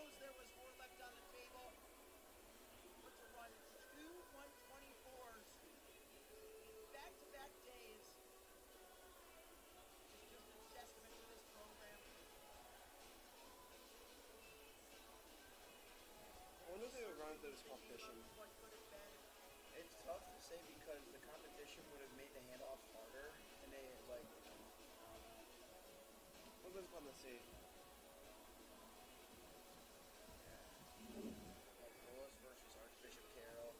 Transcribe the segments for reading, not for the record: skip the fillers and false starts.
knows there was more left on the table. But to run two 124s back-to-back days is just a testament to this program. I wonder if they would run through this competition. What could have been. It's tough to say because the competition would have made the handoffs harder, and they like. What was fun to see? Like Willis versus Archbishop Carroll.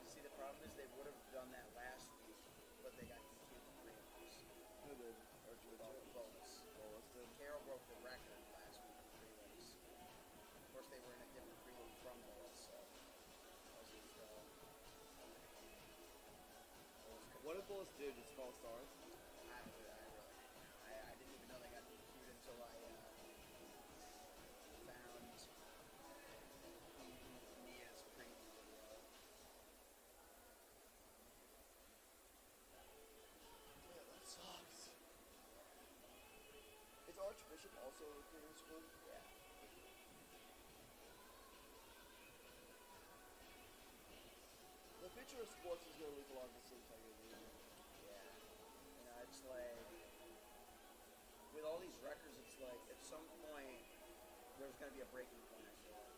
See, the problem is they would have done that last week, but they got DQ'd in prelims. Who did? Archbishop? Willis. Willis did. Carroll broke the record last week in prelims. Of course, they were in a different prelim from Willis, so that was just, what did Willis do? Just fall stars? I didn't even know they got DQ'd until I found Mia's preview video. Yeah, that sucks. Is Archbishop also a clearing sport? Yeah. The future of sports is going to look a lot of the same thing as Yeah. You know, it's like, with all these records, it's like, at some point, there's going to be a breaking point, I feel like.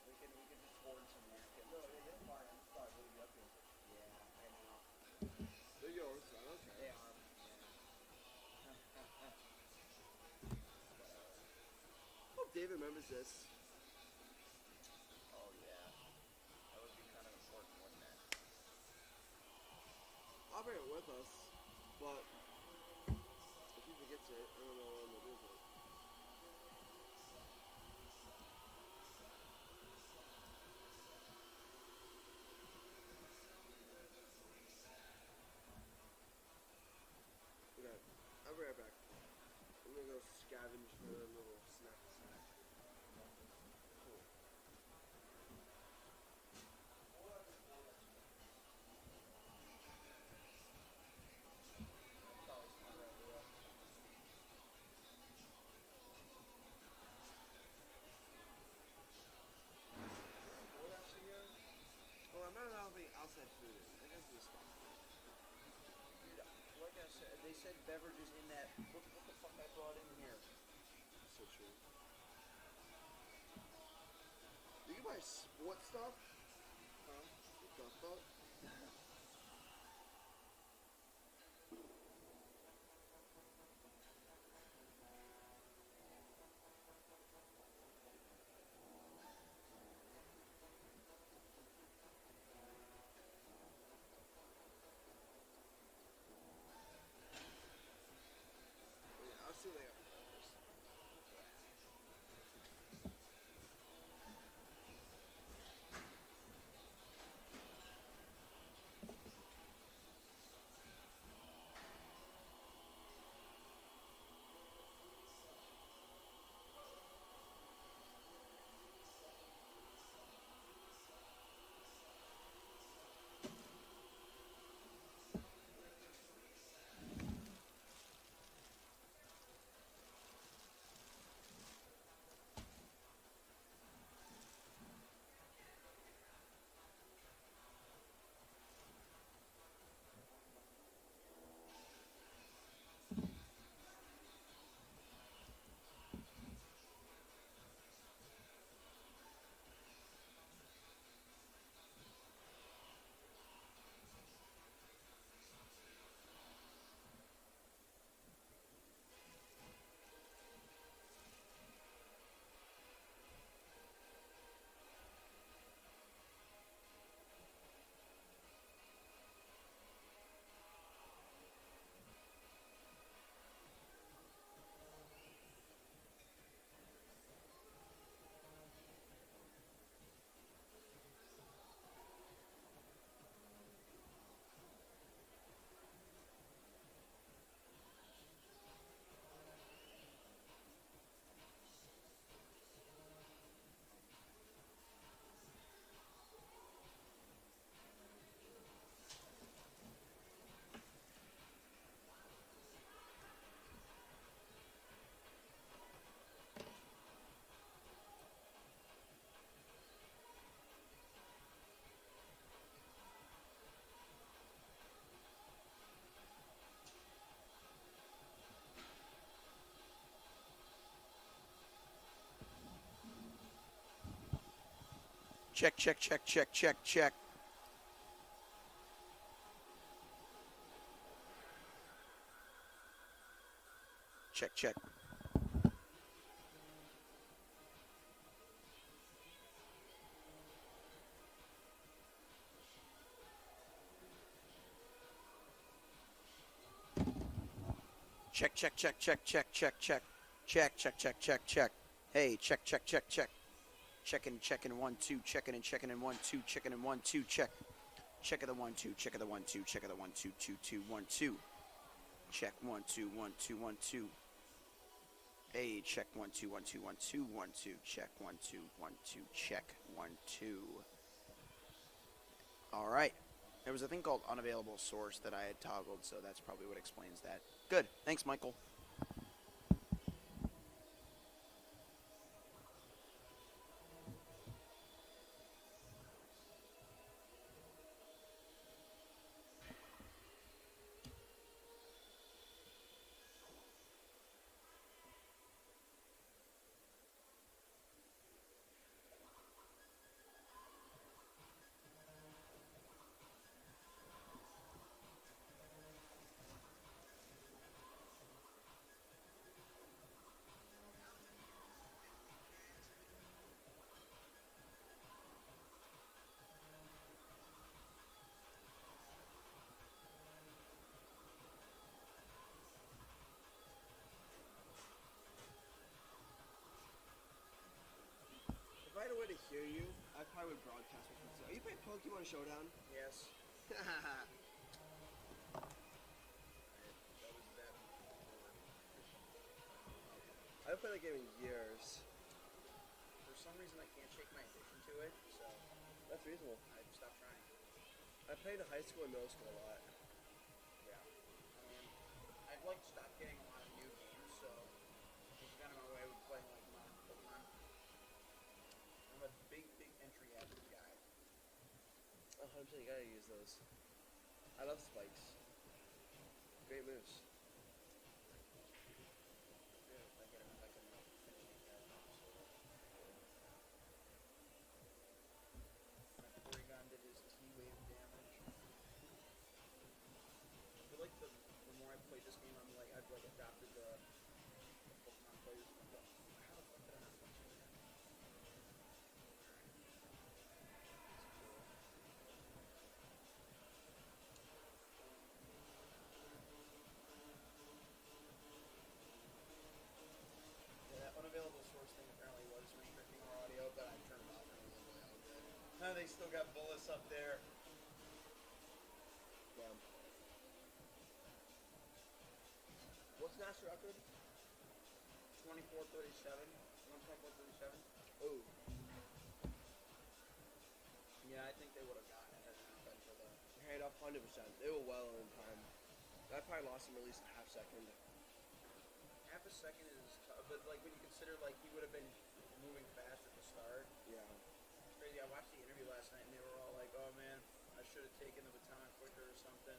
We can record some napkins. No, they're fine. I'm sorry, we'll be up here. Yeah, I know. They're yours, I don't care. They are. Hope David remembers this. Oh, yeah. That would be kind of important, wouldn't it? I'll bring it with us, but if he forgets it, I don't know what I'm going to do with it. Okay, I'll be right back. I'm gonna go scavenge for a little snack sack. Cool. It's always fun to do it. What actually here? Oh, I'm not allowing outside food. I guess this stuff. Dude, like I said, they said beverages in that. What the fuck I brought in here? So true. You can buy sport stuff. Huh? What the fuck? Yeah, I'll see you later. Check, check, check, check, check, check. Check, check. Check, check, check, check, check, check, check. Check, check, check, check, check. Hey, check, check, check, check. Checking, checking, 1, 2, checking and 1, 2, checking and 1, 2, check. Check of the 1, 2, check of the 1, 2, check of the 1, 2, 2, 2, 1, 2. Check 1, 2, 1, 2, 1, 2. Hey, check 1, 2, 1, 2, 1, 2, 1, 2. Check 1, 2, 1, 2, check 1, 2. All right. There was a thing called unavailable source that I had toggled, so that's probably what explains that. Good. Thanks, Michael. If I had a way to hear you, I probably would broadcast with myself. Are you playing Pokemon Showdown? Yes. I That was that. haven't played that game in years. For some reason, I can't shake my addiction to it, so That's reasonable. I stopped trying. I played in high school and middle school a lot. Yeah. I mean, I'd like to stop getting a lot of new games, so it's kind of my way with playing like modern Pokemon. I'm a big entry hazard guy. 100%, you gotta use those. I love spikes. Great moves. Yeah, if I get enough, I can finish these guys off. So. My Porygon did his T-wave damage. I feel like the more I played this game, I've like adopted the Pokemon plays. How the fuck did I not punch him again? Yeah, that unavailable source thing apparently was restricting our audio, but I turned it off and it was really all good. They still got bullets up there. Yeah. What's the national record? 24-37. 124-37. Ooh. Yeah, I think they would have gotten it had it not been for the. Hand up 100%. They were well in time. I probably lost him at least a half second. Half a second is tough, but like when you consider like he would have been moving fast at the start. Yeah. It's crazy. I watched the interview last night and they were all like, "Oh man, I should have taken the baton quicker or something."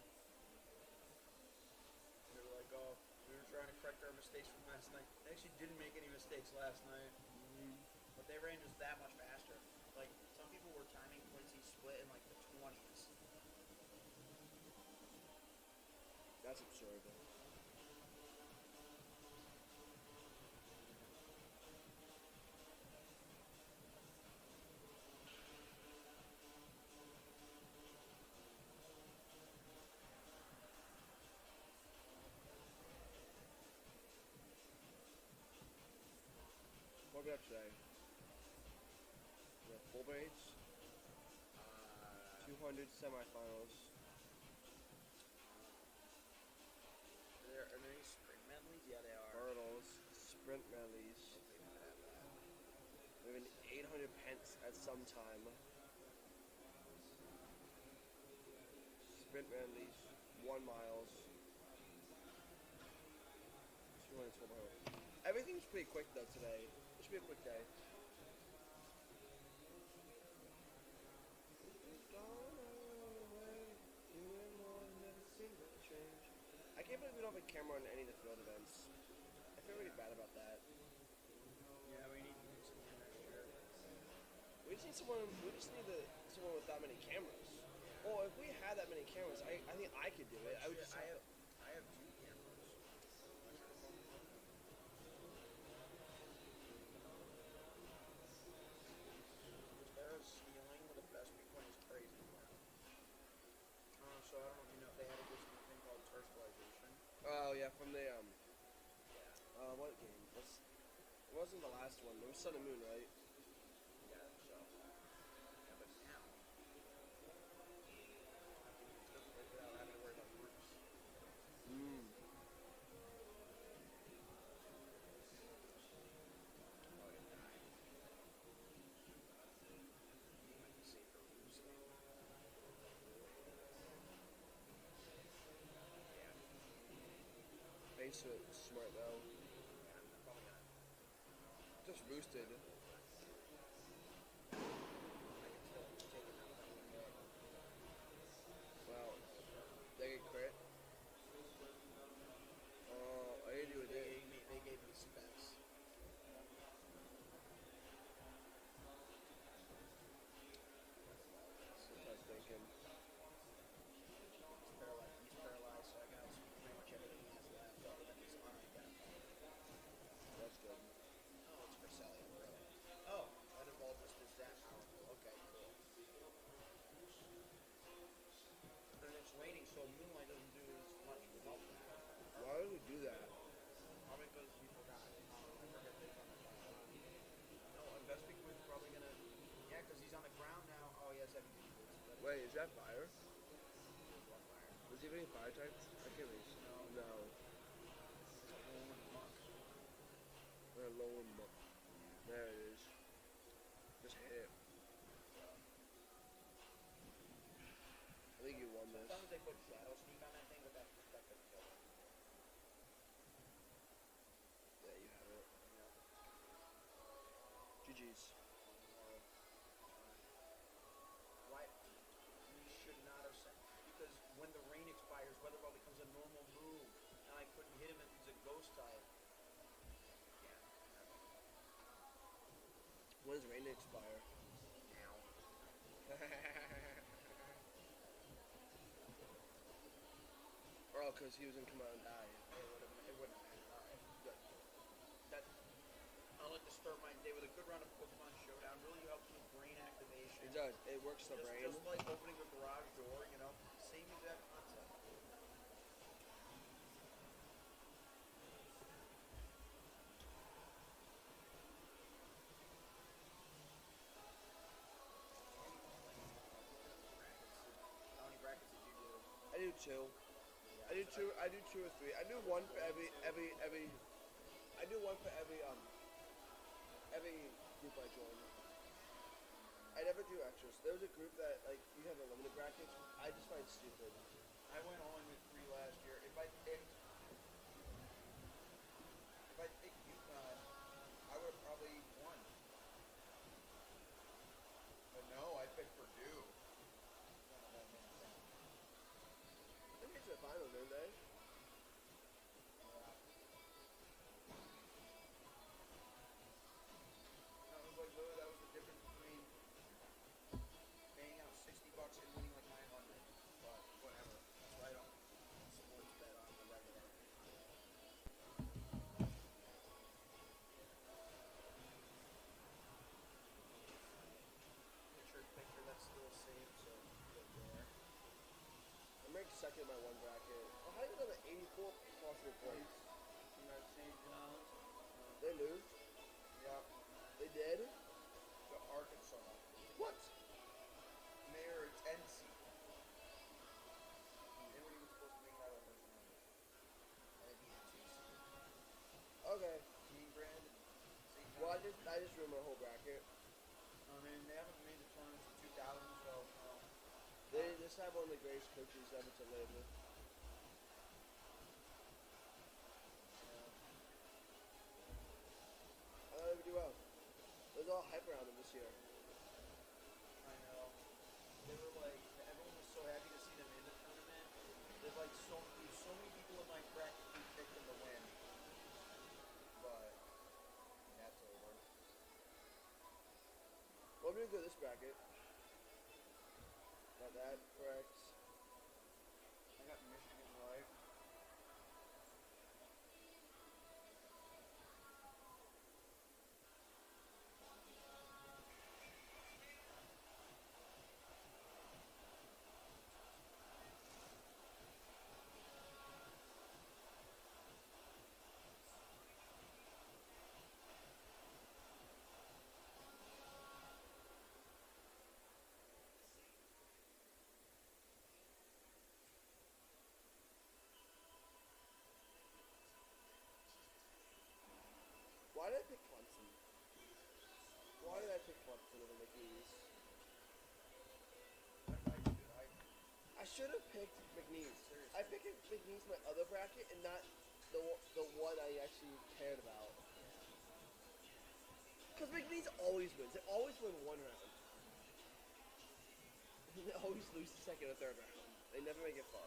And they were like, "Oh, we were trying to correct our mistakes from last night." They actually didn't make any mistakes last night, but they ran just that much faster. Like some people were timing Quincy split in like the 20s. That's absurd. What we got today? We have full braids, 200 semifinals. Are there any sprint medleys? Yeah, they are. Hurdles, sprint medleys. We have an 800 pence at some time. Sprint medleys, 1 miles. 200 hurdles. Everything's pretty quick though today. It should be a quick day. I can't believe we don't have a camera on any of the field events. I feel really bad about that. Yeah, we need to do some next year. We just need someone. We just need someone with that many cameras. Well, if we had that many cameras, I think I could do it. I would just. I have 2 cameras. Tara's stealing with a best point is crazy. So I don't know if you know, they had this thing called tertialization. Oh yeah, from the what game? It wasn't the last one. It was Sun and Moon, right? Yeah, so. Yeah, but now. Without having to worry about groups. Mm. Base it smart though. Just roosted. Wow. They get crit. Oh, I didn't do it. They gave me specs. That's what I was thinking. He's paralyzed, so I got pretty much everything he has left other than his unidentified. That's good. Oh, it's for Sally, really. Oh, that evolved just as that powerful. Okay, cool. And it's raining, so Moonlight doesn't do as much without that. Why would we do that? Probably because we forgot. I forget that he's on the ground. No, Investing was probably gonna. Yeah, because he's on the ground now. Oh, he has heavy duty boots. But Wait, is that fire? what fire? Was he any fire types? I can't really see. No. It's a whole month. We're low and muck. There it is. Just hit it. I think you won this. Sometimes they put shadow sneak on that thing, but that could kill him. Yeah, you have it. GG's. Why? We should not have sent. Because when the rain expires, Weather Ball becomes a normal move. And I couldn't hit him if he's a ghost type. Yeah. When does rain expire? Now. Oh, because he was gonna come out and die. It wouldn't have mattered. Alright, good. That, unlike the start my day with a good round of Pokemon Showdown, really helps with brain activation. It does. It works the brain. Just like opening a garage door, you know? Same exact concept. How many brackets did you do? I do 2. I do 2. I do 2 or 3. I do one for every. I do one for every group I join. I never do extras. There was a group that like you have unlimited brackets. I just find stupid. I went all in with 3 last year. If I picked UConn, I would have probably won. But no, I picked Purdue. They made it to the final, didn't they? That was like that was the difference between paying out $60 and winning like 900. But whatever. That's why I don't sports bet on the regular. Picture that's still saved, so good there. I'm ranked second in my one bracket. Oh, how do you get an 84 positive points? You know, St. John's. They lose. Yeah. They did. To Arkansas. What? And they are a 10 seed. They weren't even supposed to make that a first round. And they beat a 2 seed. Okay. Team Brand. St. Well, John's. I just ruined my whole bracket. I mean, they haven't made the tournament since 2000, so. They just have one of the greatest coaches ever to live. I thought they would do well. There's all hype around them this year. I know. They were like, everyone was so happy to see them in the tournament. There's like so many people in my bracket who picked them to win. But that's over. What would be a good this bracket. Got that correct. I got Michigan right. Why did I pick Clemson? Why did I pick Clemson over McNeese? I should have picked McNeese. I picked McNeese my other bracket and not the one I actually cared about. Because McNeese always wins. They always win one round. They always lose the second or third round. They never make it far.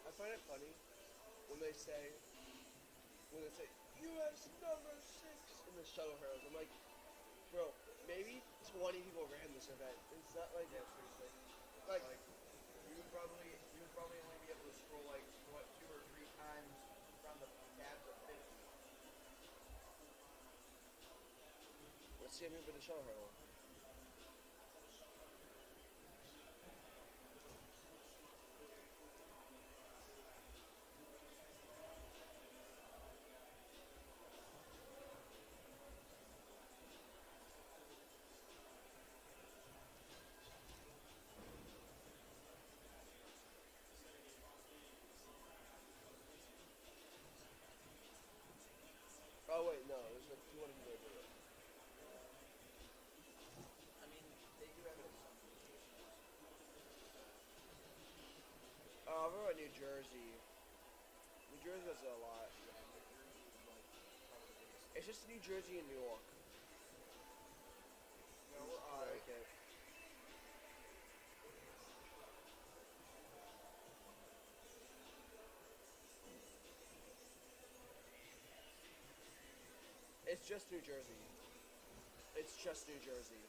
I find it funny when they say U.S. number 6 in the shuttle hurdles. I'm like, bro, maybe 20 people ran this event. It's not like Seriously. like You would probably only be able to scroll like what 2 or 3 times from the tabs of 50. let's see how many for the shuttle hurdle. Oh wait, no, there's like 200 people that do it. I mean, they do have it some limitations. What about New Jersey? New Jersey does it a lot. Yeah, New Jersey is like probably the biggest. It's just New Jersey and New York. No, we're alright. Okay. It's just New Jersey. It's just New Jersey.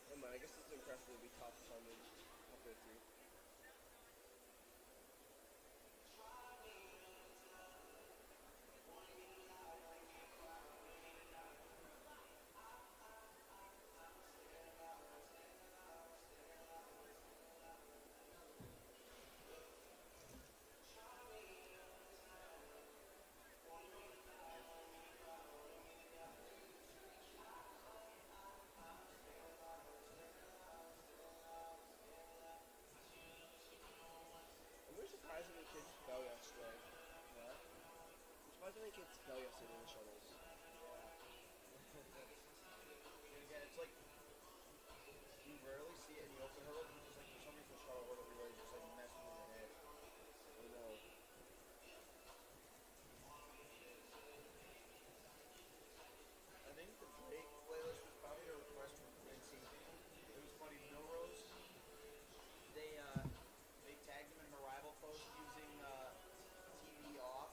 Never mind, I guess it's impressive to be top 100, top 50. I'm really surprised how many kids fell yesterday. What? I'm surprised how many kids fell yesterday in the shuttles. And again, it's like you rarely see it in the open hurdle, but just like for some reason the shuttle hurdle really just like messes with your head. I know. I think the Drake playlist was probably a request from Quincy. It was funny, Milrose. They tagged him in her rival post using TV off.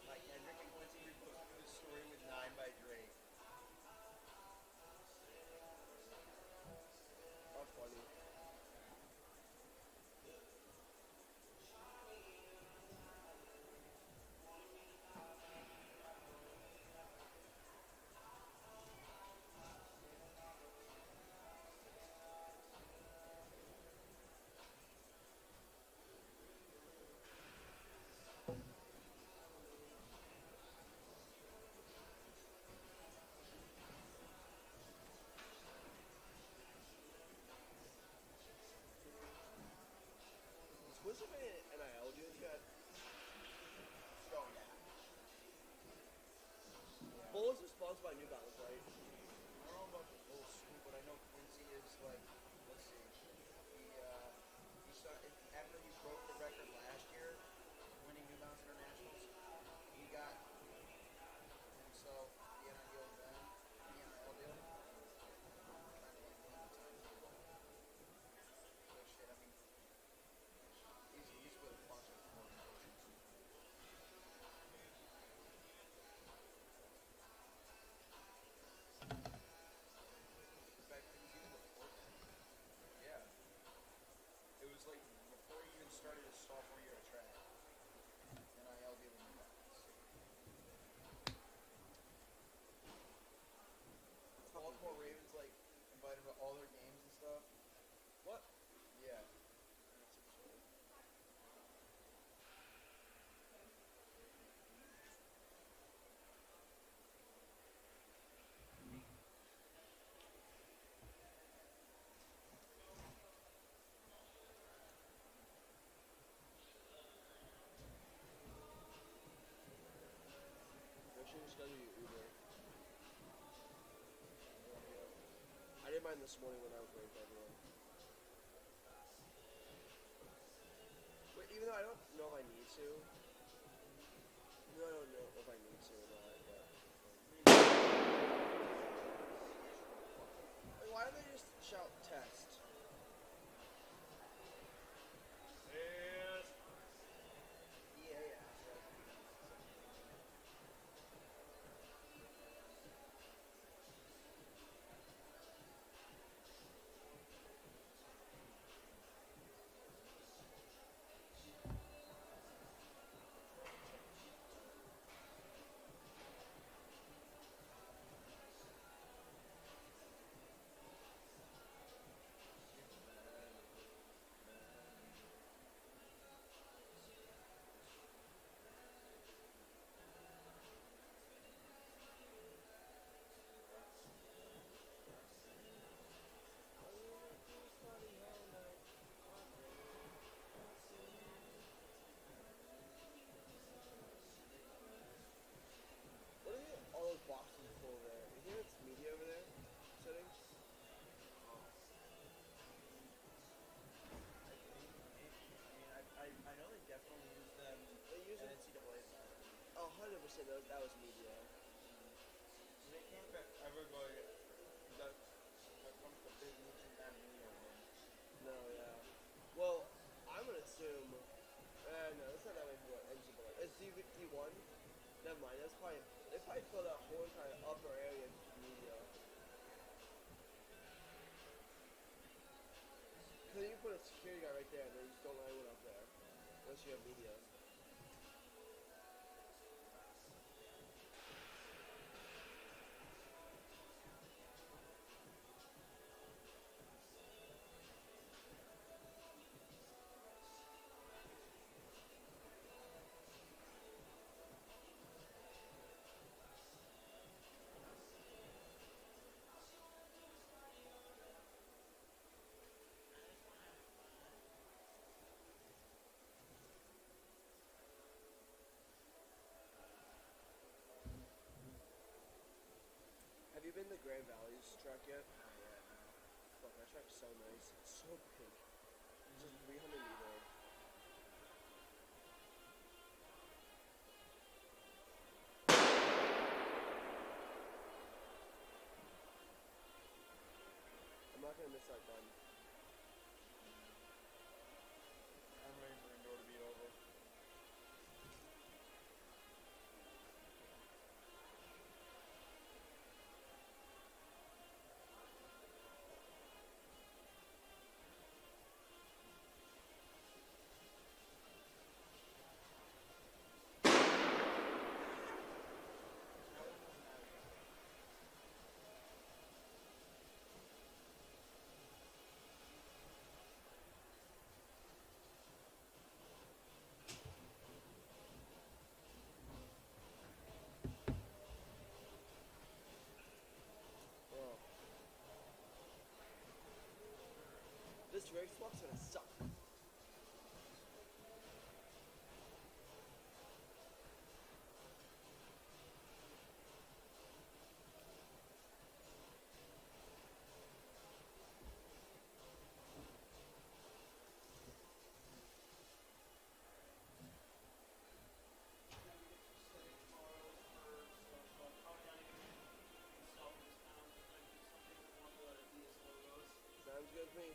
Like Hendrick and Quincy reposted his story with 9 by Drake. How funny. all their games and stuff. What? Yeah. Or should we just go to your Uber? I did mine this morning when I was waiting for everyone. Wait, even though I don't know if I need to. Even though I don't know if I need to or not, but. Like, why don't they just shout test? EA asshole. What are all those boxes full over there? You think it's media over there? Settings? I know they definitely use them They use at it. NCAA side. Oh, 100% that was media. They can't ever go that comes to business and that media one. No, yeah. Well, I'm gonna assume. No, it's not that way for NCAA. It's D1. Never mind. That's probably they probably fill that whole entire upper area just with media. Cause you put a security guard right there, and then you just don't let anyone up there unless you have media. Have you been to Grand Valley's track yet? Oh yeah, no. Fuck, that track's so nice. It's so big. It's just 300 meter. I'm not gonna miss that gun. I'm waiting for indoor to be over. Oh. This race walk's gonna suck. Sounds good to me.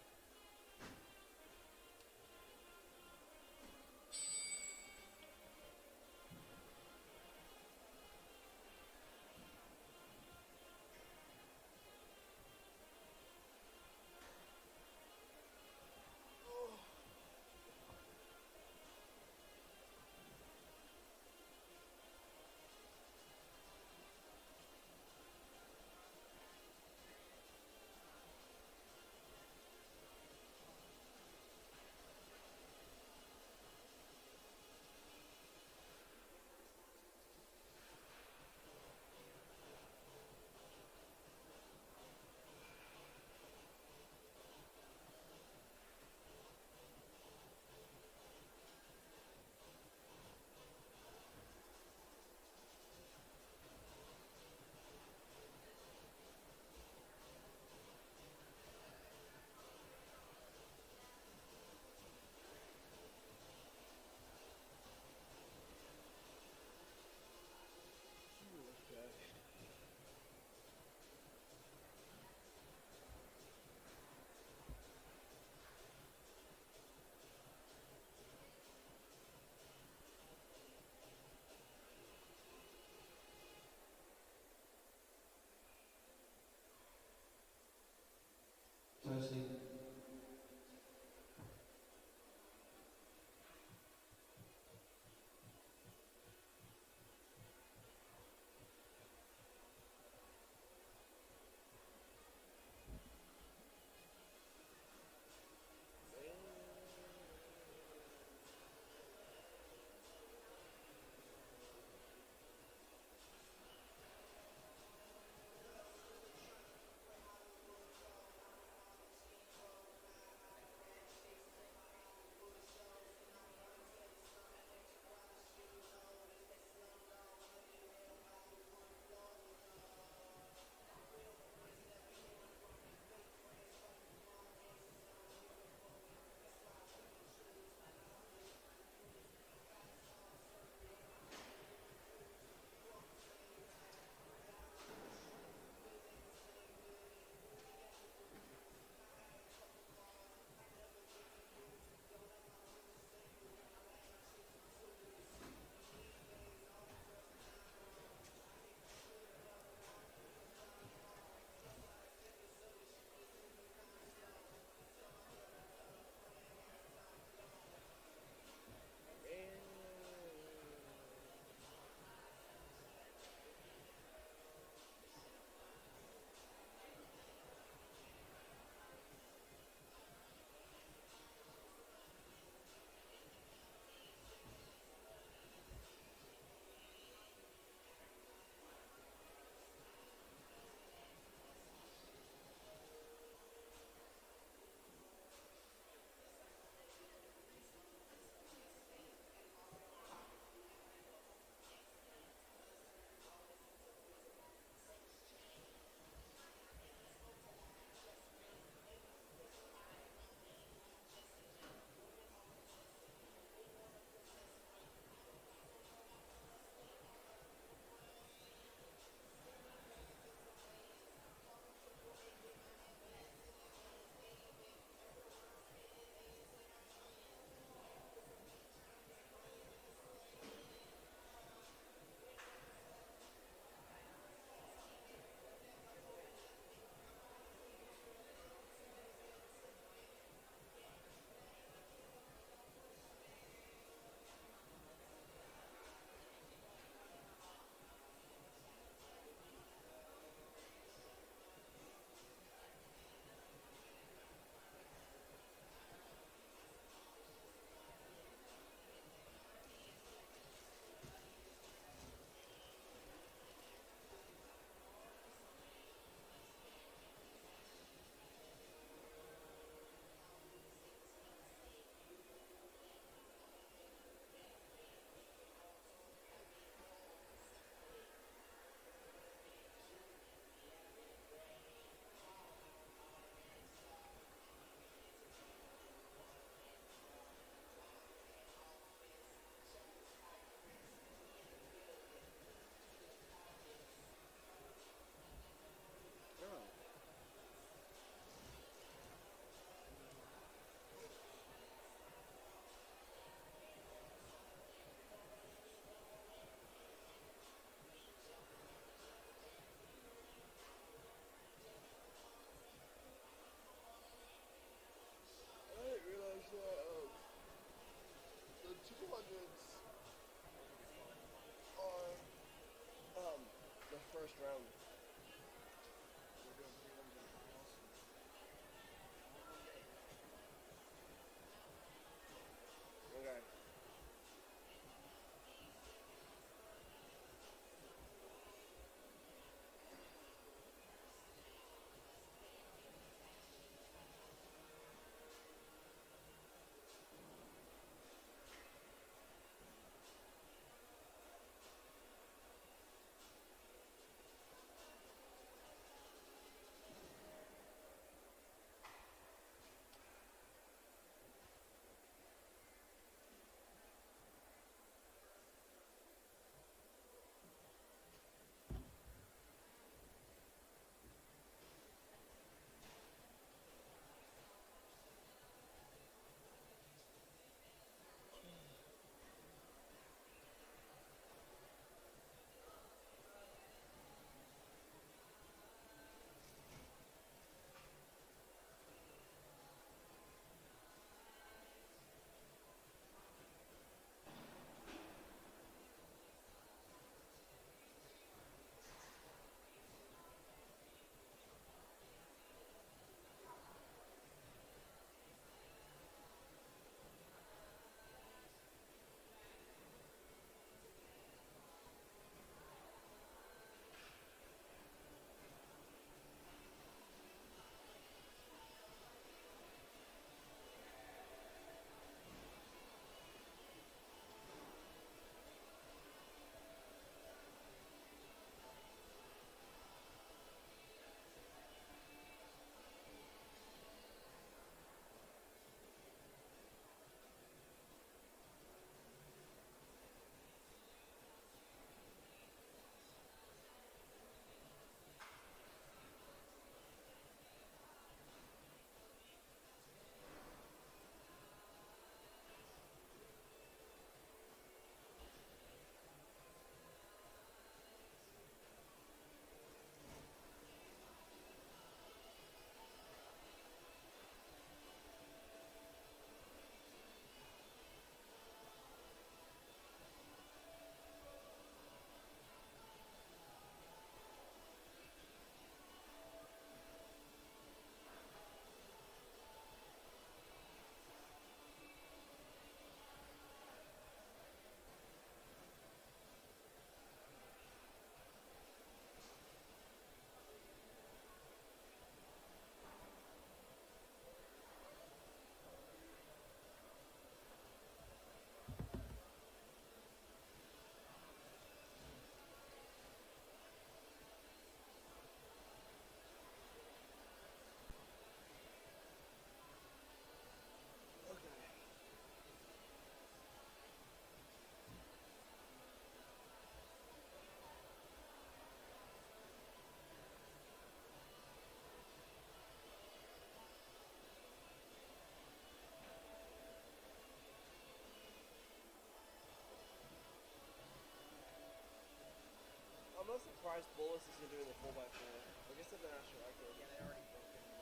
surprised Bolus isn't doing the 4x4. I guess that's the national record. Yeah, they already broke it. So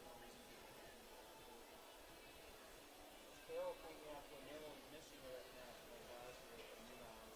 no reason to do it again. Carol coming after Maryland, Michigan at nationals last year from UMass.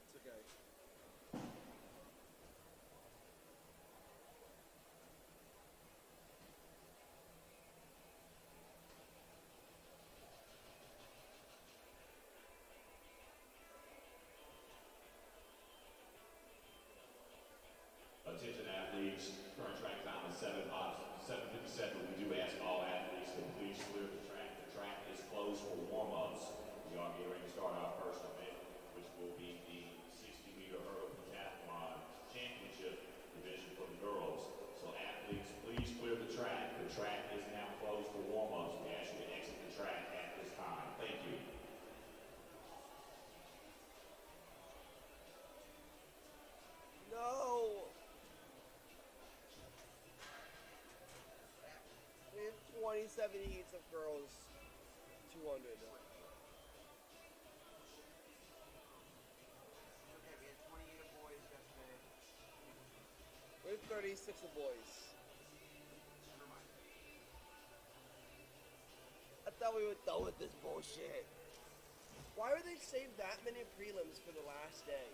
It's okay. Attention athletes, current track time is 7:57, but we do ask all athletes to please clear the track. The track is closed for warm-ups. We are getting ready to start our first event, which will be the 60-meter hurdle pentathlon championship division for the girls. So athletes, please clear the track. The track is now closed for warm-ups. We ask you to exit the track at this time. Thank you. No! We have 27 heats of girls, 200. Okay, we had 28 of boys yesterday. We have 36 of boys. Never mind. I thought we were done with this bullshit. Why would they save that many prelims for the last day?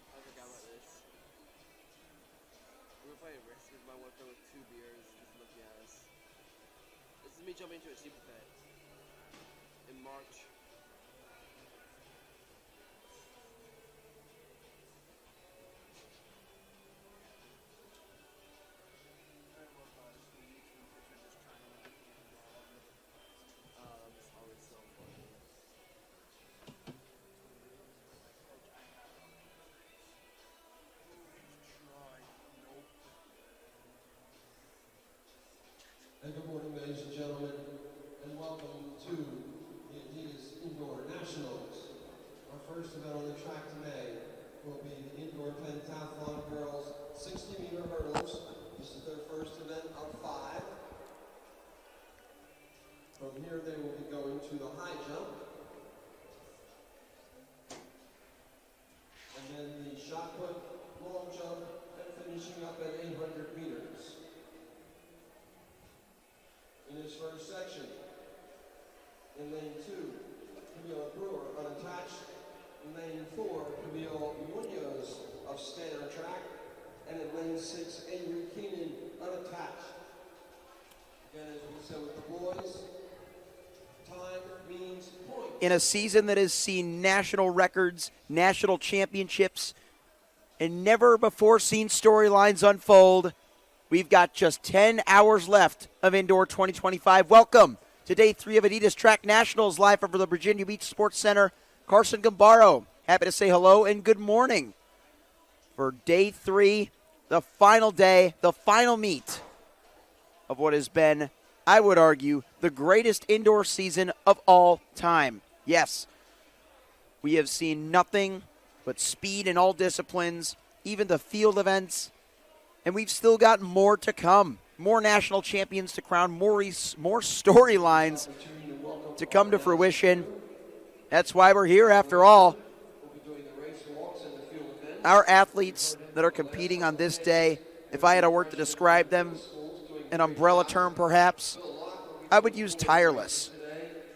I forgot about this. We're playing risk with my workout with 2 beers, just looking at us. This is me jumping into a super pet in March. That's always so funny. And good morning, ladies and gentlemen, and welcome to the Adidas Indoor Nationals. Our first event on the track today will be the Indoor Pentathlon Girls 60-meter hurdles. This is their first event of 5. From here, they will be going to the high jump, and then the shot put, long jump, and finishing up at 800 meters. In his first section, in lane 2, Camille Brewer unattached. In lane 4, Camille Munoz of Standard Track. And in lane 6, Avery Keenan unattached. Again, as we said with the boys, time means points. In a season that has seen national records, national championships, and never before seen storylines unfold, we've got just 10 hours left of Indoor 2025. Welcome to Day 3 of Adidas Track Nationals, live from the Virginia Beach Sports Center. Carson Gambaro, happy to say hello and good morning for Day 3, the final day, the final meet of what has been, I would argue, the greatest indoor season of all time. Yes, we have seen nothing but speed in all disciplines, even the field events. And we've still got more to come. More national champions to crown, more storylines to come to fruition. That's why we're here after all. Our athletes that are competing on this day, if I had a word to describe them, an umbrella term perhaps, I would use tireless.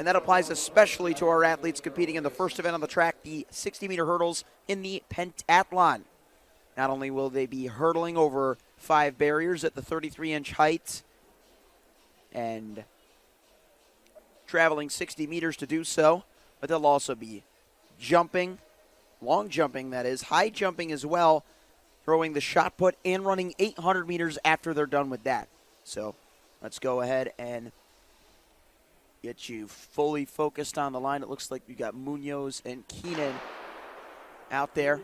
And that applies especially to our athletes competing in the first event on the track, the 60-meter hurdles in the pentathlon. Not only will they be hurdling over 5 barriers at the 33-inch height and traveling 60 meters to do so, but they'll also be jumping, long jumping that is, high jumping as well, throwing the shot put and running 800 meters after they're done with that. So let's go ahead and get you fully focused on the line. It looks like we got Munoz and Keenan out there.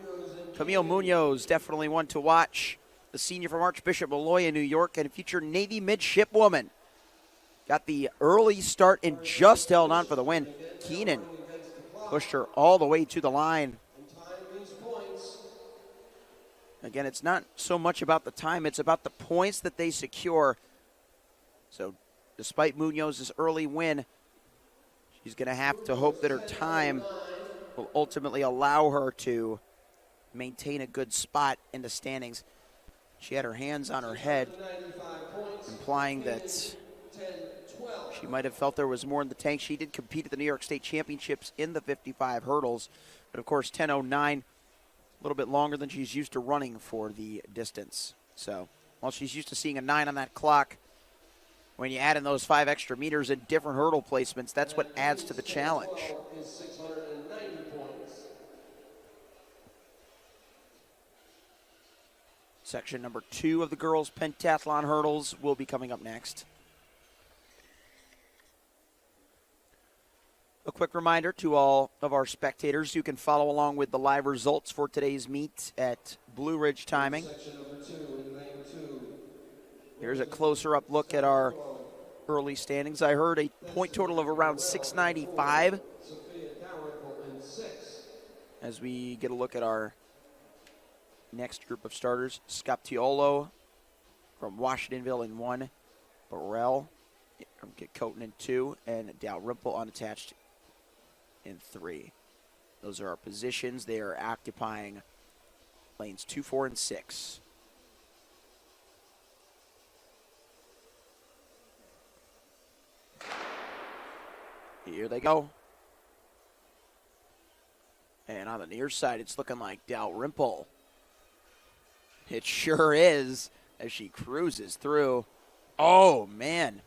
Camille Munoz, definitely one to watch. The senior from Archbishop Molloy in New York and a future Navy midshipwoman. Got the early start and just held on for the win. Keenan pushed her all the way to the line. Again, it's not so much about the time, it's about the points that they secure. So despite Munoz's early win, she's going to have to hope that her time will ultimately allow her to maintain a good spot in the standings. She had her hands on her head, implying that she might have felt there was more in the tank. She did compete at the New York State Championships in the 55 hurdles, but of course 10:09, a little bit longer than she's used to running for the distance. So while she's used to seeing a 9 on that clock, when you add in those 5 extra meters and different hurdle placements, that's what adds to the challenge. Section number 2 of the girls' pentathlon hurdles will be coming up next. A quick reminder to all of our spectators, you can follow along with the live results for today's meet at Blue Ridge Timing. Here's a closer up look at our early standings. I heard a point total of around 695 as we get a look at our next group of starters. Scaptiolo from Washingtonville in 1, Burrell from Kikoten in 2, and Dalrymple unattached in 3. Those are our positions. They are occupying lanes 2, 4, and 6. Here they go. And on the near side, it's looking like Dalrymple. It sure is, as she cruises through. Oh, man.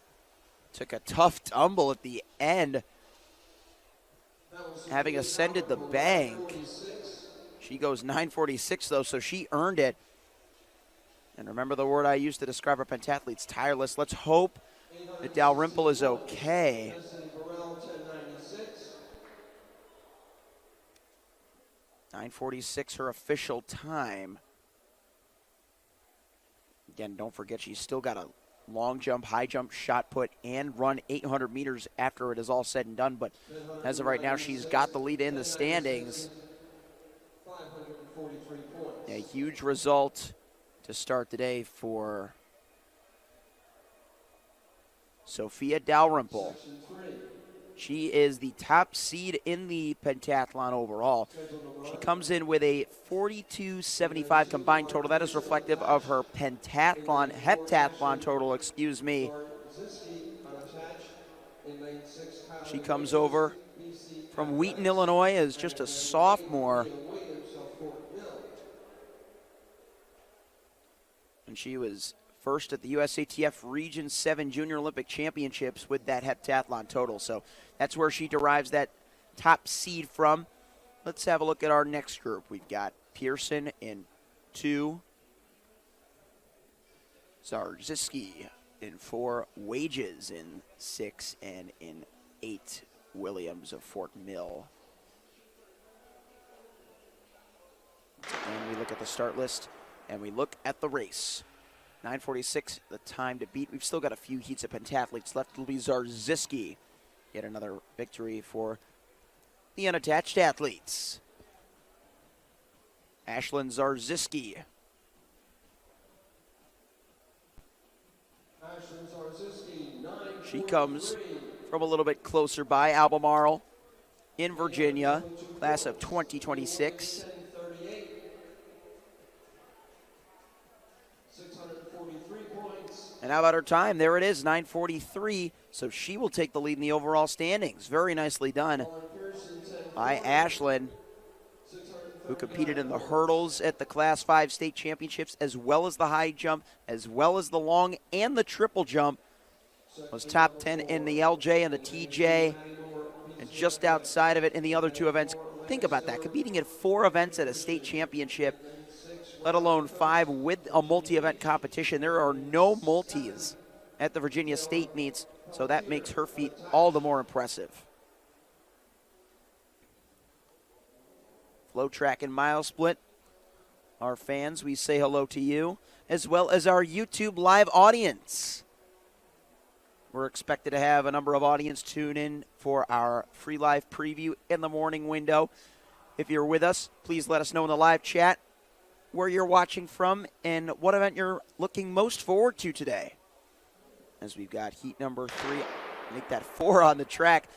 Took a tough tumble at the end. Having ascended the bank. She goes 9:46, though, so she earned it. And remember the word I used to describe our pentathletes, tireless. Let's hope that Dalrymple is okay. 9:46, her official time. Again, don't forget she's still got a long jump, high jump, shot put, and run 800 meters after it is all said and done. But as of right now, she's got the lead in the standings. A huge result to start the day for Sophia Dalrymple. She is the top seed in the pentathlon overall. She comes in with a 42.75 combined total. That is reflective of her heptathlon total, excuse me. She comes over from Wheaton, Illinois as just a sophomore. And she was first at the USATF Region 7 Junior Olympic Championships with that heptathlon total. So that's where she derives that top seed from. Let's have a look at our next group. We've got Pearson in 2, Zarzyski in 4, Wages in 6, and in 8, Williams of Fort Mill. And we look at the start list, and we look at the race. 9:46, the time to beat. We've still got a few heats of pentathletes left. It'll be Zarzyski. Yet another victory for the unattached athletes. Ashlyn Zarzyski. She comes from a little bit closer by, Albemarle in Virginia, class of 2026. And how about her time? There it is, 9:43. So she will take the lead in the overall standings. Very nicely done by Ashlyn, who competed in the hurdles at the Class 5 state championships, as well as the high jump, as well as the long and the triple jump. Was top 10 in the LJ and the TJ, and just outside of it in the other two events. Think about that, competing at 4 events at a state championship, let alone 5 with a multi-event competition. There are no multis at the Virginia State meets, so that makes her feat all the more impressive. FloTrack and Mile Split. Our fans, we say hello to you, as well as our YouTube live audience. We're expected to have a number of audience tune in for our free live preview in the morning window. If you're with us, please let us know in the live chat where you're watching from and what event you're looking most forward to today. As we've got heat number 3, make that 4 on the track.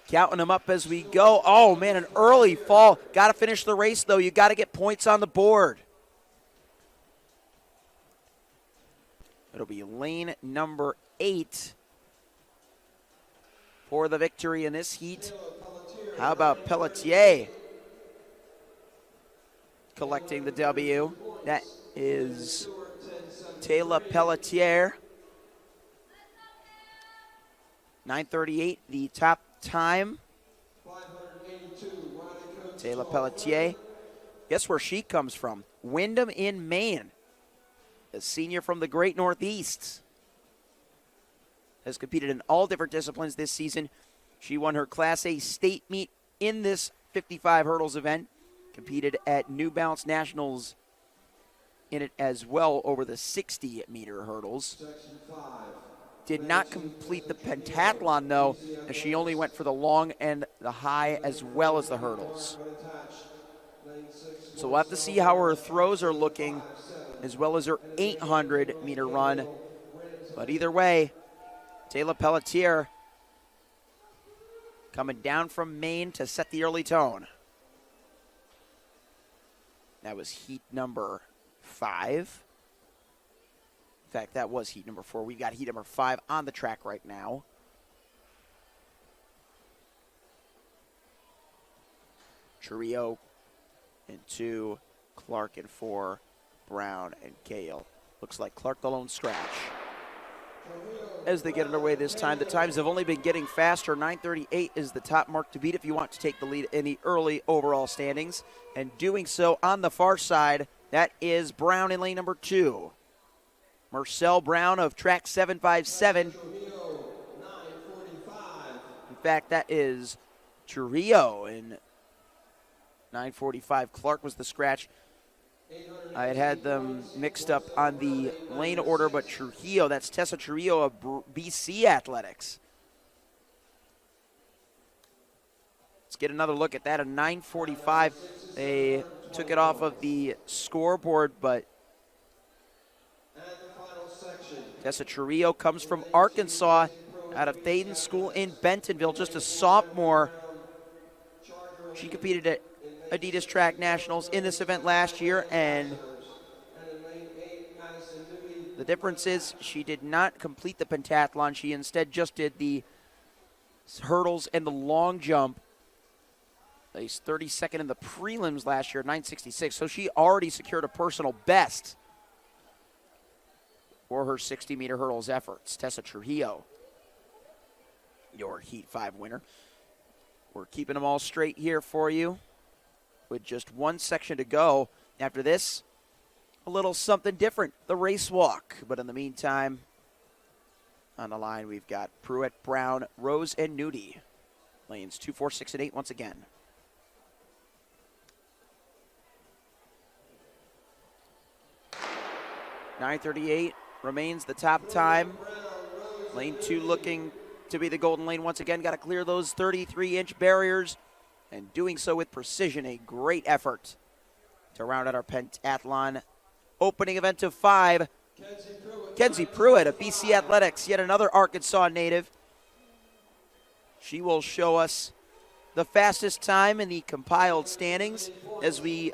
Counting them up as we go. Oh, man, an early fall. Got to finish the race, though. You got to get points on the board. It'll be lane number 8 for the victory in this heat. How about Pelletier collecting the W? That is Taylor Pelletier. 9:38, the top time. Taylor Pelletier. Guess where she comes from? Windham in Maine. A senior from the great Northeast. Has competed in all different disciplines this season. She won her Class A state meet in this 55 hurdles event. Competed at New Balance Nationals in it as well over the 60-meter hurdles. Did not complete the pentathlon, though, as she only went for the long and the high as well as the hurdles. So we'll have to see how her throws are looking, as well as her 800-meter run. But either way, Taylor Pelletier coming down from Maine to set the early tone. That was heat number 5. In fact, that was heat number 4. We've got heat number 5 on the track right now. Trio in 2, Clark in 4, Brown and Kale. Looks like Clark the lone scratch. As they get underway this time, the times have only been getting faster. 9:38 is the top mark to beat if you want to take the lead in the early overall standings. And doing so on the far side, that is Brown in lane number 2. Marcel Brown of track 757. In fact, that is Trujillo in 9:45. Clark was the scratch. I had them mixed up on the lane order, but Trujillo, that's Tessa Trujillo of BC Athletics. Let's get another look at that. A 9:45. They took it off of the scoreboard, but Tessa Trujillo comes from Arkansas, out of Thaden School in Bentonville, just a sophomore. She competed at Adidas Track Nationals in this event last year, and the difference is she did not complete the pentathlon. She instead just did the hurdles and the long jump. Placed 32nd in the prelims last year, 9:66. So she already secured a personal best for her 60-meter hurdles efforts. Tessa Trujillo, your Heat 5 winner. We're keeping them all straight here for you with just one section to go. After this, a little something different, the race walk. But in the meantime, on the line, we've got Pruitt, Brown, Rose, and Nudie. Lanes 2, 4, 6, and 8 once again. .938 remains the top time. Lane 2 looking to be the golden lane once again. Got to clear those 33-inch barriers, and doing so with precision. A great effort to round out our pentathlon opening event of 5. Kenzie Pruitt of BC Athletics, yet another Arkansas native. She will show us the fastest time in the compiled standings as we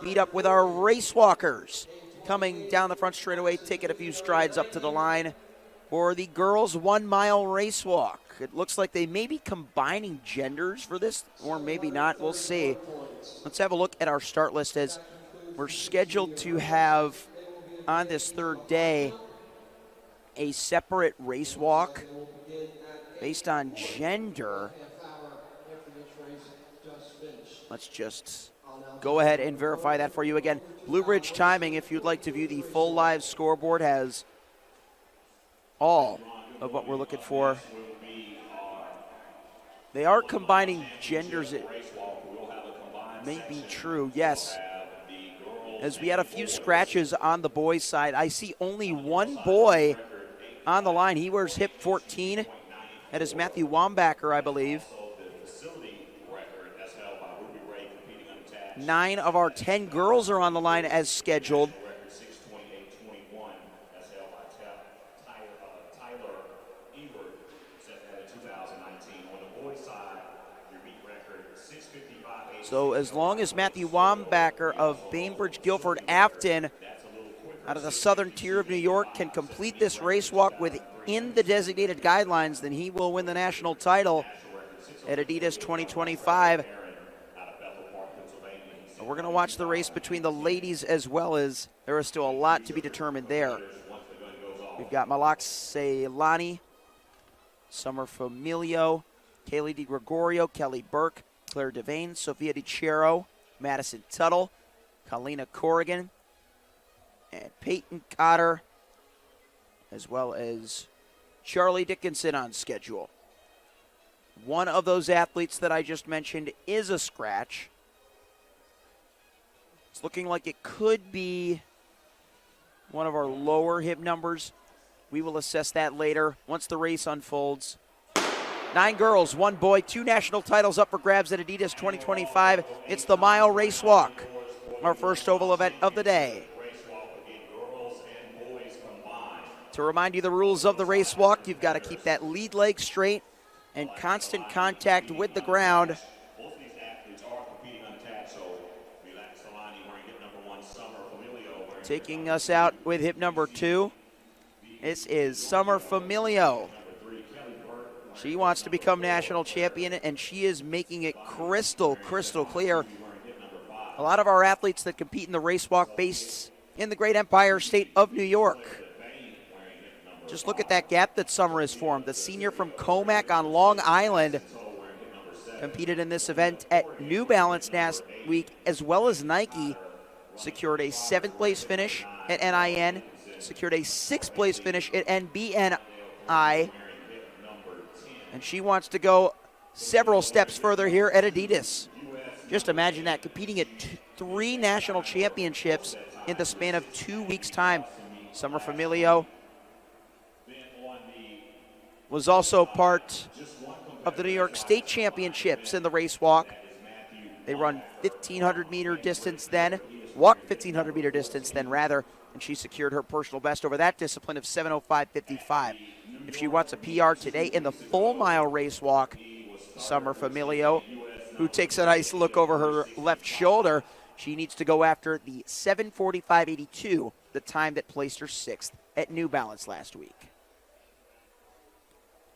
meet up with our race walkers. coming down the front straightaway, taking a few strides up to the line for the girls' 1 mile race walk. It looks like they may be combining genders for this, or maybe not. We'll see. Let's have a look at our start list as we're scheduled to have on this third day a separate race walk based on gender. Let's just go ahead and verify that for you again. Blue Ridge Timing, if you'd like to view the full live scoreboard, has all of what we're looking for. They are combining genders. It may be true, yes. As we had a few scratches on the boys' side, I see only one boy on the line. He wears hip 14. That is Matthew Wambacher, I believe. 9 of our 10 girls are on the line as scheduled. So as long as Matthew Wambacher of Bainbridge, Guilford, Afton, out of the southern tier of New York, can complete this race walk within the designated guidelines, then he will win the national title at Adidas 2025. We're going to watch the race between the ladies as well, as there is still a lot to be determined there. We've got Malak Ceylani, Summer Familio, Kaylee DiGregorio, Kelly Burke, Claire Devane, Sophia DiCero, Madison Tuttle, Kalina Corrigan, and Peyton Cotter, as well as Charlie Dickinson on schedule. One of those athletes that I just mentioned is a scratch. It's looking like it could be one of our lower hip numbers. We will assess that later once the race unfolds. 9 girls, 1 boy, 2 national titles up for grabs at Adidas 2025. It's the mile race walk, our first oval event of the day. To remind you the rules of the race walk, you've got to keep that lead leg straight and constant contact with the ground. Taking us out with hip number 2, this is Summer Familio. She wants to become national champion, and she is making it crystal clear. A lot of our athletes that compete in the race walk based in the great Empire State of New York. Just look at that gap that Summer has formed. The senior from Comac on Long Island competed in this event at New Balance last week, as well as Nike. Secured a 7th place finish at NIN, secured a 6th place finish at NBNI, and she wants to go several steps further here at Adidas. Just imagine that, competing at 3 national championships in the span of 2 weeks' time. Summer Familio was also part of the New York State Championships in the race walk. They run 1,500 meter distance then, walked 1,500 meter distance then rather, and she secured her personal best over that discipline of 7:05:55. If she wants a PR today in the full mile race walk, Summer Familio, who takes a nice look over her left shoulder, she needs to go after the 7:45:82, the time that placed her 6th at New Balance last week.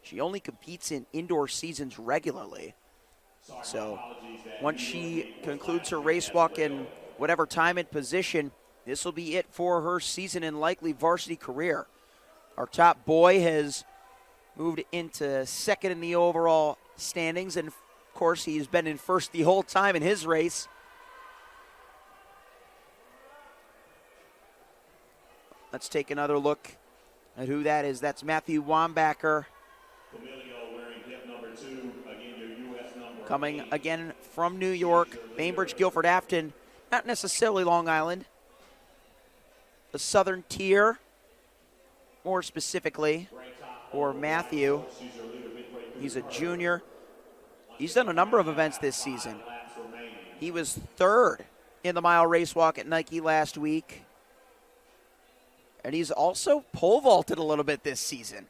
She only competes in indoor seasons regularly, so once she concludes her race walk in whatever time and position, this will be it for her season and likely varsity career. Our top boy has moved into 2nd in the overall standings, and of course he's been in 1st the whole time in his race. Let's take another look at who that is. That's Matthew Wambacher. Coming again from New York, Bainbridge, Guilford, Afton, not necessarily Long Island. The southern tier, more specifically, or Matthew. He's a junior. He's done a number of events this season. He was 3rd in the mile race walk at Nike last week. And he's also pole vaulted a little bit this season.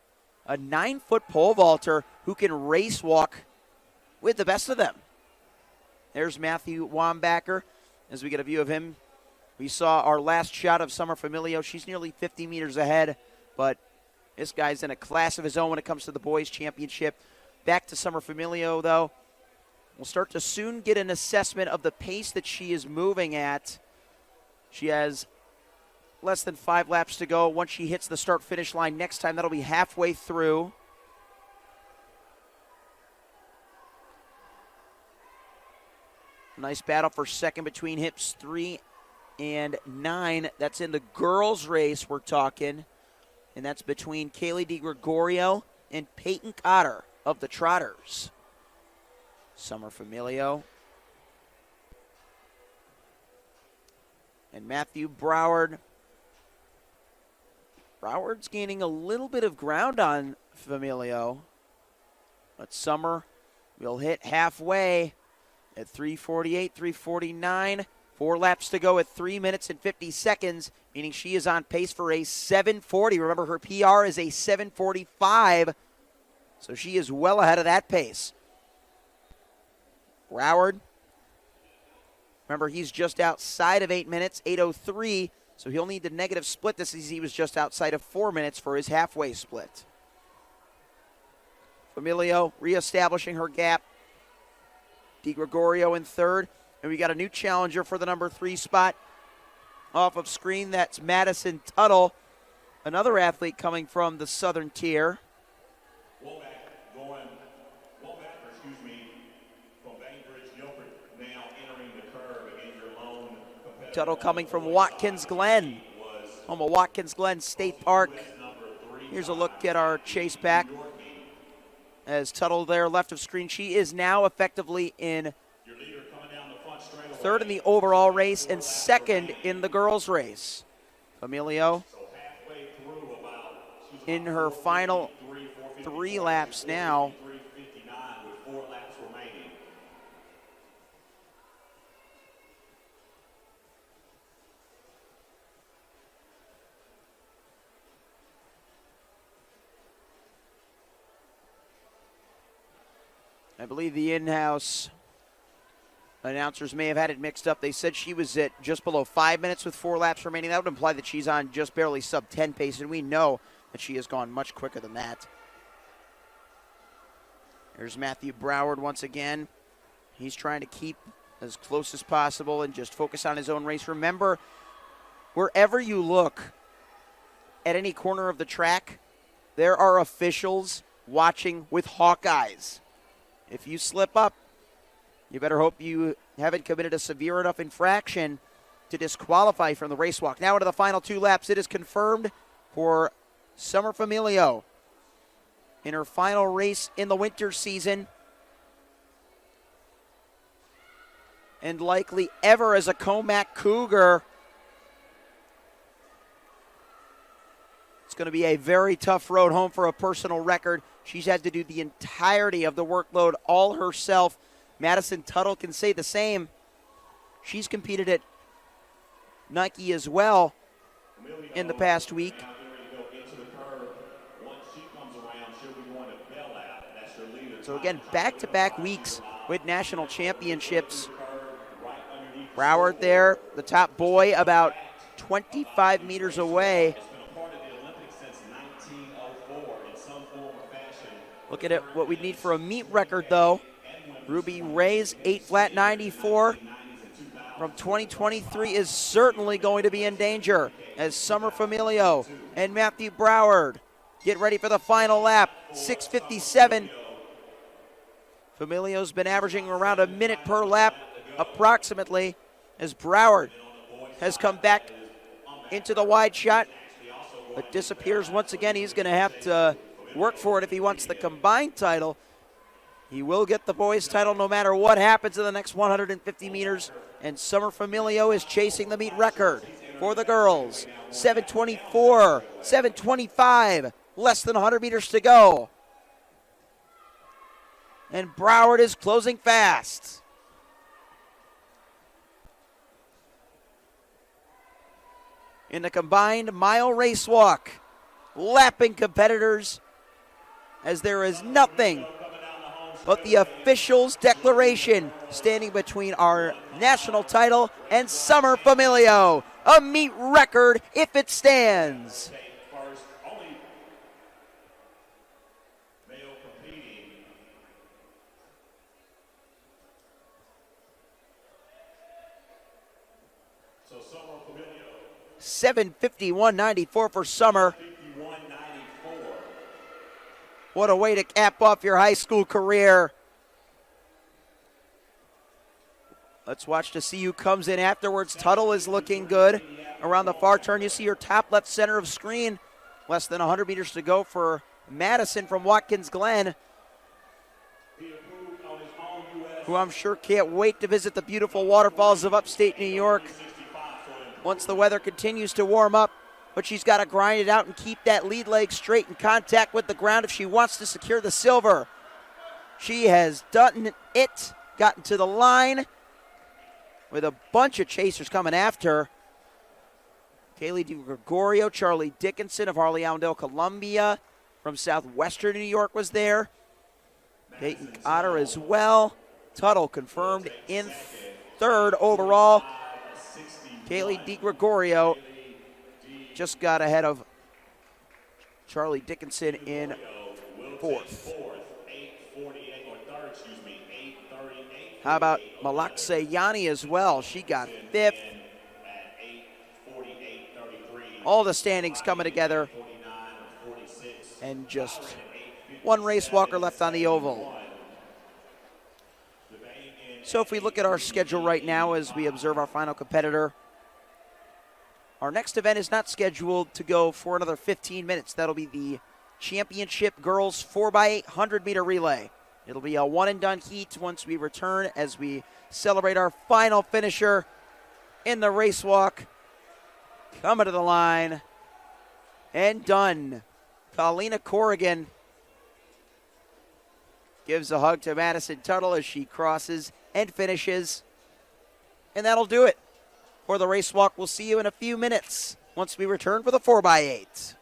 A 9-foot pole vaulter who can race walk with the best of them. There's Matthew Wambacher as we get a view of him We saw our last shot of Summer Familio. She's nearly 50 meters ahead, but this guy's in a class of his own when it comes to the boys' championship. Back to Summer Familio, though. We'll start to soon get an assessment of the pace that she is moving at. She has less than 5 laps to go. Once she hits the start-finish line next time, that'll be halfway through. Nice battle for second between hips 3 and 9. That's in the girls' race we're talking. And that's between Kaylee DiGregorio and Peyton Cotter of the Trotters. Summer Familio. And Matthew Broward. Broward's gaining a little bit of ground on Familio. But Summer will hit halfway at 3:48, 3:49. 4 laps to go at 3 minutes and 50 seconds, meaning she is on pace for a 7:40. Remember, her PR is a 7:45, so she is well ahead of that pace. Broward, remember, he's just outside of 8 minutes, 8:03, so he'll need the negative split. This is he was just outside of 4 minutes for his halfway split. Familio reestablishing her gap. DiGregorio in third. And we got a new challenger for the number 3 spot. Off of screen, that's Madison Tuttle, another athlete coming from the southern tier. Tuttle coming from Watkins Glen, home of Watkins Glen State Park. Here's a look at our chase pack. As Tuttle there left of screen, she is now effectively in third in the overall race and second in the girls' race. Familio in her final 3 laps now. I believe the in-house announcers may have had it mixed up. They said she was at just below 5 minutes with 4 laps remaining. That would imply that she's on just barely sub-10 pace, and we know that she has gone much quicker than that. There's Matthew Broward once again. He's trying to keep as close as possible and just focus on his own race. Remember, wherever you look at any corner of the track, there are officials watching with hawk eyes. If you slip up, you better hope you haven't committed a severe enough infraction to disqualify from the race walk. Now into the final 2 laps. It is confirmed for Summer Familio in her final race in the winter season, and likely ever as a Comac Cougar. It's going to be a very tough road home for a personal record. She's had to do the entirety of the workload all herself. Madison Tuttle can say the same. She's competed at Nike as well in the past week. So again, back-to-back weeks with national championships. Broward there, the top boy, about 25 meters away. Look at it, what we need for a meet record, though. Ruby Ray's 8 flat 94 from 2023 is certainly going to be in danger as Summer Familio and Matthew Broward get ready for the final lap. 6:57. Familio's been averaging around a minute per lap approximately as Broward has come back into the wide shot but disappears once again. He's going to have to work for it if he wants the combined title. He will get the boys title no matter what happens in the next 150 meters. And Summer Familio is chasing the meet record for the girls. 7:24, 7:25, less than 100 meters to go. And Broward is closing fast. In the combined mile race walk, lapping competitors as there is nothing but the official's declaration standing between our national title and Summer Familio. A meet record if it stands. First, only male competing. So Summer Familio. 7:51.94 for Summer. 51.94. What a way to cap off your high school career. Let's watch to see who comes in afterwards. Tuttle is looking good. Around the far turn, you see your top left center of screen. Less than 100 meters to go for Madison from Watkins Glen, who I'm sure can't wait to visit the beautiful waterfalls of upstate New York once the weather continues to warm up. But she's got to grind it out and keep that lead leg straight in contact with the ground if she wants to secure the silver. She has done it, gotten to the line with a bunch of chasers coming after her. Kaylee DiGregorio, Charlie Dickinson of Harley Allendale, Columbia from southwestern New York was there. Peyton Cotter as well. Tuttle confirmed in third overall. Kaylee DiGregorio just got ahead of Charlie Dickinson in fourth. How about Malakse Yanni as well? She got fifth. All the standings coming together. And just one race walker left on the oval. So if we look at our schedule right now as we observe our final competitor, our next event is not scheduled to go for another 15 minutes. That'll be the Championship Girls 4x8 100-meter relay. It'll be a one-and-done heat once we return as we celebrate our final finisher in the race walk. Coming to the line and done. Paulina Corrigan gives a hug to Madison Tuttle as she crosses and finishes. And that'll do it for the race walk. We'll see you in a few minutes once we return for the 4x8.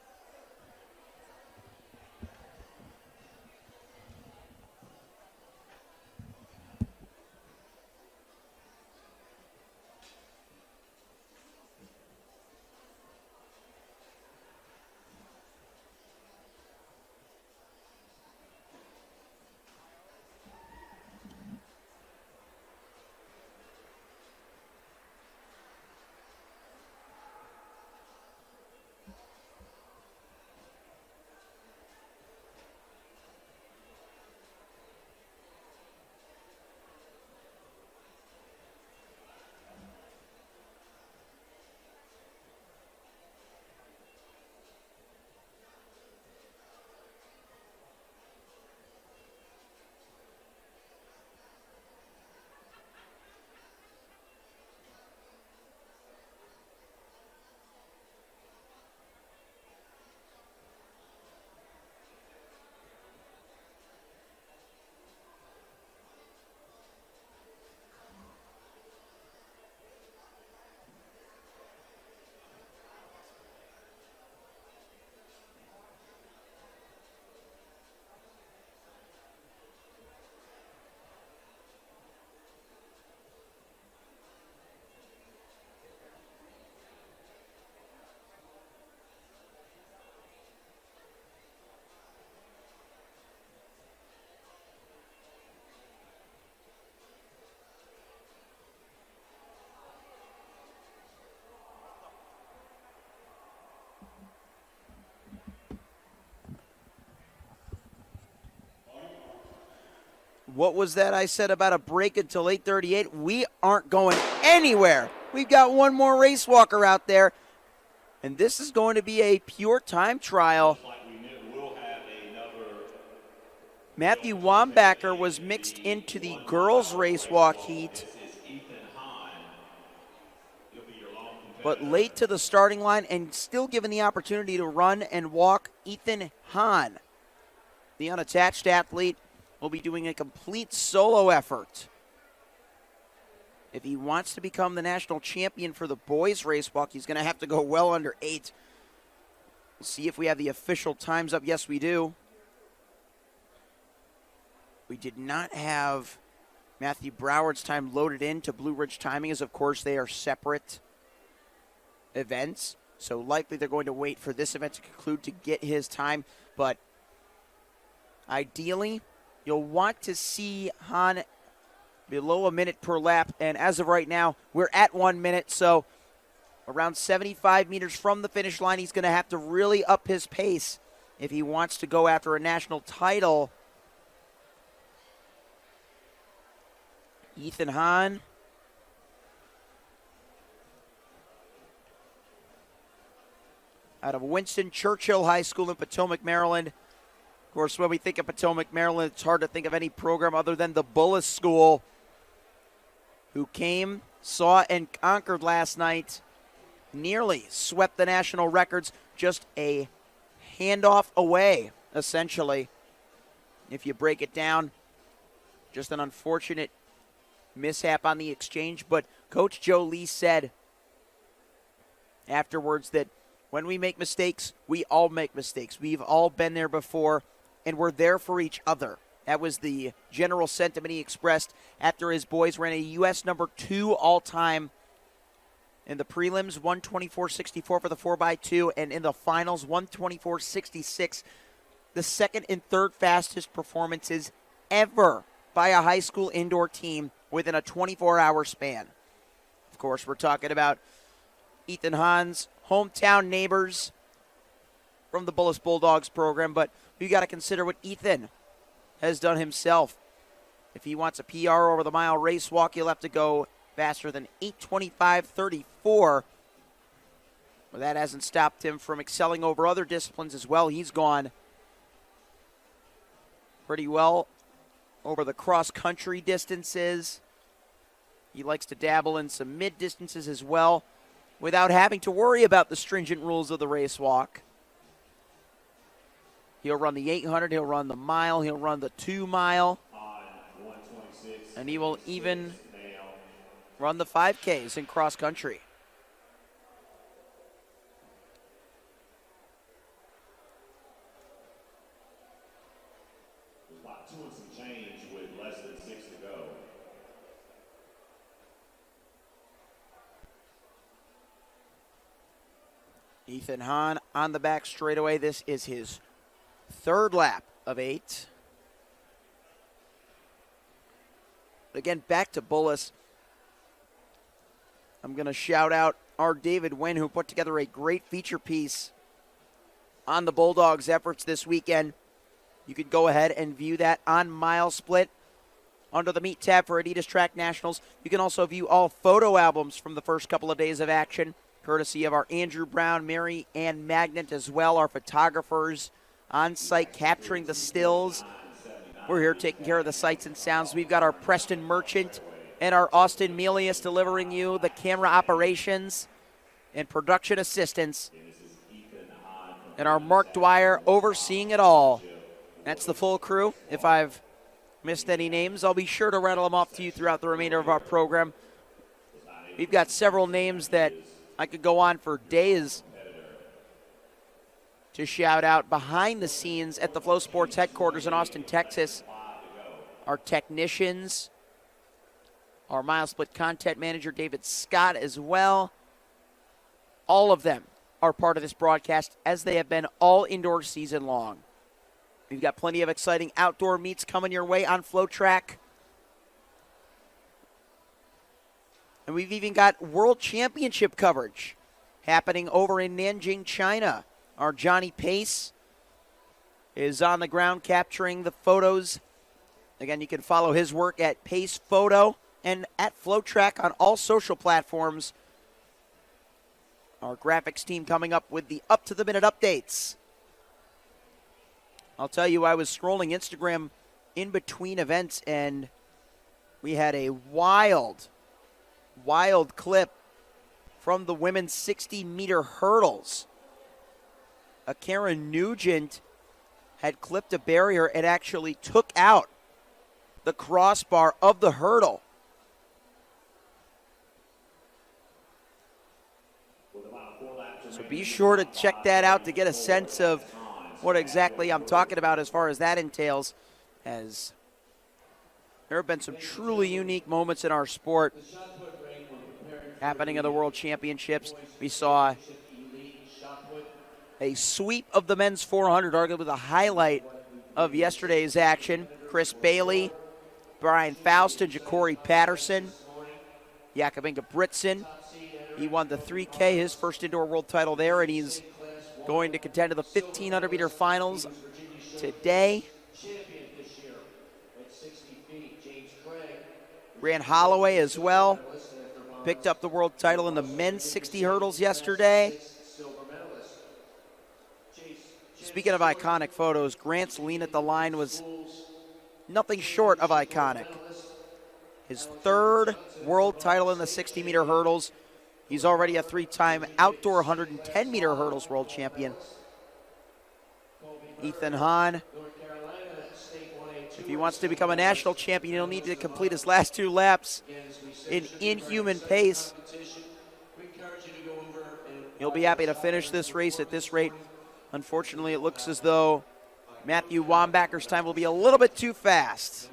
What was that I said about a break until 8:38? We aren't going anywhere. We've got one more race walker out there, and this is going to be a pure time trial. Matthew Wambacher was mixed into the girls' race walk heat, but late to the starting line and still given the opportunity to run and walk. Ethan Hahn, the unattached athlete, will be doing a complete solo effort. If he wants to become the national champion for the boys' race walk, he's going to have to go well under 8. We'll see if we have the official times up. Yes, we do. We did not have Matthew Broward's time loaded into Blue Ridge timing, as of course they are separate events. So likely they're going to wait for this event to conclude to get his time. But ideally, you'll want to see Han below a minute per lap. And as of right now, we're at 1 minute. So around 75 meters from the finish line, he's going to have to really up his pace if he wants to go after a national title. Ethan Hahn. Out of Winston Churchill High School in Potomac, Maryland. Of course, when we think of Potomac, Maryland, it's hard to think of any program other than the Bullis School, who came, saw, and conquered last night. Nearly swept the national records, just a handoff away, essentially. If you break it down, just an unfortunate mishap on the exchange. But Coach Joe Lee said afterwards that when we make mistakes, we all make mistakes. We've all been there before, and we're there for each other. That was the general sentiment he expressed after his boys ran a U.S. number 2 all-time in the prelims, 124.64 for the 4x2, and in the finals, 124.66, the second and third fastest performances ever by a high school indoor team within a 24-hour span. Of course, we're talking about Ethan Hahn's hometown neighbors from the Bullis Bulldogs program, but you got to consider what Ethan has done himself. If he wants a PR over the mile race walk, he'll have to go faster than 8:25.34. Well, that hasn't stopped him from excelling over other disciplines as well. He's gone pretty well over the cross-country distances. He likes to dabble in some mid-distances as well without having to worry about the stringent rules of the race walk. He'll run the 800, he'll run the mile, he'll run the 2 mile, and he will even run the 5Ks in cross country. There's about 2 and some change with less than 6 to go. Ethan Hahn on the back straightaway. This is his third lap of 8. Again, back to Bullis. I'm going to shout out our David Wynn, who put together a great feature piece on the Bulldogs' efforts this weekend. You could go ahead and view that on Mile Split under the Meet tab for Adidas Track Nationals. You can also view all photo albums from the first couple of days of action, courtesy of our Andrew Brown, Mary Ann Magnet as well, our photographers on site capturing the stills. We're here taking care of the sights and sounds. We've got our Preston Merchant and our Austin Melius delivering you the camera operations and production assistance, and our Mark Dwyer overseeing it all. That's the full crew. If I've missed any names, I'll be sure to rattle them off to you throughout the remainder of our program. We've got several names that I could go on for days to shout out behind the scenes at the Flow Sports headquarters in Austin, Texas. Our technicians, our Mile Split content manager, David Scott, as well. All of them are part of this broadcast, as they have been all indoor season long. We've got plenty of exciting outdoor meets coming your way on FloTrack. And we've even got World Championship coverage happening over in Nanjing, China. Our Johnny Pace is on the ground capturing the photos. Again, you can follow his work at Pace Photo and at FloTrack on all social platforms. Our graphics team coming up with the up-to-the-minute updates. I'll tell you, I was scrolling Instagram in between events, and we had a wild clip from the women's 60-meter hurdles. A Karen Nugent had clipped a barrier and actually took out the crossbar of the hurdle. So be sure to check that out to get a sense of what exactly I'm talking about as far as that entails, as There have been some truly unique moments in our sport happening at the World Championships. We saw a sweep of the men's 400, arguably the highlight of yesterday's action. Chris Bailey, Brian Faust, and Ja'Cory Patterson. Jakob Ingebrigtsen, he won the 3K, his first indoor world title there, and he's going to contend to the 1,500-meter finals today. Grant Holloway as well picked up the world title in the men's 60 hurdles yesterday. Speaking of iconic photos, Grant's lean at the line was nothing short of iconic. His third world title in the 60-meter hurdles. He's already a 3-time outdoor 110-meter hurdles world champion. Ethan Hahn, if he wants to become a national champion, he'll need to complete his last 2 laps in inhuman pace. He'll be happy to finish this race at this rate. Unfortunately, it looks as though Matthew Wambacker's time will be a little bit too fast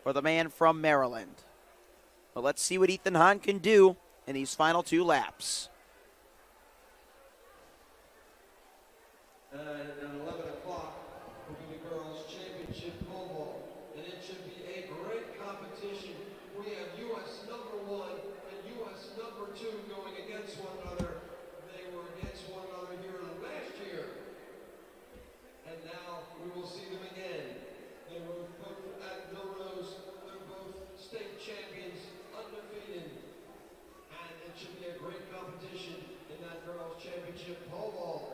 for the man from Maryland. But let's see what Ethan Hahn can do in these final 2 laps. And at 11 o'clock will be the girls' championship pole vault. And it should be a great competition. We have U.S. #1 and U.S. #2 going against one another. They were against one another here last year. And now we will see them again. They were both at Millrose. They're both state champions, undefeated. And it should be a great competition in that girls' championship pole vault.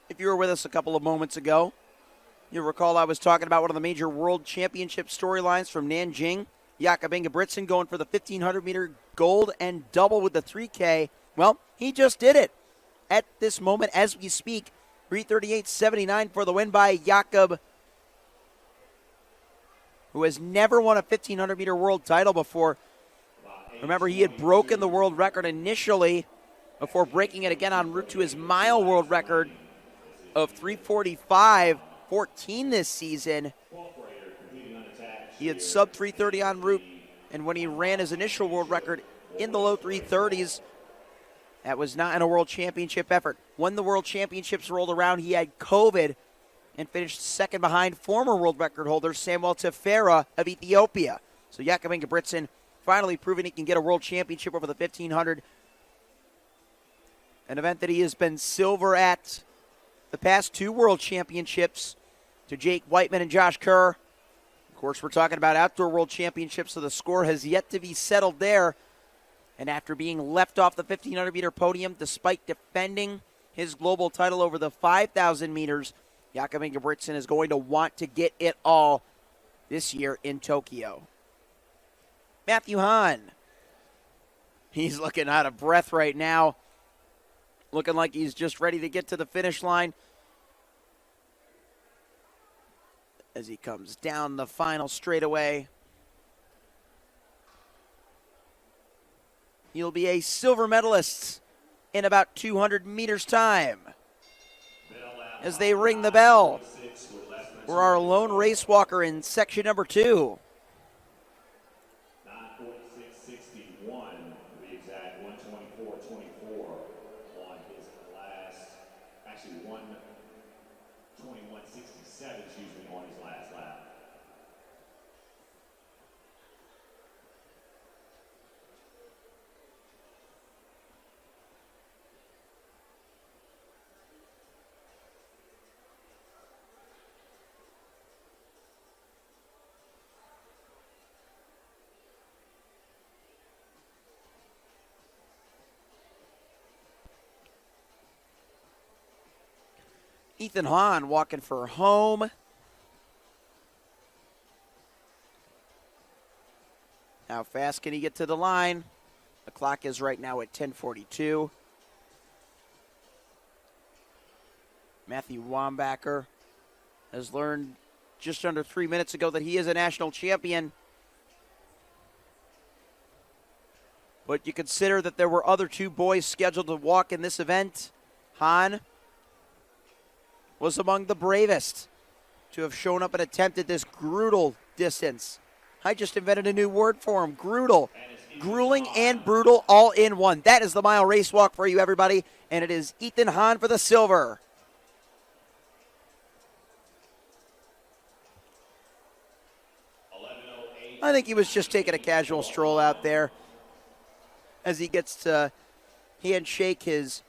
If you were with us a couple of moments ago, you'll recall I was talking about one of the major world championship storylines from Nanjing. Jakob Ingebrigtsen going for the 1,500-meter gold and double with the 3K. Well, he just did it. At this moment, as we speak, 3:38.79 for the win by Jakob, who has never won a 1,500-meter world title before. Remember, he had broken the world record initially before breaking it again en route to his mile world record of 3:45.14 this season. He had sub 3:30 en route, and when he ran his initial world record in the low 3:30s, that was not in a world championship effort. When the world championships rolled around, he had COVID and finished second behind former world record holder Samuel Tefera of Ethiopia. So Jakob Ingebrigtsen finally proving he can get a world championship over the 1,500, an event that he has been silver at the past 2 world championships to Jake Whiteman and Josh Kerr. Of course, we're talking about outdoor world championships, so the score has yet to be settled there. And after being left off the 1,500-meter podium, despite defending his global title over the 5,000 meters, Jakob Ingebrigtsen is going to want to get it all this year in Tokyo. Matthew Hahn. He's looking out of breath right now. Looking like he's just ready to get to the finish line as he comes down the final straightaway. He'll be a silver medalist in about 200 meters time as they ring the bell for our lone race walker in section number 2. 9:46.61 to be exact, 1:24.24 on his last, actually 1:21.67, excuse me, on his last lap. Ethan Hahn walking for home. How fast can he get to the line? The Clock is right now at 10:42. Matthew Wambacher has learned just under 3 minutes ago that he is a national champion. But you consider that there were other two boys scheduled to walk in this event. Hahn was among the bravest to have shown up and attempted this brutal distance. I just invented a new word for him, brutal. Grueling and brutal all in one. That is the mile race walk for you, everybody. And it is Ethan Hahn for the silver. I think he was just taking a casual stroll out there as he gets to handshake his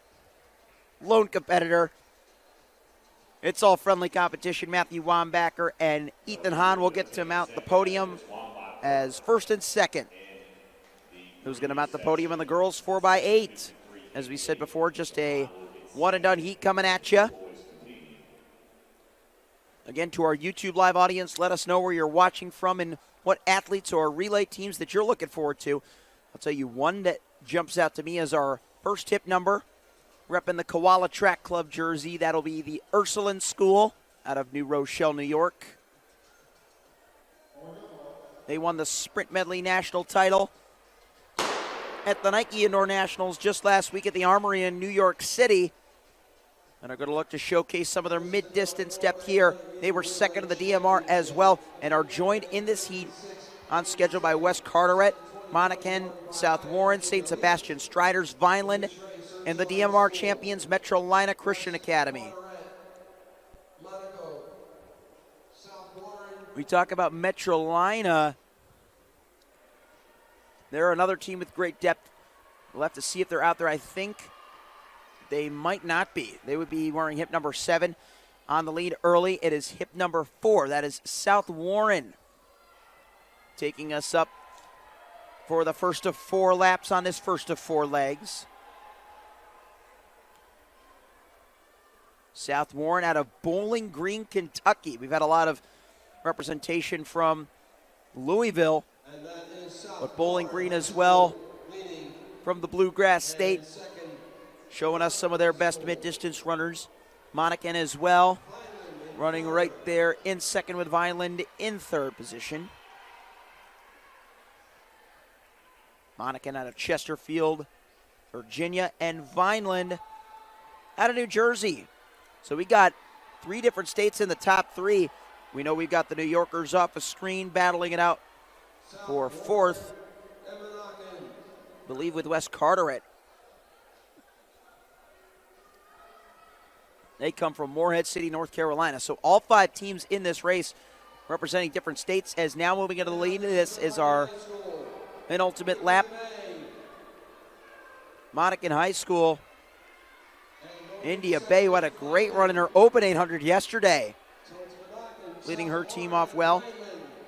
lone competitor. It's all friendly competition. Matthew Wambacher and Ethan Hahn will get to mount the podium as first and second. Who's going to mount the podium in the girls 4x8? As we said before, just a one-and-done heat coming at you. Again, to our YouTube live audience, let us know where you're watching from and what athletes or relay teams that you're looking forward to. I'll tell you one that jumps out to me as our first tip number, repping the Koala Track Club jersey. That'll be the Ursuline School out of New Rochelle, New York. They won the Sprint Medley National title at the Nike Indoor Nationals just last week at the Armory in New York City. And are going to look to showcase some of their mid-distance depth here. They were second in the DMR as well and are joined in this heat on schedule by West Carteret, Monacan, South Warren, St. Sebastian Striders, Vineland, and the DMR champions, Metrolina Christian Academy. We talk about Metrolina. They're another team with great depth. We'll have to see if they're out there. I think they might not be. They would be wearing hip number 7 on the lead early. It is hip number 4. That is South Warren taking us up for the first of 4 laps on this first of 4 legs. South Warren out of Bowling Green, Kentucky. We've had a lot of representation from Louisville, but Bowling Green as well from the Bluegrass State, showing us some of their best mid-distance runners. Monacan as well, running right there in second with Vineland in third position. Monacan out of Chesterfield, Virginia, and Vineland out of New Jersey. So we got 3 different states in the top 3. We know we've got the New Yorkers off a screen battling it out for 4th, I believe with West Carteret. They come from Morehead City, North Carolina. So all 5 teams in this race representing different states. As now moving into the lead, this is our penultimate lap. Monacan High School. India Bay, what a great run in her open 800 yesterday. Leading her team off well.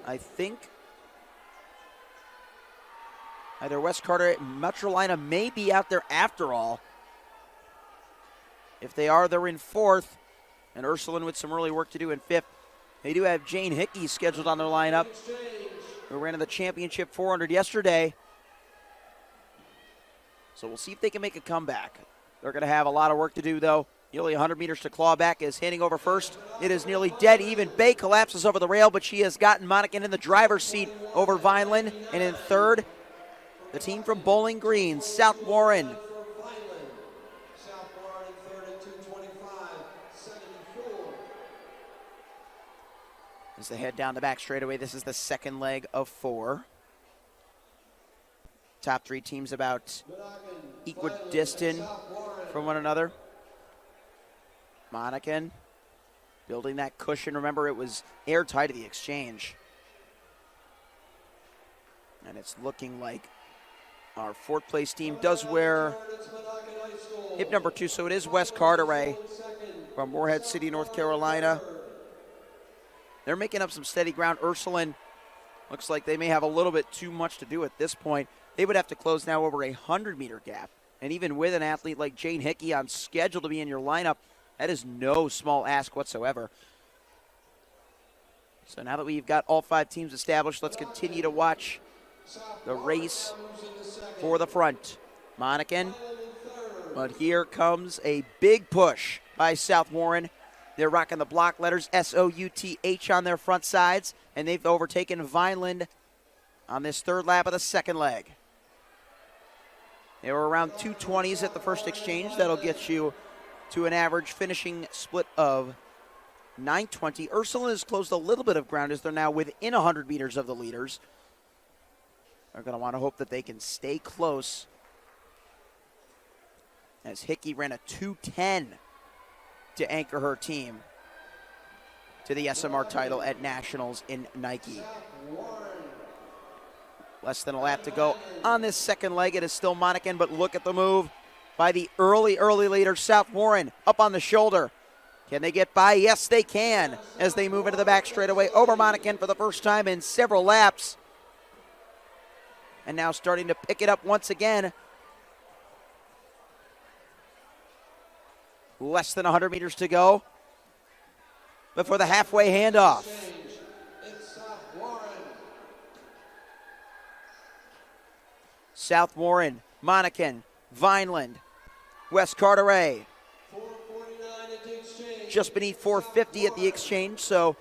I think either West Carteret and Metrolina may be out there after all. If they are, they're in 4th. And Ursuline with some early work to do in 5th. They do have Jane Hickey scheduled on their lineup, who ran in the championship 400 yesterday. So we'll see if they can make a comeback. They're going to have a lot of work to do, though. Nearly 100 meters to claw back is handing over first. It is nearly dead even. Bay collapses over the rail, but she has gotten Monacan in the driver's seat over Vineland. And in third, the team from Bowling Green, South Warren. As they head down the back straightaway, this is the second leg of 4. Top 3 teams about equidistant from one another. Monacan building that cushion. Remember, it was airtight at the exchange. And it's looking like our 4th place team does wear hip number 2, so it is West Carteret from Morehead City, North Carolina. They're making up some steady ground. Ursuline looks like they may have a little bit too much to do at this point. They would have to close now over a 100-meter gap. And even with an athlete like Jane Hickey on schedule to be in your lineup, that is no small ask whatsoever. So now that we've got all 5 teams established, let's continue to watch the race for the front. Monacan, but here comes a big push by South Warren. They're rocking the block letters SOUTH on their front sides, and they've overtaken Vineland on this third lap of the second leg. They were around 220s at the first exchange. That'll get you to an average finishing split of 920. Ursuline has closed a little bit of ground as they're now within 100 meters of the leaders. They're going to want to hope that they can stay close, as Hickey ran a 2:10 to anchor her team to the SMR title at Nationals in Nike. Less than a lap to go on this second leg. It is still Monacan, but look at the move by the early leader, South Warren, up on the shoulder. Can they get by? Yes, they can, as they move into the back straightaway over Monacan for the first time in several laps. And now starting to pick it up once again. Less than 100 meters to go before the halfway handoff. South Warren, Monacan, Vineland, West Carteret. Just beneath 450 at the exchange, so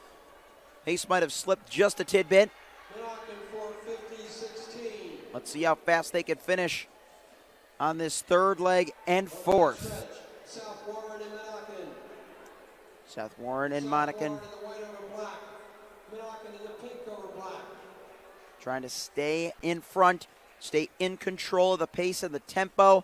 pace might have slipped just a tidbit. Let's see how fast they can finish on this third leg and fourth. South Warren and Monacan trying to stay in front, stay in control of the pace and the tempo.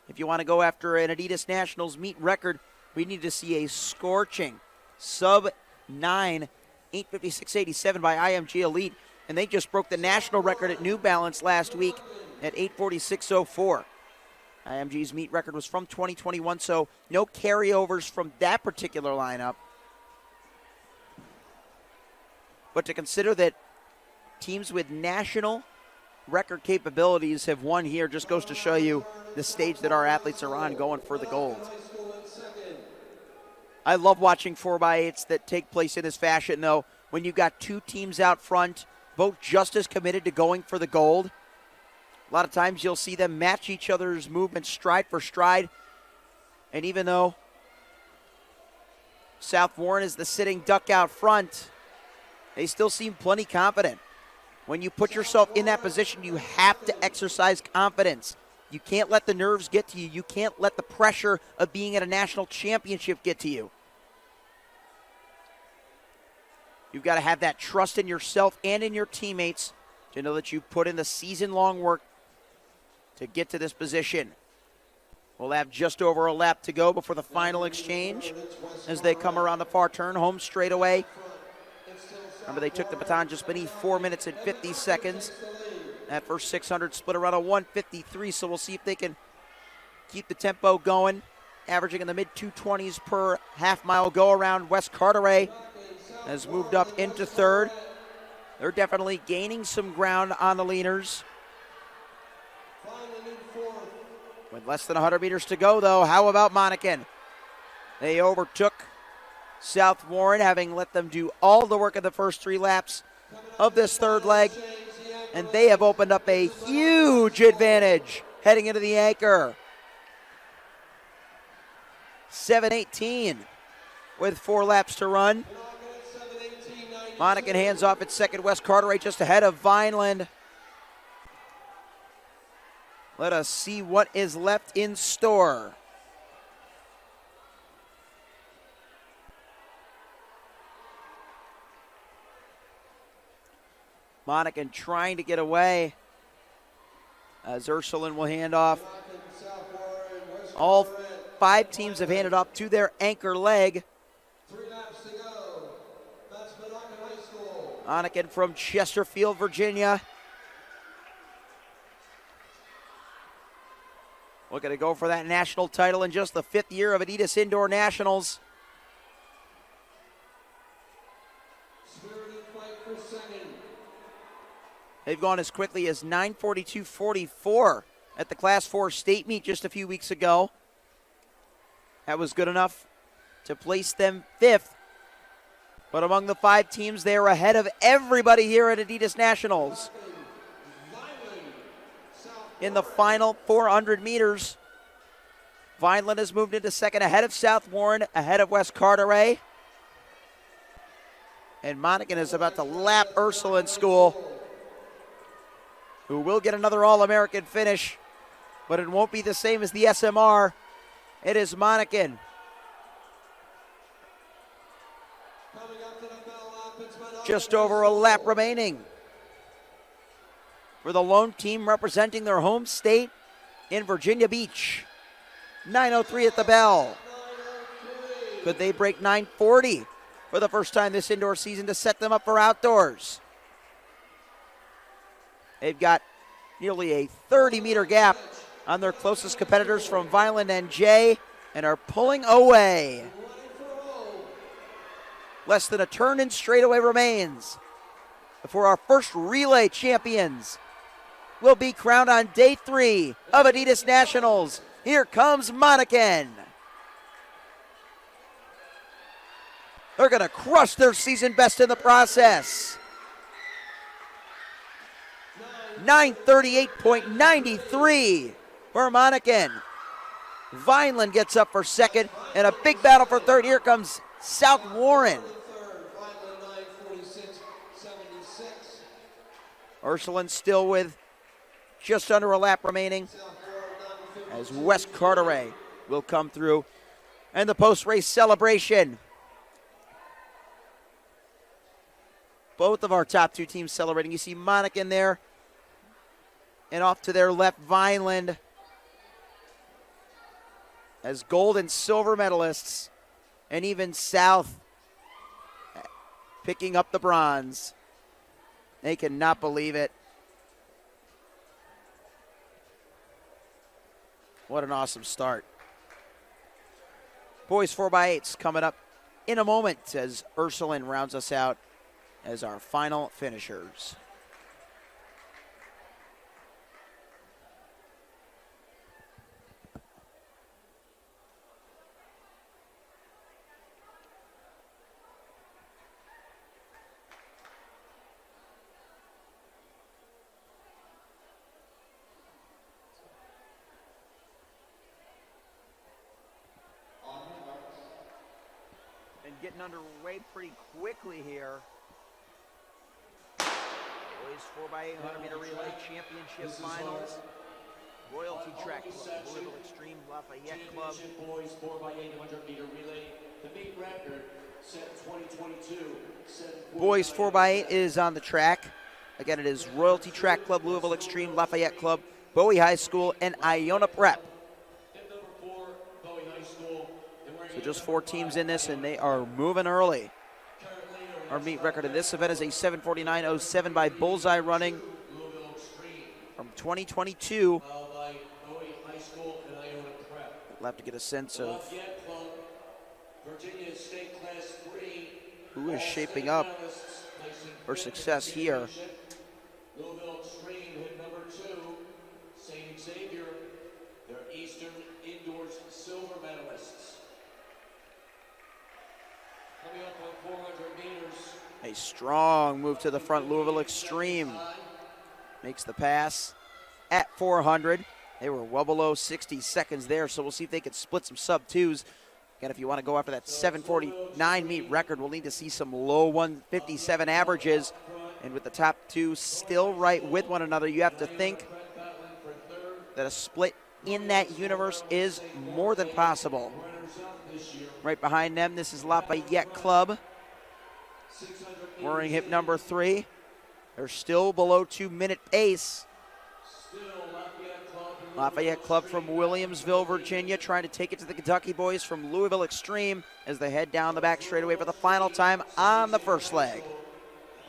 If you want to go after an Adidas Nationals meet record, we need to see a scorching sub-9 8:56.87 by IMG Elite, and they just broke the national record at New Balance last week at 8:46.04. IMG's meet record was from 2021, so no carryovers from that particular lineup. But to consider that teams with national record capabilities have won here just goes to show you the stage that our athletes are on going for the gold. I love watching 4x8s that take place in this fashion, though, when you've got two teams out front, both just as committed to going for the gold. A lot of times you'll see them match each other's movements stride for stride. And even though South Warren is the sitting duck out front, they still seem plenty confident. When you put yourself in that position, you have to exercise confidence. You can't let the nerves get to you. You can't let the pressure of being at a national championship get to you. You've got to have that trust in yourself and in your teammates to know that you've put in the season-long work to get to this position. We'll have just over a lap to go before the final exchange as they come around the far turn, home straightaway. Remember, they took the baton just beneath 4 minutes and 50 seconds. That first 600 split around a 153, so we'll see if they can keep the tempo going, averaging in the mid-220s per half-mile go-around. West Carteret has moved up into third. They're definitely gaining some ground on the leaders. With less than 100 meters to go, though, how about Monacan? They overtook South Warren, having let them do all the work of the first 3 laps of this third leg. And they have opened up a huge advantage heading into the anchor. 7:18 with 4 laps to run. Monacan hands off at second. West Carteret just ahead of Vineland. Let us see what is left in store. Monacan trying to get away as Ursuline will hand off. All 5 teams have handed off to their anchor leg. 3 laps to go. That's Monacan High School. Monacan from Chesterfield, Virginia. Looking to go for that national title in just the 5th year of Adidas Indoor Nationals. Spirited fight for second. They've gone as quickly as 9:42.44 at the Class 4 state meet just a few weeks ago. That was good enough to place them 5th. But among the 5 teams, they are ahead of everybody here at Adidas Nationals. in the final 400 meters. Vineland has moved into second ahead of South Warren, ahead of West Carteret. And Monaghan is about to lap Ursuline School, who will get another All-American finish, but it won't be the same as the SMR. It is Monaghan. Just over a lap remaining for the lone team representing their home state in Virginia Beach. 9:03 at the bell. Could they break 9:40 for the first time this indoor season to set them up for outdoors? They've got nearly a 30-meter gap on their closest competitors from Vineland and Jay and are pulling away. Less than a turn in straightaway remains before our first relay champions will be crowned on day 3 of Adidas Nationals. Here comes Monaghan. They're going to crush their season best in the process. 9:38.93 for Monaghan. Vineland gets up for second, and a big battle for third. Here comes South Warren. Ursuline still with just under a lap remaining as West Carteret will come through. And the post-race celebration. Both of our top 2 teams celebrating. You see Monaghan there, and off to their left, Vineland, as gold and silver medalists, and even South picking up the bronze. They cannot believe it. What an awesome start. Boys 4x8s coming up in a moment as Ursuline rounds us out as our final finishers. Getting underway pretty quickly here. Boys 4x8 100-meter relay championship finals. Royalty Track Club, Louisville Extreme, Lafayette Club. Boys 4x8 100-meter relay. The meet record set 2022. Boys 4x8 is on the track. Again, it is Royalty Track Club, Louisville Extreme, Lafayette Club, Bowie High School, and Iona Prep. So just 4 teams in this, and they are moving early. Our meet record in this event is a 7:49.07 by Bullseye running from 2022. We'll have to get a sense of who is shaping up for success here. Louisville Extreme hit number 2, St. Xavier, their Eastern Indoors silver medalists. Coming up on 400 meters. A strong move to the front. Louisville Extreme makes the pass at 400. They were well below 60 seconds there, so we'll see if they can split some sub-2s. Again, if you want to go after that 7:49 meet record, we'll need to see some low 1:57 averages. And with the top 2 still right with one another, you have to think that a split in that universe is more than possible. Right behind them, this is Lafayette Club, wearing hip number 3. They're still below 2-minute pace. Lafayette Club from Williamsville, Virginia, trying to take it to the Kentucky boys from Louisville Extreme as they head down the back straightaway for the final time on the first leg.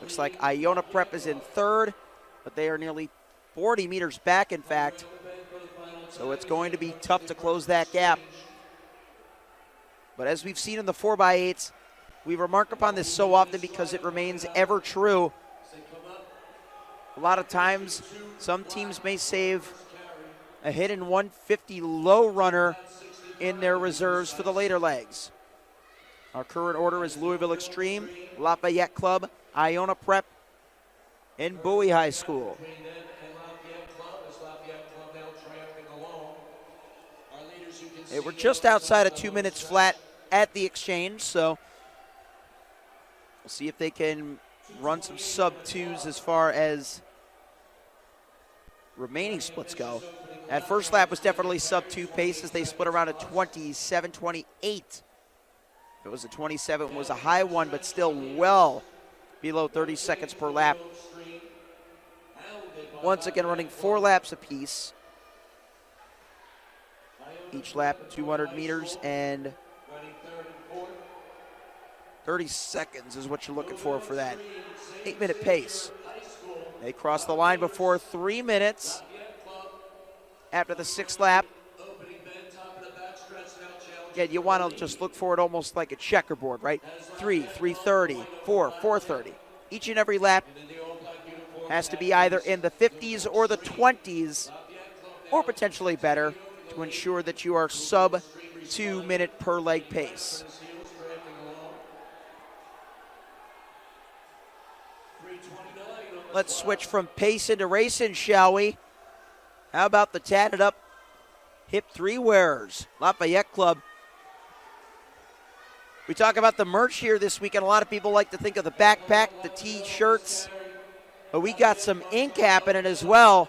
Looks like Iona Prep is in third, but they are nearly 40 meters back, in fact. So it's going to be tough to close that gap. But as we've seen in the 4x8s, we remark upon this so often because it remains ever true. A lot of times, some teams may save a hidden 150 low runner in their reserves for the later legs. Our current order is Louisville Extreme, Lafayette Club, Iona Prep, and Bowie High School. They were just outside of 2 minutes flat at the exchange, so we'll see if they can run some sub-twos as far as remaining splits go. That first lap was definitely sub-2 pace as they split around a 27-28. If it was a 27, it was a high one, but still well below 30 seconds per lap. Once again, running 4 laps apiece. Each lap 200 meters and 30 seconds is what you're looking for that 8-minute pace. They crossed the line before 3 minutes after the 6th lap. Again, you want to just look for it almost like a checkerboard, right? 3:30, 4:30. Each and every lap has to be either in the 50s or the 20s, or potentially better, to ensure that you are sub 2 minute per leg pace. Let's switch from pace into racing, shall we? How about the tatted up hip 3 wearers? Lafayette Club. We talk about the merch here this weekend. A lot of people like to think of the backpack, the t-shirts, but we got some ink happening as well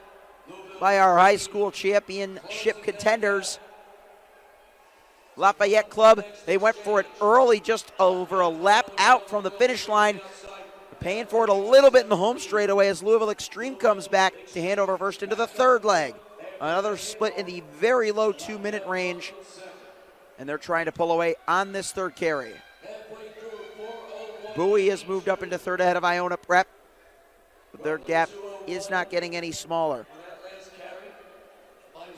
by our high school championship contenders. Lafayette Club, they went for it early, just over a lap out from the finish line. Paying for it a little bit in the home straightaway as Louisville Extreme comes back to hand over first into the 3rd leg. Another split in the very low 2-minute range, and they're trying to pull away on this 3rd carry. Bowie has moved up into 3rd ahead of Iona Prep, but their gap is not getting any smaller.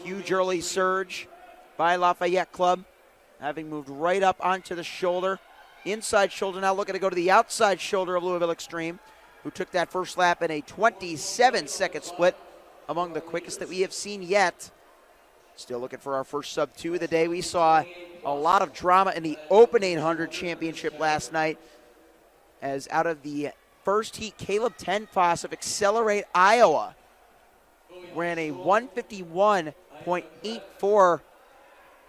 Huge early surge by Lafayette Club, having moved right up onto the shoulder. Inside shoulder now looking to go to the outside shoulder of Louisville Extreme, who took that first lap in a 27-second split, among the quickest that we have seen yet. Still looking for our first sub-2 of the day. We saw a lot of drama in the Open 800 championship last night, as out of the first heat, Caleb Tenfoss of Accelerate Iowa ran a 151.84,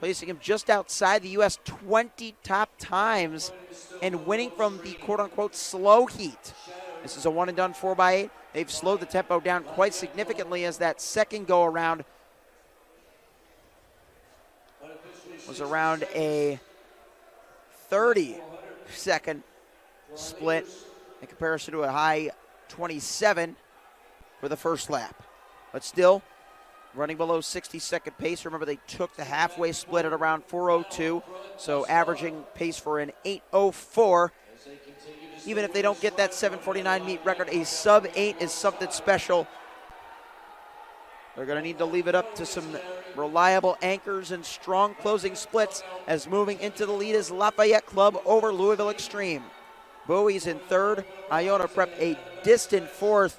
placing him just outside the U.S. 20 top times and winning from the quote-unquote slow heat. This is a one-and-done 4x8. They've slowed the tempo down quite significantly as that second go-around was around a 30-second split in comparison to a high 27 for the first lap. But still, running below 60-second pace. Remember, they took the halfway split at around 4:02, so averaging pace for an 8:04. Even if they don't get that 7:49 meet record, a sub-8 is something special. They're going to need to leave it up to some reliable anchors and strong closing splits, as moving into the lead is Lafayette Club over Louisville Extreme. Bowie's in 3rd, Iona Prep a distant 4th,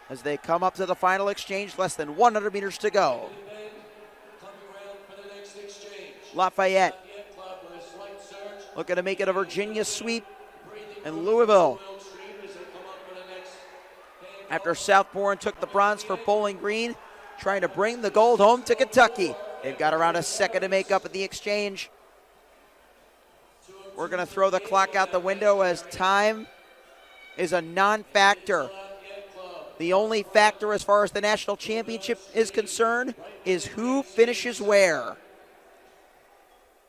as they come up to the final exchange, less than 100 meters to go. Lafayette looking to make it a Virginia sweep, and Louisville, after Southbourne took the bronze for Bowling Green, trying to bring the gold home to Kentucky. They've got around a second to make up at the exchange. We're going to throw the clock out the window as time is a non-factor. The only factor as far as the national championship is concerned is who finishes where.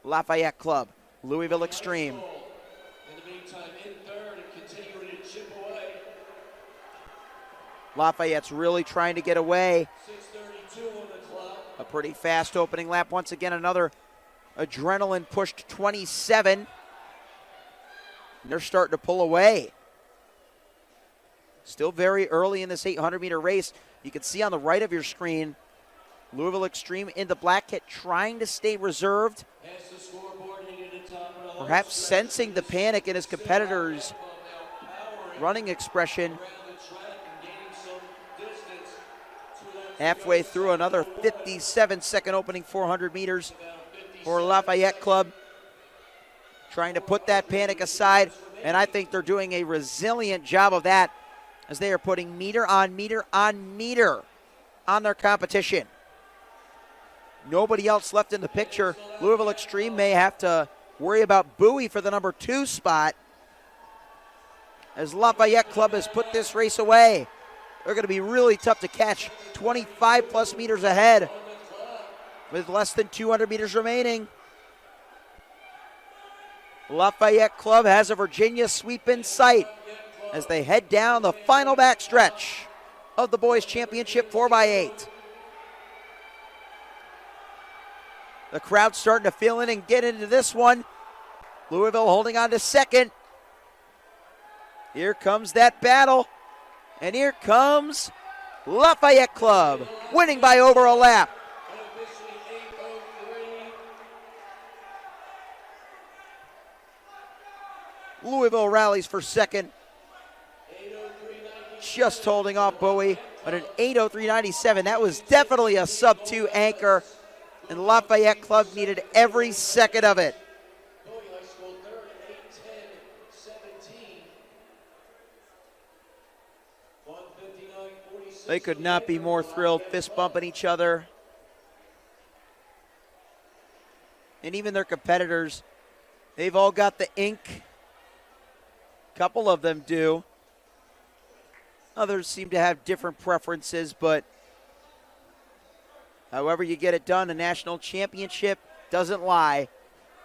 Lafayette Club, Louisville Extreme. In the meantime, in 3rd and continuing to chip away. Lafayette's really trying to get away. 6:32 on the clock. A pretty fast opening lap. Once again, another adrenaline pushed 27. And they're starting to pull away. Still very early in this 800-meter race. You can see on the right of your screen, Louisville Extreme in the black kit trying to stay reserved. Perhaps sensing the panic in his competitors' running expression. Halfway through another 57-second opening 400 meters for Lafayette Club. Trying to put that panic aside, and I think they're doing a resilient job of that, as they are putting meter on meter on meter on their competition. nobody else left in the picture. Louisville Extreme may have to worry about Bowie for the number 2 spot, as Lafayette Club has put this race away. They're going to be really tough to catch, 25 plus meters ahead with less than 200 meters remaining. Lafayette Club has a Virginia sweep in sight as they head down the final backstretch of the boys championship 4x8. The crowd's starting to fill in and get into this one. Louisville holding on to second. Here comes that battle. And here comes Lafayette Club, winning by over a lap. Louisville rallies for second. Just holding off Bowie, but an 8:03.97. That was definitely a sub-2 anchor, and Lafayette Club needed every second of it. They could not be more thrilled, fist bumping each other. And even their competitors, they've all got the ink. A couple of them do. Others seem to have different preferences, but however you get it done, a national championship doesn't lie.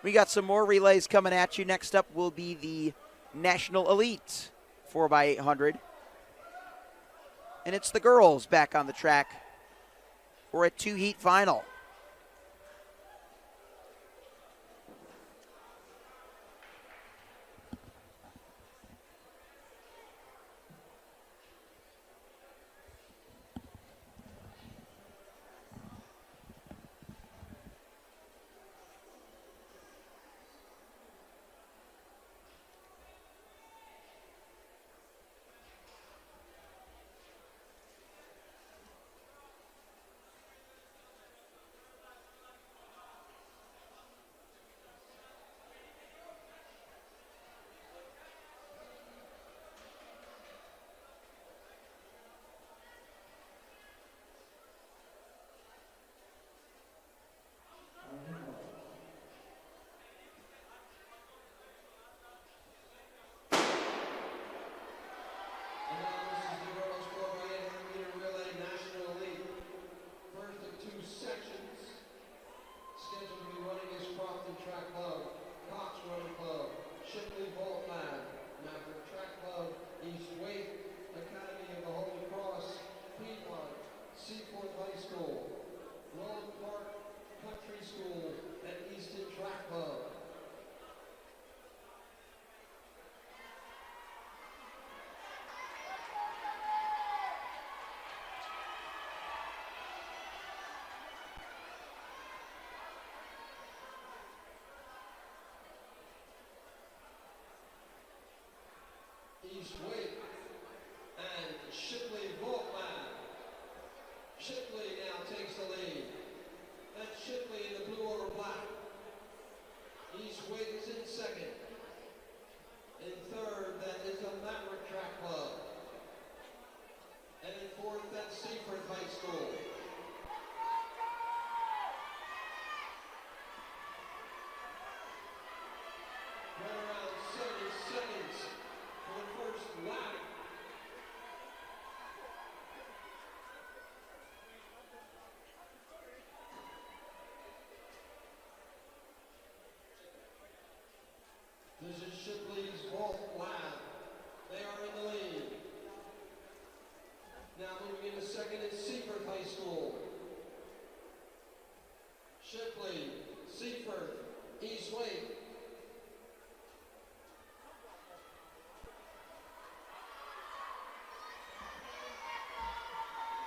We got some more relays coming at you. Next up will be the National Elite 4x800. And it's the girls back on the track for a 2-heat final. East Wake and Shipley Volkman. Shipley now takes the lead. That's Shipley in the blue over black. East Wake is in second. In third, that is the Maverick Track Club. And in fourth, that's Seaford High School. Right around 70 seconds for the first lap. This is Shipley's Vault Lab. They are in the lead. Now moving into second is Seaford High School. Shipley, Seaford, East Wake.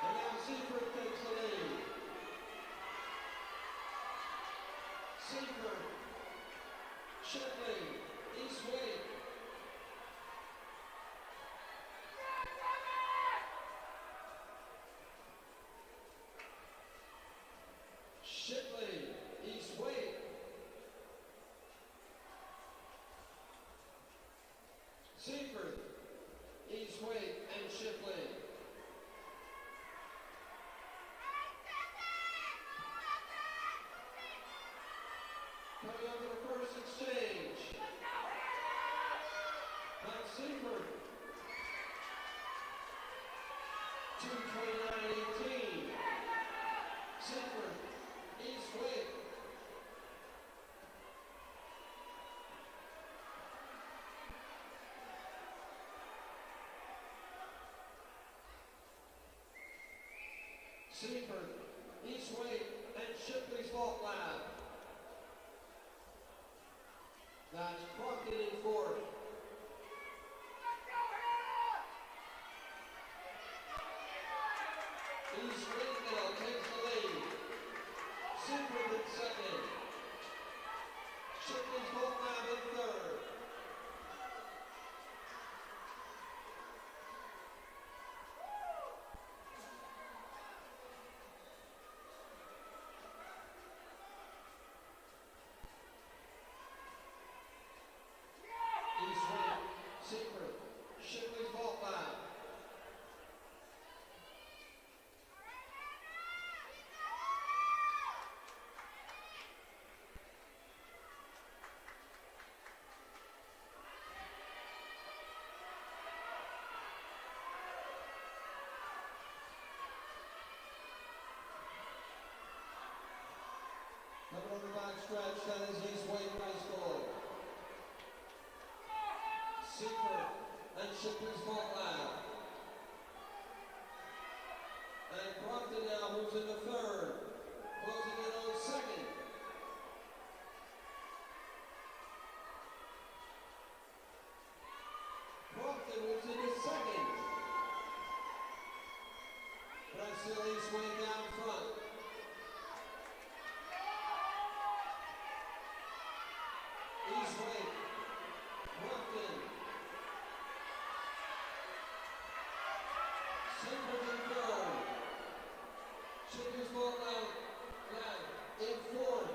And now Seaford takes the lead. Seaford, Shipley, East Wake. Shipley, East Wake. Seaford, East Wake, and Shipley. Seaford, 2:29.18. Seaford, East Wake. Seaford, East Wake, and Shipley's Vault Lab. That's Crockett in fourth. East Wake now takes the lead. Seaford in second. Shipley's Vault Lab in third. East Wake, Seaford, Shipley's Vault Lab. Coming on the back stretch, that is East Wake High School. Seaford and Shipley's Vault Lab. And Crompton now moves into third, closing in on second. Crompton moves into second. But still East Wake out front. East Wake, Crompton, Seaford in third. Shipley's Vault Lab in fourth.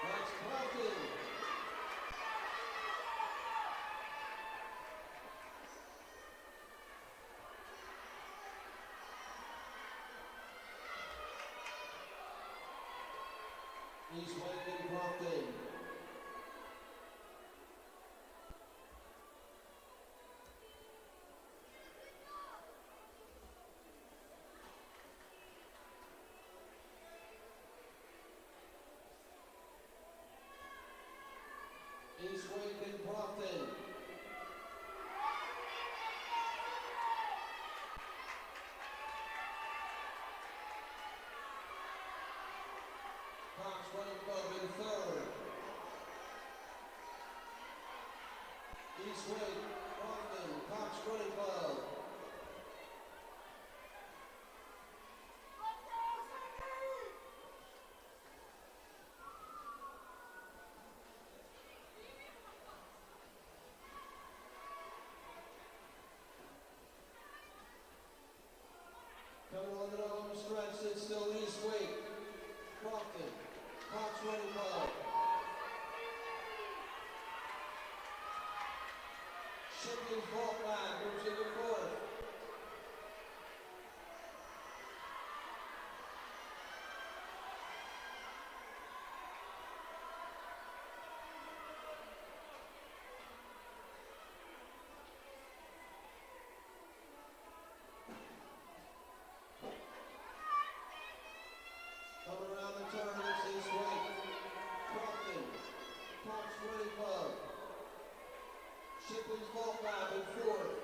That's Crompton. East Wake and Crompton. East Wake and Crompton. Cox Running Club in third. East Wake, Crompton, Cox Running Club. Coming on the home stretch, it's still East Wake, Crompton, Cox Running Club. Shipley's Vault Lab moves into fourth. Coming around the turn, it's East Wake, Crompton, Cox Running Club. Shipley's Vault Lab in fourth.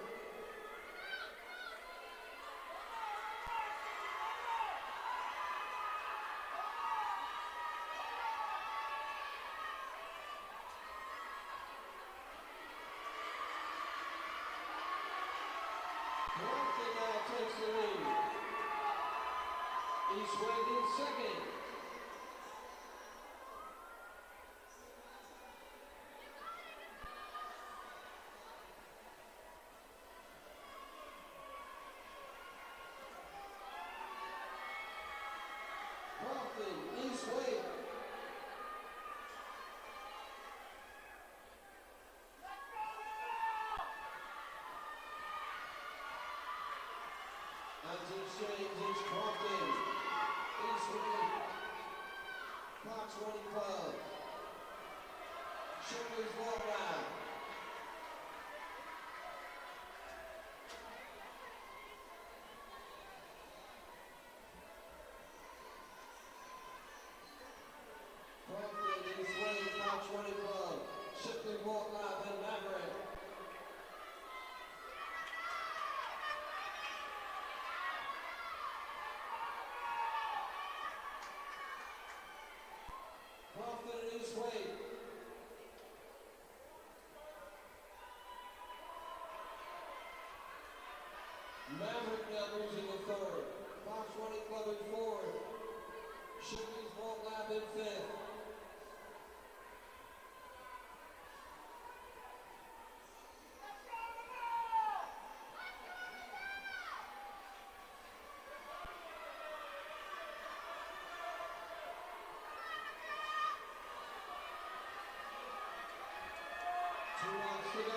Crompton now takes the lead. East Wake in second. James H. Compton. Eastwood, Cox Running Club. Shipley's Walk Lab. Compton, Eastwood, Cox Running Club. Shipley Walk Lab and Maverick. Compton and Eastwood. Maverick now losing the third. Fox Running Club in fourth. Shipley's Walk Lab in fifth. Two laps to go.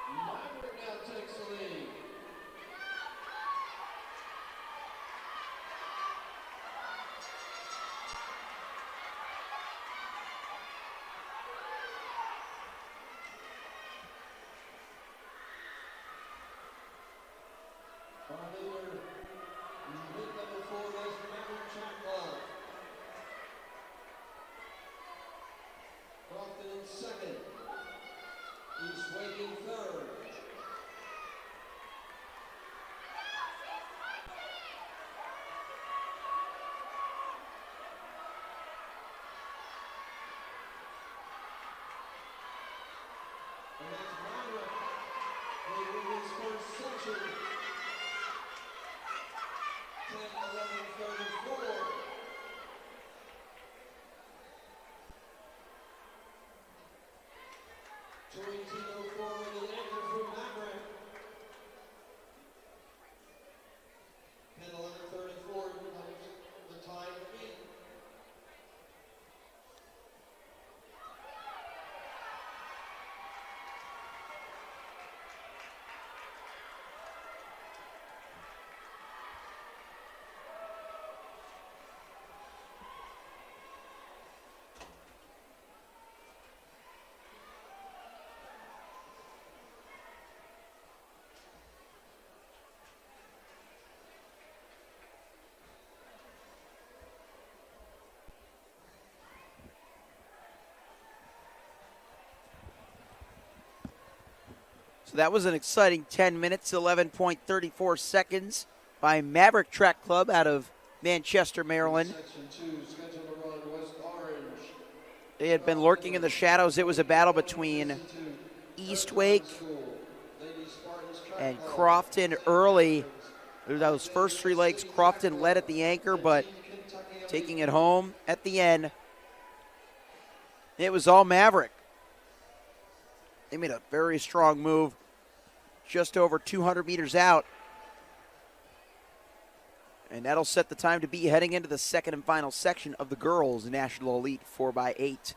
Maverick now takes the lead. Our leader, lead number 4, that's Maverick Track Club. Crofton in second. Eastwood in third. And that's Maverick leading his first section. 10-11-34. .22.04 with the anchor from Maverick. 10-11-34 the time to beat. So that was an exciting 10 minutes, 11.34 seconds by Maverick Track Club out of Manchester, Maryland. Section 2 scheduled to run West Orange. They had been lurking in the shadows. It was a battle between Eastwake and Crofton early. Through those first three legs, Crofton led at the anchor, but taking it home at the end, it was all Maverick. They made a very strong move just over 200 meters out. And that'll set the time to be heading into the second and final section of the girls' National Elite 4x8.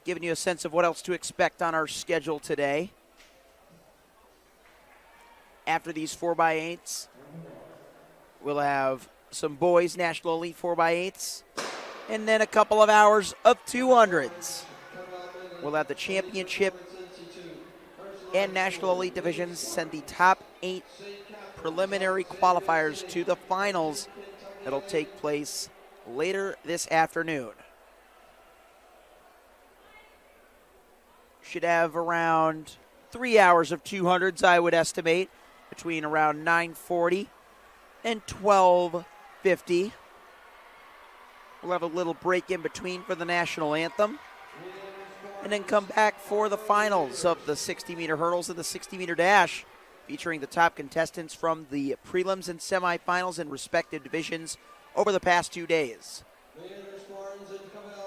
Giving you a sense of what else to expect on our schedule today. After these 4x8s, we'll have some boys' National Elite 4x8s, and then a couple of hours of 200s. We'll have the championship and National Elite divisions send the top 8 preliminary qualifiers to the finals that'll take place later this afternoon. Should have around 3 hours of 200s, I would estimate, between around 9:40 and 12:50. We'll have a little break in between for the national anthem, and then come back for the finals of the 60-meter hurdles and the 60-meter dash featuring the top contestants from the prelims and semifinals in respective divisions over the past 2 days.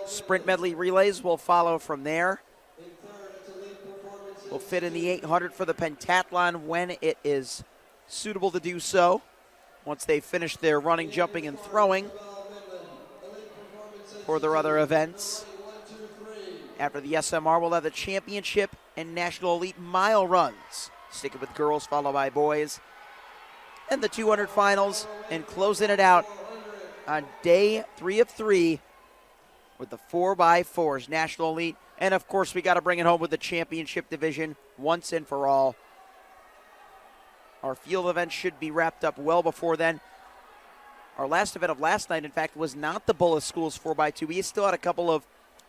Sprint medley relays will follow from there. We'll fit in the 800 for the pentathlon when it is suitable to do so. Once they finish their running, jumping, and throwing for their other events. After the SMR, we'll have the championship and national elite mile runs. Sticking with girls, followed by boys. And the 200 finals, and closing it out on day 3 of 3 with the 4x4s, national elite. And of course, we got to bring it home with the championship division once and for all. Our field event should be wrapped up well before then. Our last event of last night, in fact, was not the Bullis Schools 4x2. We still had a couple of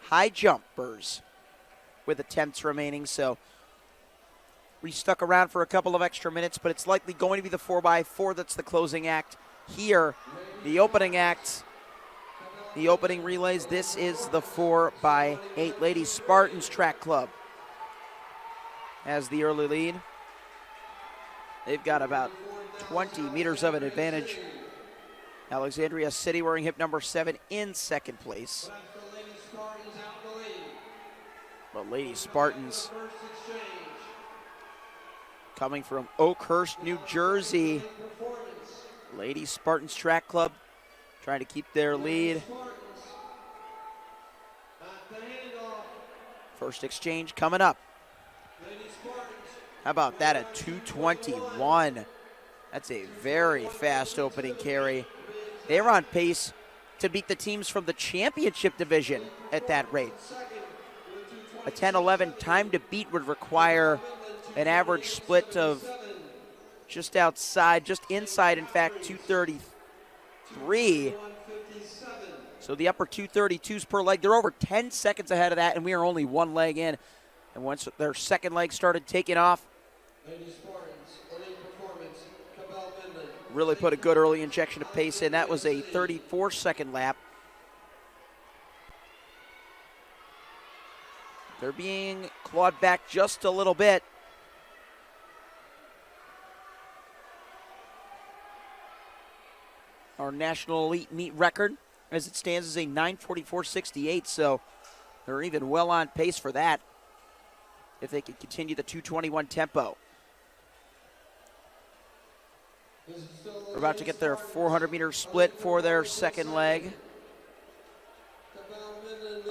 high jumpers with attempts remaining, so we stuck around for a couple of extra minutes, but it's likely going to be the 4x4 that's the closing act here. The opening act, the opening relays, this is the 4x8 Lady Spartans Track Club has the early lead. They've got about 20 meters of an advantage. Alexandria City wearing hip number 7 in second place. But Lady Spartans coming from Oakhurst, New Jersey. Lady Spartans Track Club trying to keep their lead. First exchange coming up. How about that at 2:21? That's a very fast opening carry. They're on pace to beat the teams from the championship division at that rate. A 10:11 time to beat would require an average split of just outside, just inside, in fact, 2:33. So the upper 2:32s per leg. They're over 10 seconds ahead of that, and we are only one leg in. And once their second leg started taking off, really put a good early injection of pace in. That was a 34-second lap. They're being clawed back just a little bit. Our national elite meet record, as it stands, is a 9:44.68, so they're even well on pace for that if they can continue the 2:21 tempo. We're about to get their 400-meter split for their second leg.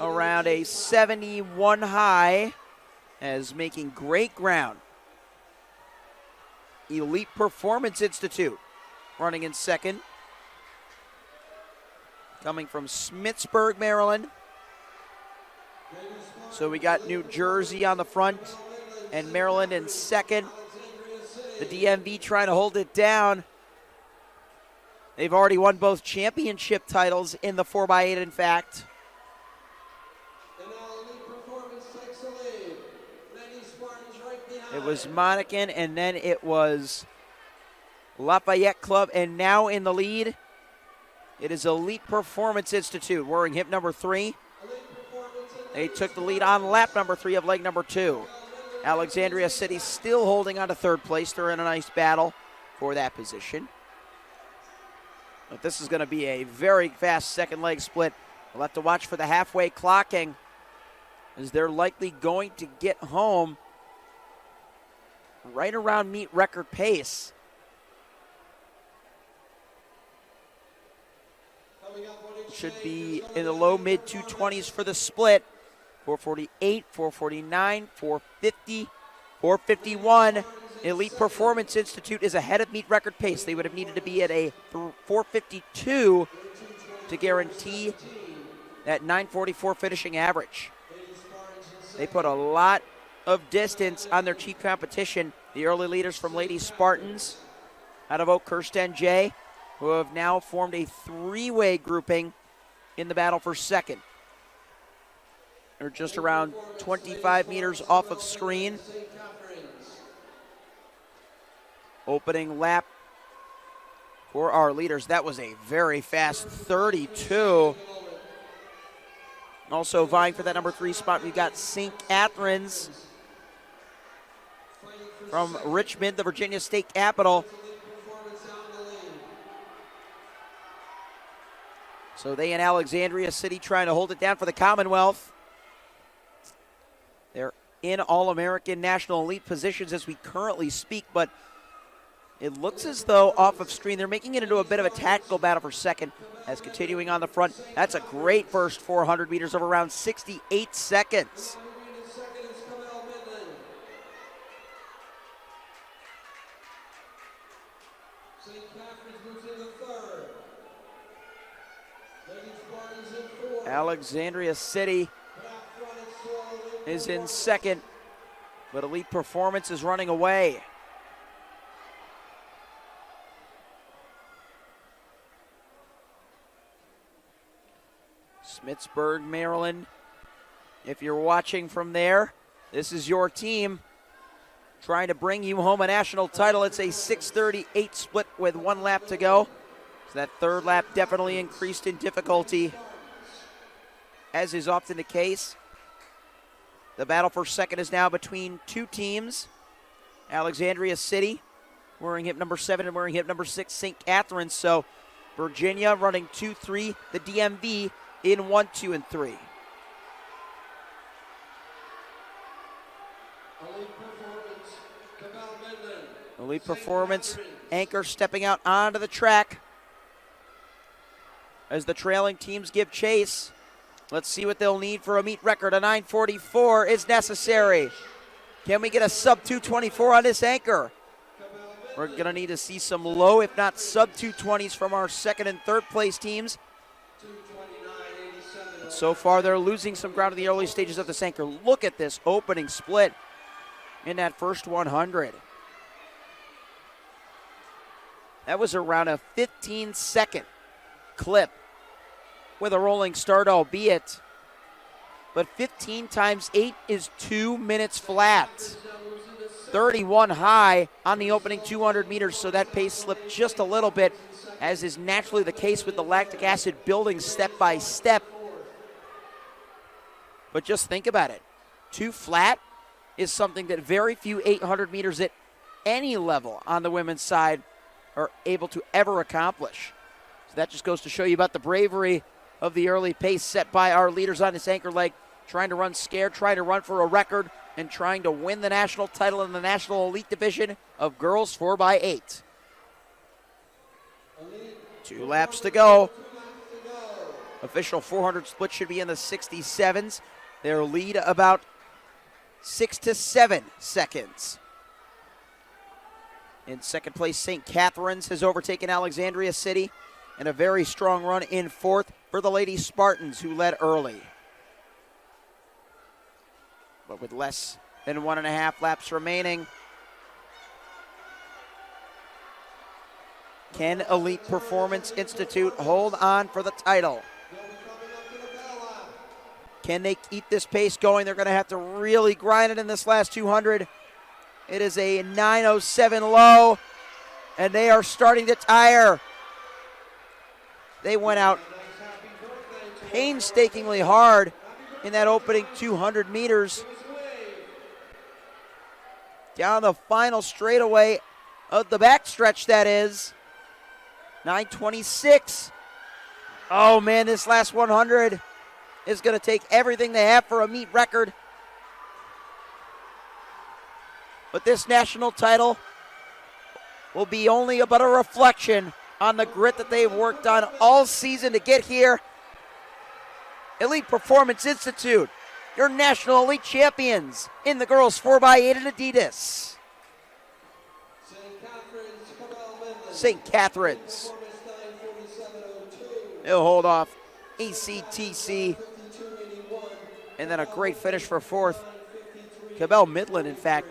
Around a 71 high, as making great ground. Elite Performance Institute running in second. Coming from Smithsburg, Maryland. So we got New Jersey on the front and Maryland in second. The DMV trying to hold it down. They've already won both championship titles in the 4x8, in fact. It was Monacan, and then it was Lafayette Club, and now in the lead, it is Elite Performance Institute, wearing hip number 3. They took the lead on lap number 3 of leg number 2. Alexandria City still holding on to third place. They're in a nice battle for that position. But this is going to be a very fast second leg split. We'll have to watch for the halfway clocking, as they're likely going to get home right around meet record pace. Should be in the low mid 220s for the split. 448, 449, 450, 451. Elite Performance Institute is ahead of meet record pace. They would have needed to be at a 452 to guarantee that 944 finishing average. They put a lot of distance on their chief competition. The early leaders from Lady Spartans out of Oakhurst NJ, who have now formed a 3-way grouping in the battle for second. They're just around 25 meters off of screen. Opening lap for our leaders. That was a very fast 32. Also vying for that number 3 spot, we've got St. Catharines from Richmond, the Virginia state capital. So they in Alexandria City trying to hold it down for the Commonwealth. They're in All-American National Elite positions as we currently speak, but it looks as though off of screen they're making it into a bit of a tactical battle for second as continuing on the front. That's a great first 400 meters of around 68 seconds. Alexandria City is in second, but Elite Performance is running away. Smithsburg, Maryland, if you're watching from there, this is your team trying to bring you home a national title. It's a 6:38 split with 1 lap to go. So that third lap definitely increased in difficulty, as is often the case. The battle for second is now between two teams. Alexandria City wearing hip number 7 and wearing hip number 6, St. Catharines. So Virginia running 2-3, the DMV in 1, 2, and 3. Elite Performance anchor stepping out onto the track as the trailing teams give chase. Let's see what they'll need for a meet record. A 9:44 is necessary. Can we get a sub 2:24 on this anchor? We're going to need to see some low, if not sub 2:20s from our second and third place teams. And so far, they're losing some ground in the early stages of this anchor. Look at this opening split in that first 100. That was around a 15-second clip with a rolling start, albeit. But 15 times 8 is 2 minutes flat. 31 high on the opening 200 meters, so that pace slipped just a little bit, as is naturally the case with the lactic acid building step by step. But just think about it. 2 flat is something that very few 800 meters at any level on the women's side are able to ever accomplish. So that just goes to show you about the bravery of the early pace set by our leaders on this anchor leg, trying to run scared, trying to run for a record, and trying to win the national title in the National Elite Division of girls 4x8. 2 laps to go. Official 400 split should be in the 67s. Their lead about 6 to 7 seconds. In second place, St. Catharines has overtaken Alexandria City, and a very strong run in fourth for the Lady Spartans, who led early. But with less than 1.5 laps remaining, can Elite Performance Institute hold on for the title? Can they keep this pace going? They're going to have to really grind it in this last 200. It is a 9:07 low, and they are starting to tire. They went out painstakingly hard in that opening 200 meters. Down the final straightaway of the backstretch, that is. 9:26. Oh, man, this last 100 is going to take everything they have for a meet record. But this national title will be only but a reflection on the grit that they've worked on all season to get here. Elite Performance Institute, your national elite champions in the girls 4x8 and adidas. St. Catharines. They'll hold off ACTC. And then a great finish for fourth. Cabell Midland, in fact.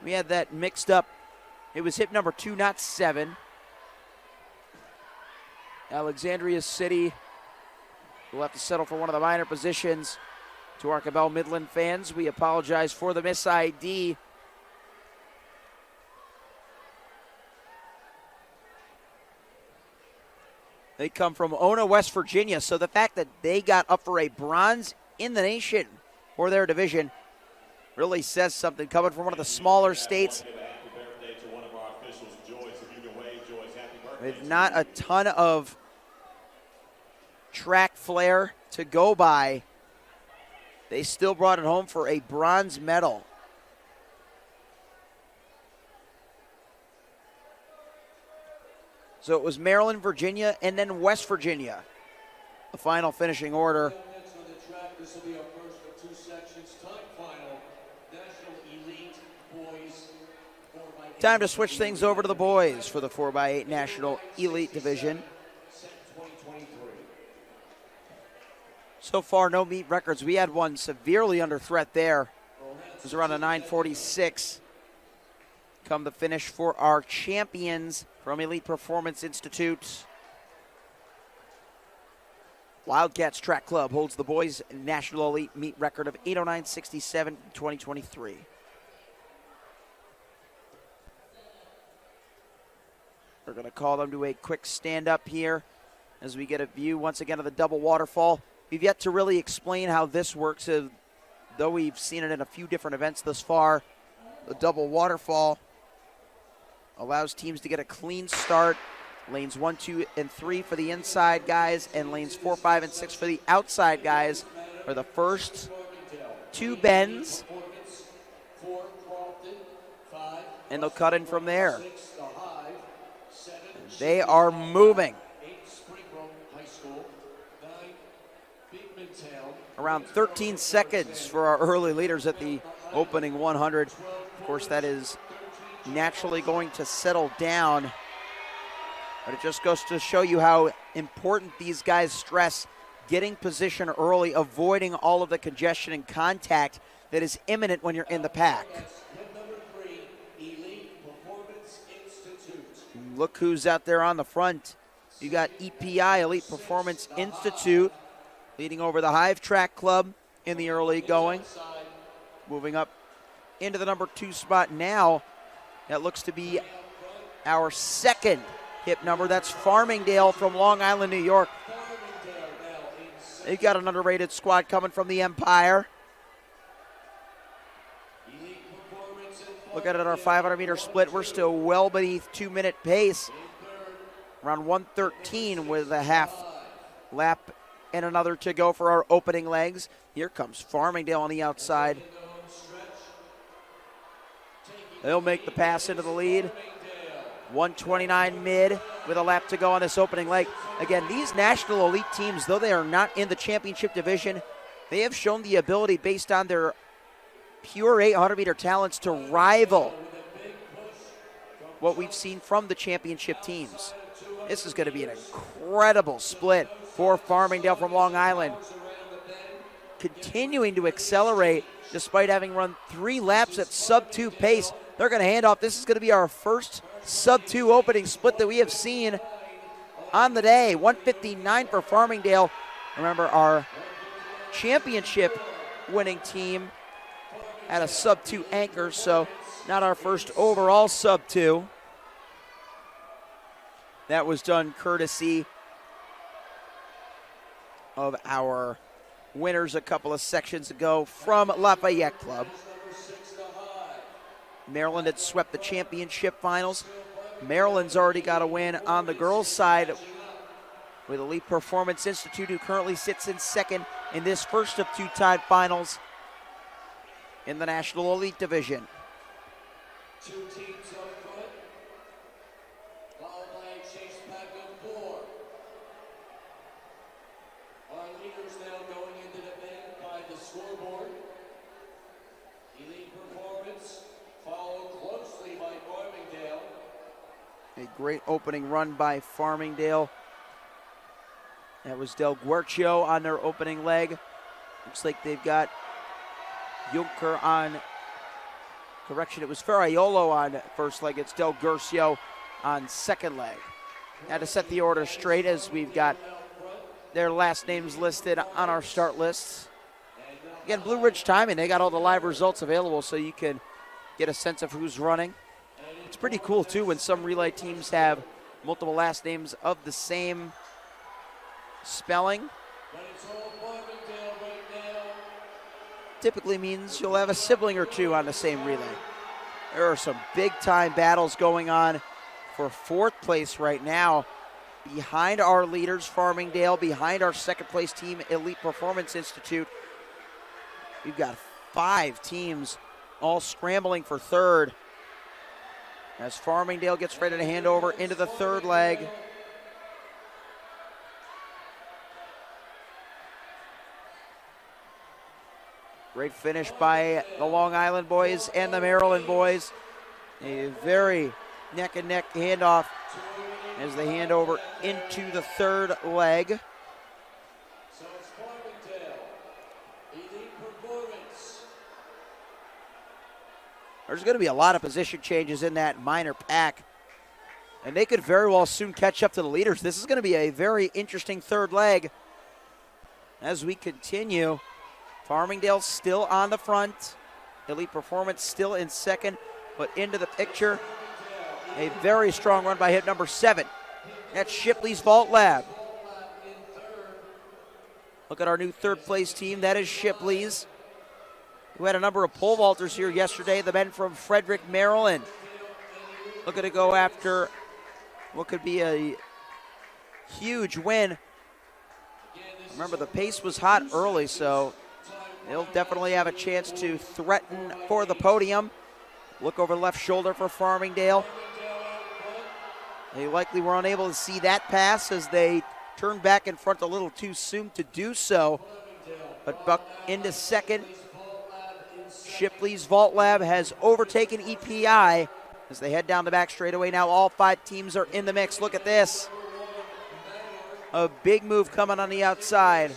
We had that mixed up. It was hip number 2, not 7. Alexandria City will have to settle for one of the minor positions. To our Cabell Midland fans, we apologize for the miss ID. They come from Ona, West Virginia, so the fact that they got up for a bronze in the nation for their division really says something. Coming from one of the smaller states, With not a ton of track flair to go by, they still brought it home for a bronze medal. So it was Maryland, Virginia, and then West Virginia. The final finishing order. Next on the track, this will be our first of two sections. Time final, National Elite Boys 4x8. Time to switch things over to the boys for the 4x8 National Elite Division. Set 2023. So far, no meet records. We had one severely under threat there. It was around a 9:46. Come the finish for our champions from Elite Performance Institute. Wildcats Track Club holds the boys' National Elite meet record of 8:09.67 in 2023. We're going to call them to a quick stand-up here as we get a view once again of the double waterfall. We've yet to really explain how this works, though we've seen it in a few different events thus far. The double waterfall allows teams to get a clean start. Lanes 1, 2, and 3 for the inside guys, and lanes 4, 5, and 6 for the outside guys are the first two bends, and they'll cut in from there. They are moving. Around 13 seconds for our early leaders at the opening 100. Of course, that is naturally going to settle down, but it just goes to show you how important these guys stress getting position early, avoiding all of the congestion and contact that is imminent when you're in the pack. Look who's out there on the front. You got EPI, Elite Performance Institute, leading over the Hive Track Club in the early going. Moving up into the number 2 spot now. That looks to be our second hip number. That's Farmingdale from Long Island, New York. They've got an underrated squad coming from the Empire. Look at it, our 500-meter split. We're still well beneath 2-minute pace. Around 1:13 with a half lap and another to go for our opening legs. Here comes Farmingdale on the outside. They'll make the pass into the lead. 1:29 mid with a lap to go on this opening leg. Again, these national elite teams, though they are not in the championship division, they have shown the ability based on their pure 800-meter talents to rival what we've seen from the championship teams. This is going to be an incredible split for Farmingdale from Long Island. Continuing to accelerate despite having run 3 laps at sub-2 pace. They're going to hand off. This is going to be our first sub-2 opening split that we have seen on the day. 1:59 for Farmingdale. Remember, our championship winning team had a sub-2 anchor, so not our first overall sub-2. That was done courtesy of our winners a couple of sections ago from Lafayette Club. Maryland had swept the championship finals. Maryland's already got a win on the girls' side with Elite Performance Institute, who currently sits in second in this first of 2 tied finals in the National Elite Division. 2 teams up front, followed by a chase pack of 4. Our leaders now going into the bend by the scoreboard. Elite Performance, followed closely by Farmingdale. A great opening run by Farmingdale. That was Del Guercio on their opening leg. Looks like they've got Juncker on, correction, it was Ferraiolo on first leg. It's Del Guercio on second leg. Had to set the order straight as we've got their last names listed on our start lists. Again, Blue Ridge Timing, they got all the live results available so you can get a sense of who's running. It's pretty cool, too, when some relay teams have multiple last names of the same spelling. Typically means you'll have a sibling or two on the same relay. There are some big-time battles going on for 4th place right now. Behind our leaders, Farmingdale, behind our 2nd place team, Elite Performance Institute. We've got 5 teams all scrambling for 3rd. As Farmingdale gets ready to hand over into the 3rd leg. Great finish by the Long Island boys and the Maryland boys. A very neck and neck handoff as they hand over into the 3rd leg. So it's Farmingdale, Elite Performance. There's going to be a lot of position changes in that minor pack, and they could very well soon catch up to the leaders. This is going to be a very interesting 3rd leg as we continue. Farmingdale still on the front. Elite Performance still in 2nd, but into the picture, a very strong run by hip number 7. That's Shipley's Vault Lab. Look at our new 3rd place team. That is Shipley's, who had a number of pole vaulters here yesterday, the men from Frederick, Maryland. Looking to go after what could be a huge win. Remember, the pace was hot early, so they'll definitely have a chance to threaten for the podium. Look over the left shoulder for Farmingdale. They likely were unable to see that pass as they turned back in front a little too soon to do so. But Buck into 2nd. Shipley's Vault Lab has overtaken EPI as they head down the back straightaway. Now all 5 teams are in the mix. Look at this. A big move coming on the outside.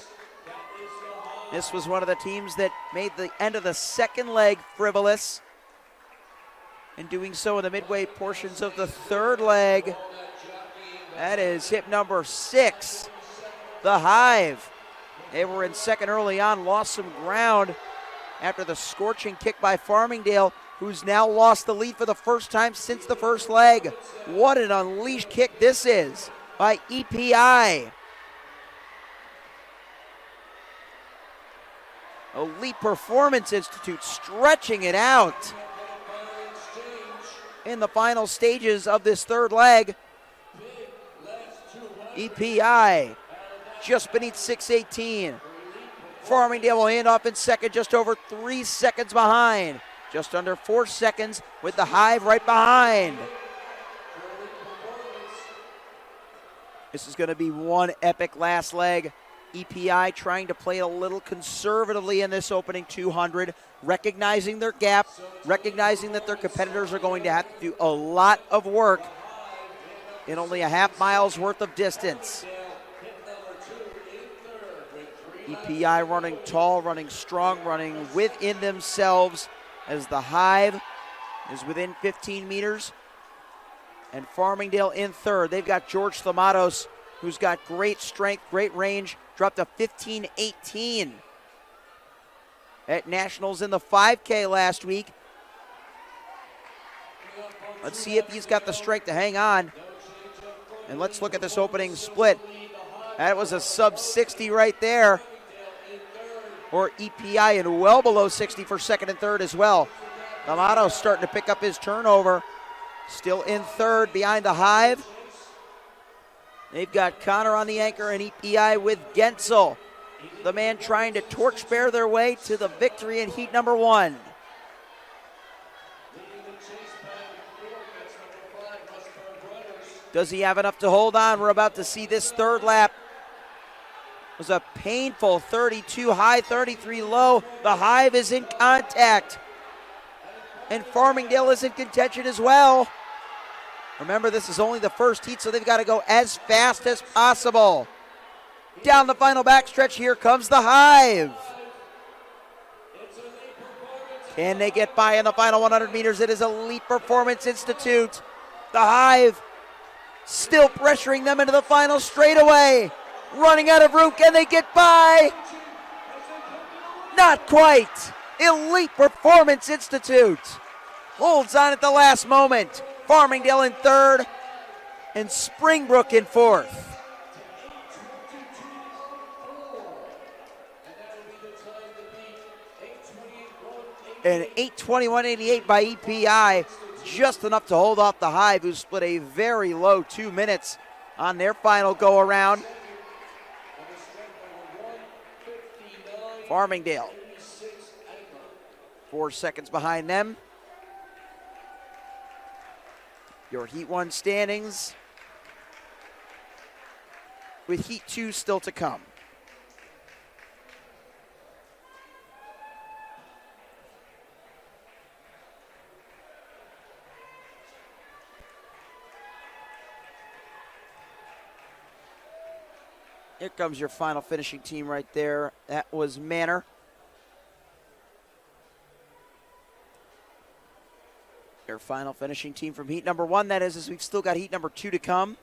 This was one of the teams that made the end of the 2nd leg frivolous, and doing so in the midway portions of the 3rd leg. That is hip number 6, the Hive. They were in 2nd early on, lost some ground after the scorching kick by Farmingdale, who's now lost the lead for the first time since the 1st leg. What an unleashed kick this is by EPI. Elite Performance Institute stretching it out in the final stages of this 3rd leg. EPI just beneath 6:18. Farmingdale will hand off in 2nd, just over 3 seconds behind. Just under 4 seconds with the Hive right behind. This is going to be one epic last leg. EPI trying to play a little conservatively in this opening 200, recognizing their gap, recognizing that their competitors are going to have to do a lot of work in only a half mile's worth of distance. EPI running tall, running strong, running within themselves as the Hive is within 15 meters. And Farmingdale in 3rd. They've got George Thamatos, who's got great strength, great range, dropped a 15:18 at Nationals in the 5K last week. Let's see if he's got the strength to hang on. And let's look at this opening split. That was a sub 60 right there for EPI, and well below 60 for 2nd and 3rd as well. Thamatos starting to pick up his turnover. Still in 3rd behind the Hive. They've got Connor on the anchor and EPI with Gensel, the man trying to torchbear their way to the victory in heat number 1. Does he have enough to hold on? We're about to see this 3rd lap. It was a painful 32 high, 33 low. The Hive is in contact. And Farmingdale is in contention as well. Remember, this is only the 1st heat, so they've got to go as fast as possible. Down the final backstretch, here comes the Hive. Can they get by in the final 100 meters? It is Elite Performance Institute. The Hive still pressuring them into the final straightaway. Running out of room, can they get by? Not quite. Elite Performance Institute holds on at the last moment. Farmingdale in 3rd and Springbrook in 4th. And 8:21.88 by EPI. just enough to hold off the Hive, who split a very low 2 minutes on their final go-around. Farmingdale, 4 seconds behind them. Your Heat 1 standings, with Heat 2 still to come. Here comes your final finishing team right there. That was Manor. Your final finishing team from heat number 1. That is, as we've still got heat number 2 to come.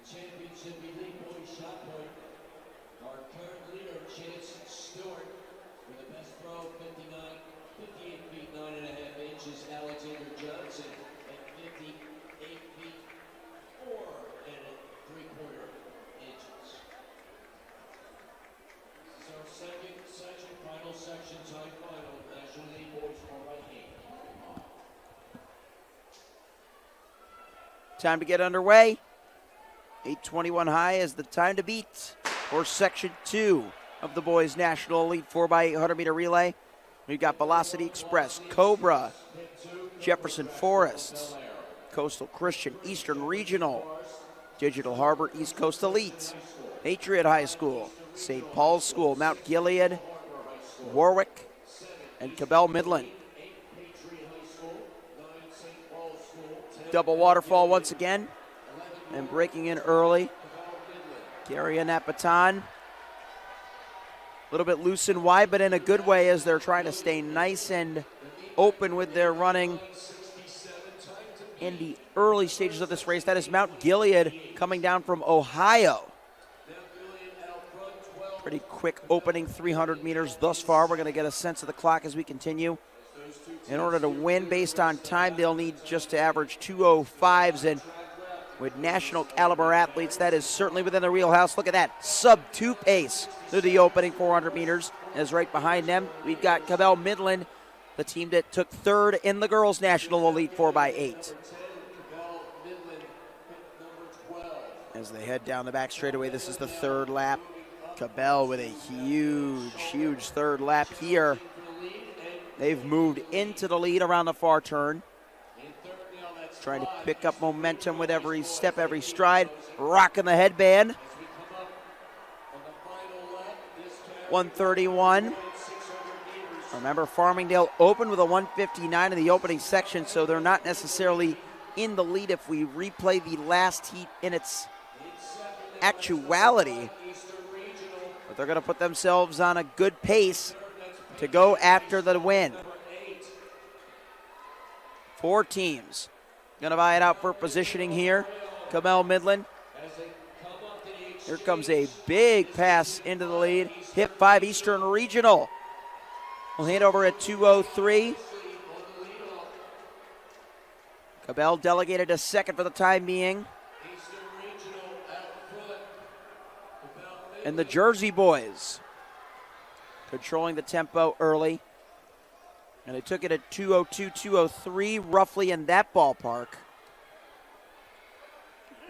Championship elite boys shot point. Our current leader, Chance Stewart, with the best throw, 58 feet 9.5 inches. Alexander Johnson at 58 feet 4.75 inches. This is our second section, final section, time final, National Elite Boys for right hand. Time to get underway. 8:21 high is the time to beat for Section 2 of the Boys National Elite 4x800 meter relay. We've got Velocity Express, Cobra, Jefferson Forest, Coastal Christian, Eastern Regional, Digital Harbor, East Coast Elite, Patriot High School, St. Paul's School, Mount Gilead, Warwick, and Cabell Midland. Double waterfall once again. And breaking in early, carrying that baton. A little bit loose and wide, but in a good way as they're trying to stay nice and open with their running in the early stages of this race. That is Mount Gilead coming down from Ohio. Pretty quick opening 300 meters thus far. We're going to get a sense of the clock as we continue. In order to win based on time, they'll need just to average 2:05s, and with national caliber athletes, that is certainly within the wheelhouse. Look at that, sub-2 pace through the opening 400 meters. As right behind them, we've got Cabell Midland, the team that took third in the girls' national elite 4x8. As they head down the back straightaway, this is the third lap. Cabell with a huge third lap here. They've moved into the lead around the far turn. Trying to pick up momentum with every step, every stride. Rocking the headband. 131. Remember, Farmingdale opened with a 159 in the opening section, so they're not necessarily in the lead if we replay the last heat in its actuality. But they're going to put themselves on a good pace to go after the win. 4 teams going to vie it out for positioning here. Cabell Midland. Here comes a big pass into the lead. Hip 5 Eastern Regional. We'll hand over at 2:03. Cabell delegated a second for the time being. And the Jersey boys controlling the tempo early. And they took it at 2:02, 2:03, roughly in that ballpark.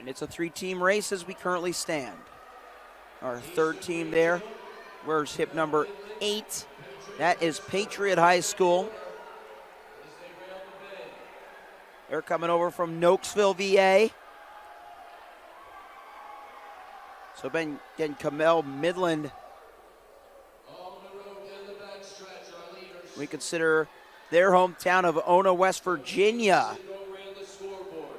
And it's a 3-team race as we currently stand. Our third team there, where's hip number 8? That is Patriot High School. They're coming over from Nokesville, VA. So again, Cabell Midland, we consider their hometown of Ona, West Virginia. Go around the scoreboard.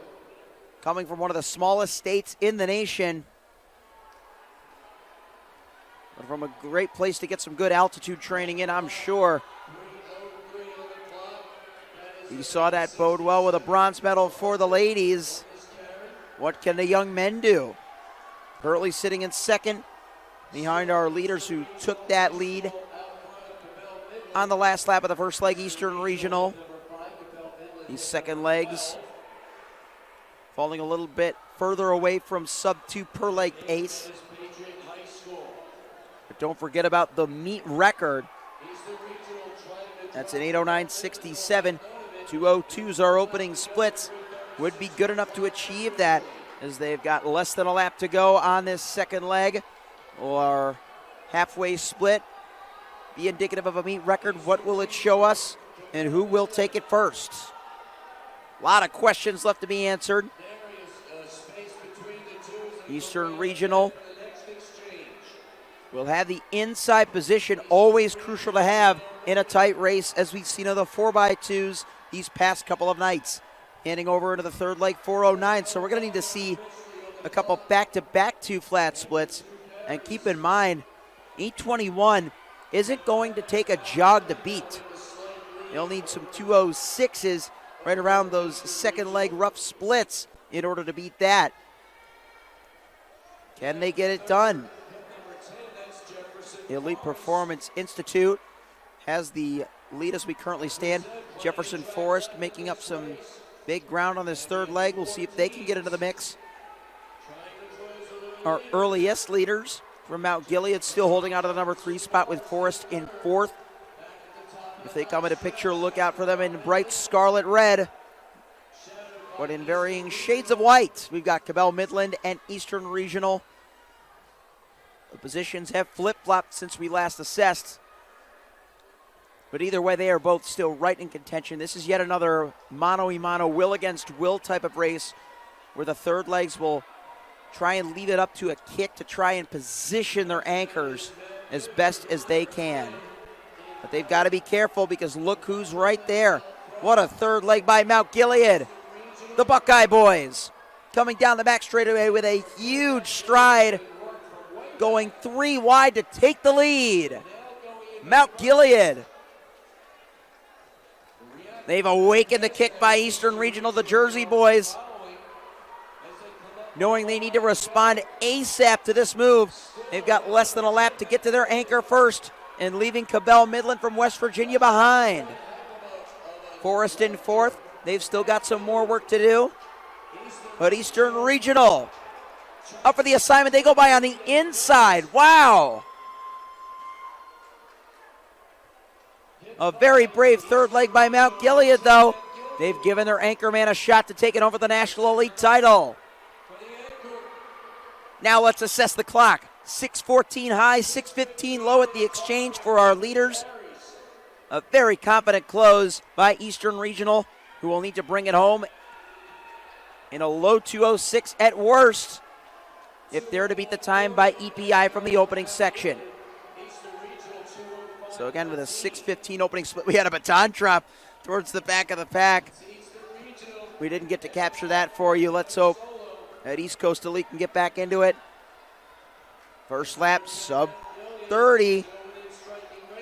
Coming from one of the smallest states in the nation. But from a great place to get some good altitude training in, I'm sure. 3:03 on the clock. That is You saw that bode well with a bronze medal for the ladies. What can the young men do? Currently sitting in second behind our leaders who took that lead on the last lap of the first leg, Eastern Regional. These second legs falling a little bit further away from sub-2 per leg pace. Patriot High School. But don't forget about the meet record. He's the regional trying to That's an 8:09.67. 2:02's our opening splits. Would be good enough to achieve that as they've got less than a lap to go on this second leg. Or halfway split. Be indicative of a meet record. What will it show us? And who will take it first? A lot of questions left to be answered. there is space between the two. Eastern Regional The next exchange. will have the inside position, always crucial to have in a tight race, as we've seen on the 4x2s these past couple of nights. Handing over into the third leg, 4:09. So we're going to need to see a couple back-to-back 2 flat splits. And keep in mind, 8:21 isn't going to take a jog to beat. You'll need some 2:06s right around those second leg rough splits in order to beat that. Can they get it done? Elite Performance Institute has the lead as we currently stand. Jefferson Forest making up some big ground on this third leg. We'll see if they can get into the mix. Our earliest leaders from Mount Gilead still holding out of the number 3 spot with Forest in 4th. If they come into picture, look out for them in bright scarlet red, but in varying shades of white. We've got Cabell Midland and Eastern Regional. The positions have flip-flopped since we last assessed. But either way, they are both still right in contention. This is yet another mano-a-mano, will against will type of race where the third legs will try and leave it up to a kick to try and position their anchors as best as they can. But they've got to be careful because look who's right there. What a third leg by Mount Gilead. The Buckeye boys coming down the back straightaway with a huge stride, going 3 wide to take the lead. Mount Gilead. They've awakened the kick by Eastern Regional, the Jersey boys, knowing they need to respond ASAP to this move. They've got less than a lap to get to their anchor first, and leaving Cabell Midland from West Virginia behind. Forest in 4th. They've still got some more work to do. But Eastern Regional up for the assignment. They go by on the inside. Wow. A very brave third leg by Mount Gilead, though. They've given their anchor man a shot to take it over the National Elite title. Now let's assess the clock. 6:14 high, 6:15 low at the exchange for our leaders. A very confident close by Eastern Regional, who will need to bring it home in a low 2:06 at worst if they're to beat the time by EPI from the opening section. So again, with a 6:15 opening split, we had a baton drop towards the back of the pack. We didn't get to capture that for you. Let's hope that East Coast Elite can get back into it. First lap, sub 30.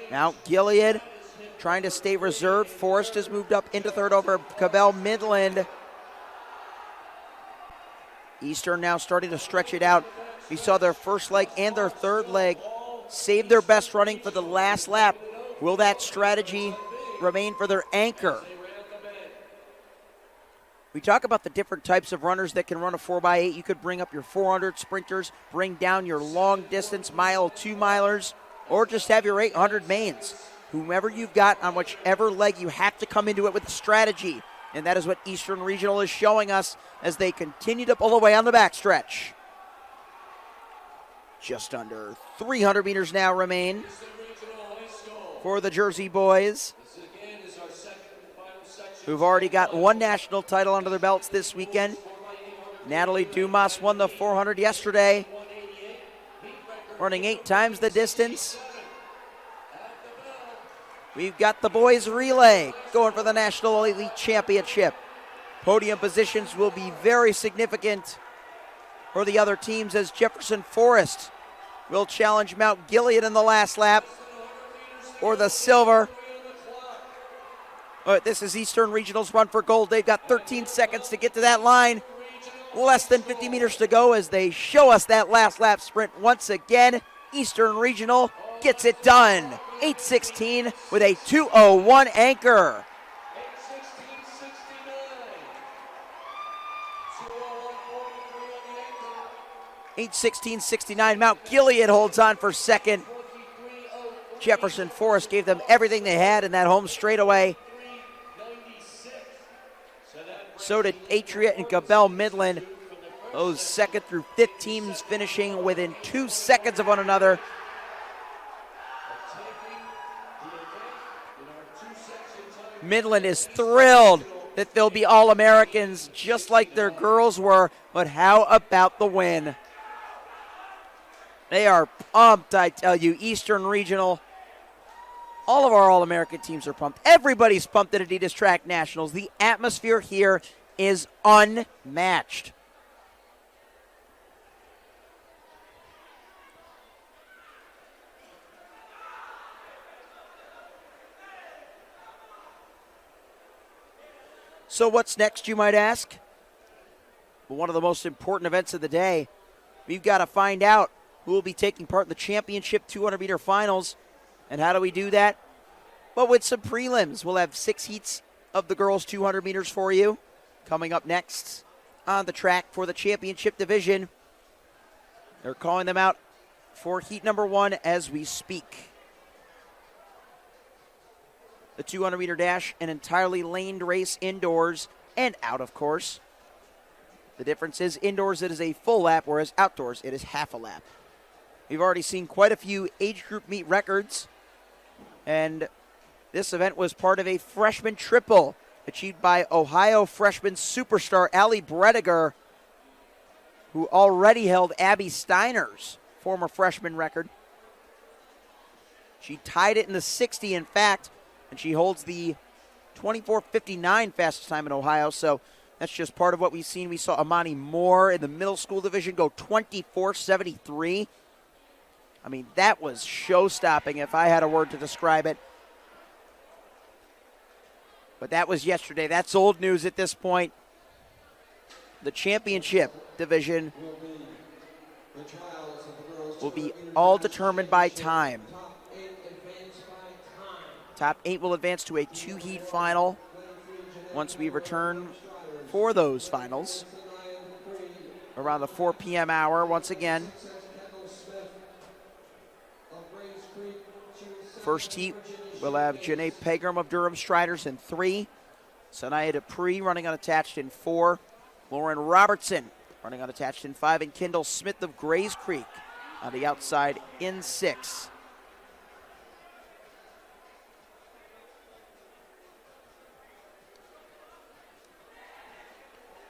Mount Gilead trying to stay reserved. Forest has moved up into third over Cabell Midland. Eastern now starting to stretch it out. We saw their first leg and their third leg save their best running for the last lap. Will that strategy remain for their anchor? We talk about the different types of runners that can run a 4x8. You could bring up your 400 sprinters, bring down your long distance mile, 2-milers, or just have your 800 mains. Whomever you've got on whichever leg, you have to come into it with strategy. And that is what Eastern Regional is showing us as they continue to pull away on the backstretch. Just under 300 meters now remain for the Jersey boys, who've already got one national title under their belts this weekend. Natalie Dumas won the 400 yesterday, running 8 times the distance. We've got the boys relay going for the National Elite Championship. Podium positions will be very significant for the other teams as Jefferson Forest will challenge Mount Gilead in the last lap for the silver. This is Eastern Regional's run for gold. They've got 13 seconds to get to that line. Less than 50 meters to go as they show us that last lap sprint once again. Eastern Regional gets it done. 8:16 with a 2:01 anchor. 8:16.69. Mount Gilead holds on for second. Jefferson Forest gave them everything they had in that home straightaway. So did Atria and Cabell Midland. Those second through fifth teams finishing within 2 seconds of one another. Midland is thrilled that they'll be All-Americans just like their girls were, but how about the win? They are pumped, I tell you. Eastern Regional, all of our All-American teams are pumped. Everybody's pumped at Adidas Track Nationals. The atmosphere here is unmatched. So what's next, you might ask? Well, one of the most important events of the day. We've got to find out who will be taking part in the championship 200-meter finals. And how do we do that? Well, with some prelims. We'll have 6 heats of the girls' 200 meters for you. Coming up next on the track for the championship division. They're calling them out for heat number 1 as we speak. The 200-meter dash, an entirely laned race indoors and out, of course. The difference is indoors it is a full lap, whereas outdoors it is half a lap. We've already seen quite a few age group meet records, and this event was part of a freshman triple achieved by Ohio freshman superstar Allie Brediger, who already held Abby Steiner's former freshman record. She tied it in the 60, in fact, and she holds the 24:59 fastest time in Ohio, so that's just part of what we've seen. We saw Amani Moore in the middle school division go 24:73. I mean, that was show-stopping if I had a word to describe it. But that was yesterday. That's old news at this point. The championship division will be all determined by time. Top 8 will advance to a 2-heat final once we return for those finals around the 4 p.m. hour once again. First heat, we'll have Janae Pegram of Durham Striders in 3. Sanaya Dupree running unattached in 4. Lauren Robertson running unattached in 5. And Kendall Smith of Grays Creek on the outside in 6.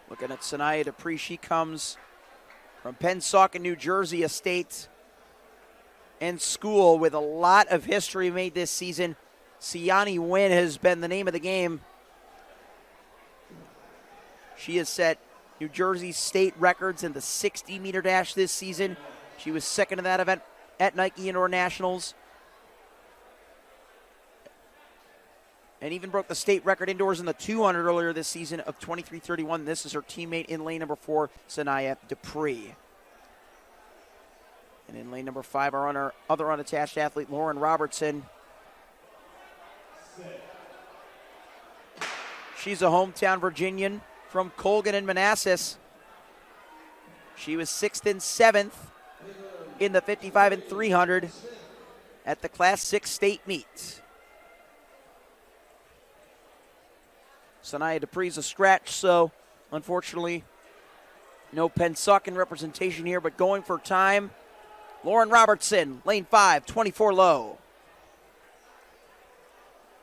Looking at Sanaya Dupree, she comes from Pennsauken, New Jersey, a state and school with a lot of history made this season. Siani Wynn has been the name of the game. She has set New Jersey state records in the 60-meter dash this season. She was second in that event at Nike Indoor Nationals. And even broke the state record indoors in the 200 earlier this season of 23:31. This is her teammate in lane number 4, Sanaya Dupree. And in lane number 5, our other unattached athlete, Lauren Robertson. She's a hometown Virginian from Colgan and Manassas. She was 6th and 7th in the 55 and 300 at the Class 6 state meet. Sanaya Dupree's a scratch, so unfortunately no Pennsauken representation here, but going for time, Lauren Robertson, lane 5, 24 low.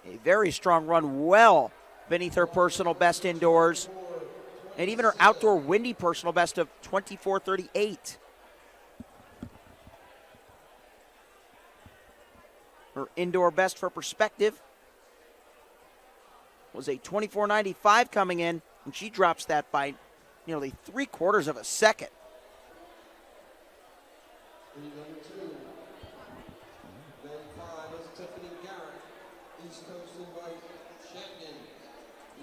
A very strong run, well beneath her personal best indoors, and even her outdoor windy personal best of 24:38. Her indoor best, for perspective, was a 24.95 coming in, and she drops that by nearly 3/4 of a second. Heat number 2. Then 5 is Tiffany Garrett, East Coast Invite champion.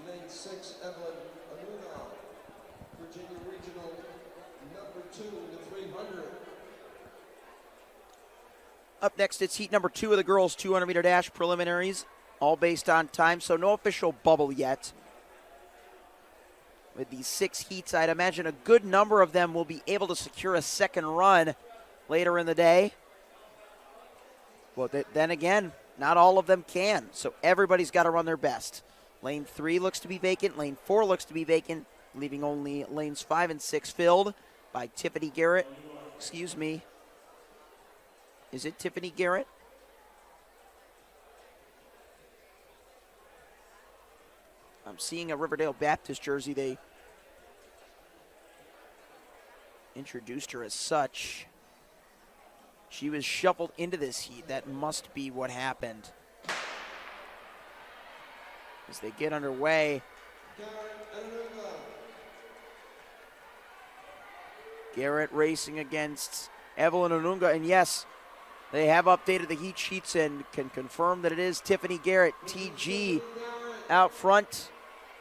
Lane 6, Evelyn Anuga, Virginia Regional number 2 in the 300. Up next, it's heat number 2 of the girls' 200-meter dash preliminaries, all based on time, so no official bubble yet. With these 6 heats, I'd imagine a good number of them will be able to secure a second run later in the day. Well, then again, not all of them can, so everybody's got to run their best. Lane 3 looks to be vacant. Lane 4 looks to be vacant, leaving only lanes 5 and 6 filled by Tiffany Garrett. Excuse me. Is it Tiffany Garrett? I'm seeing a Riverdale Baptist jersey. They introduced her as such. She was shuffled into this heat. That must be what happened. As they get underway, Garrett racing against Evelyn Onunga, and yes, they have updated the heat sheets and can confirm that it is Tiffany Garrett, TG, out front.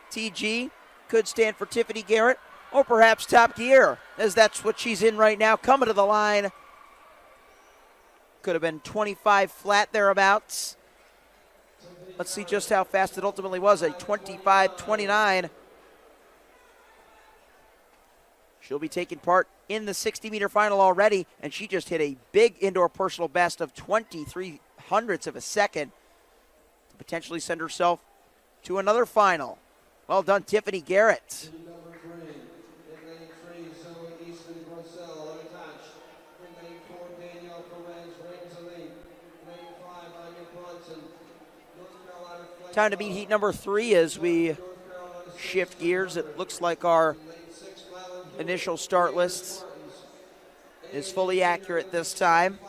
TG could stand for Tiffany Garrett or perhaps Top Gear, as that's what she's in right now, coming to the line. Could have been 25 flat thereabouts. Let's see just how fast it ultimately was, a 25.29. She'll be taking part in the 60-meter final already, and she just hit a big indoor personal best of 23 hundredths of a second to potentially send herself to another final. Well done, Tiffany Garrett. Number 3, in lane 3, Zoe Eastman Grossell, unattached. In lane 4, Danielle Perez, rings the lead. Lane 5, Anya Bronson, North Carolina flight. Time to beat heat number 3 as we shift gears. It looks like our initial start list is fully accurate this time.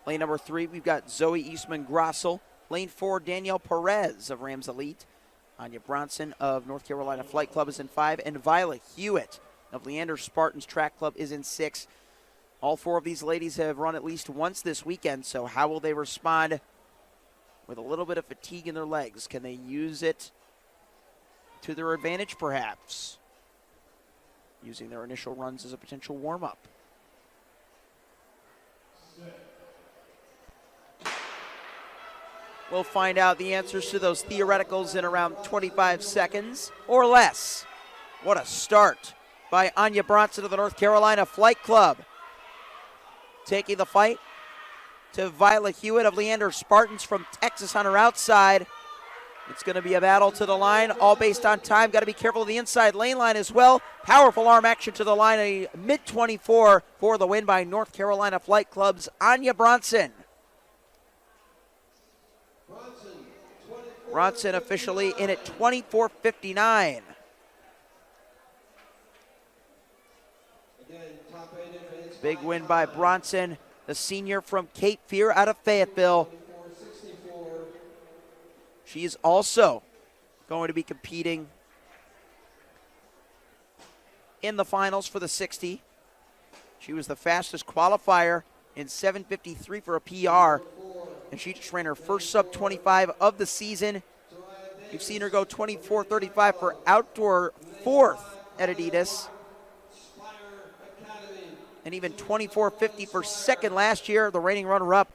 Lane number 3, we've got Zoe Eastman Grossell. Lane 4, Danielle Perez of Rams Elite. Anya Bronson of North Carolina Flight Club is in 5. And Violet Hewitt of Leander Spartans Track Club is in 6. All 4 of these ladies have run at least once this weekend, so how will they respond with a little bit of fatigue in their legs? Can they use it to their advantage, perhaps? Using their initial runs as a potential warm-up. We'll find out the answers to those theoreticals in around 25 seconds or less. What a start by Anya Bronson of the North Carolina Flight Club. Taking the fight to Violet Hewitt of Leander Spartans from Texas on her outside. It's going to be a battle to the line, all based on time. Got to be careful of the inside lane line as well. Powerful arm action to the line, a mid-24 for the win by North Carolina Flight Club's Anya Bronson. Bronson officially in at 24.59. Big win by Bronson, the senior from Cape Fear out of Fayetteville. She is also going to be competing in the finals for the 60. She was the fastest qualifier in 7:53 for a PR, and she just ran her first sub-25 of the season. You've seen her go 24.35 for outdoor 4th at Adidas, and even 24.50 for 2nd last year, the reigning runner-up.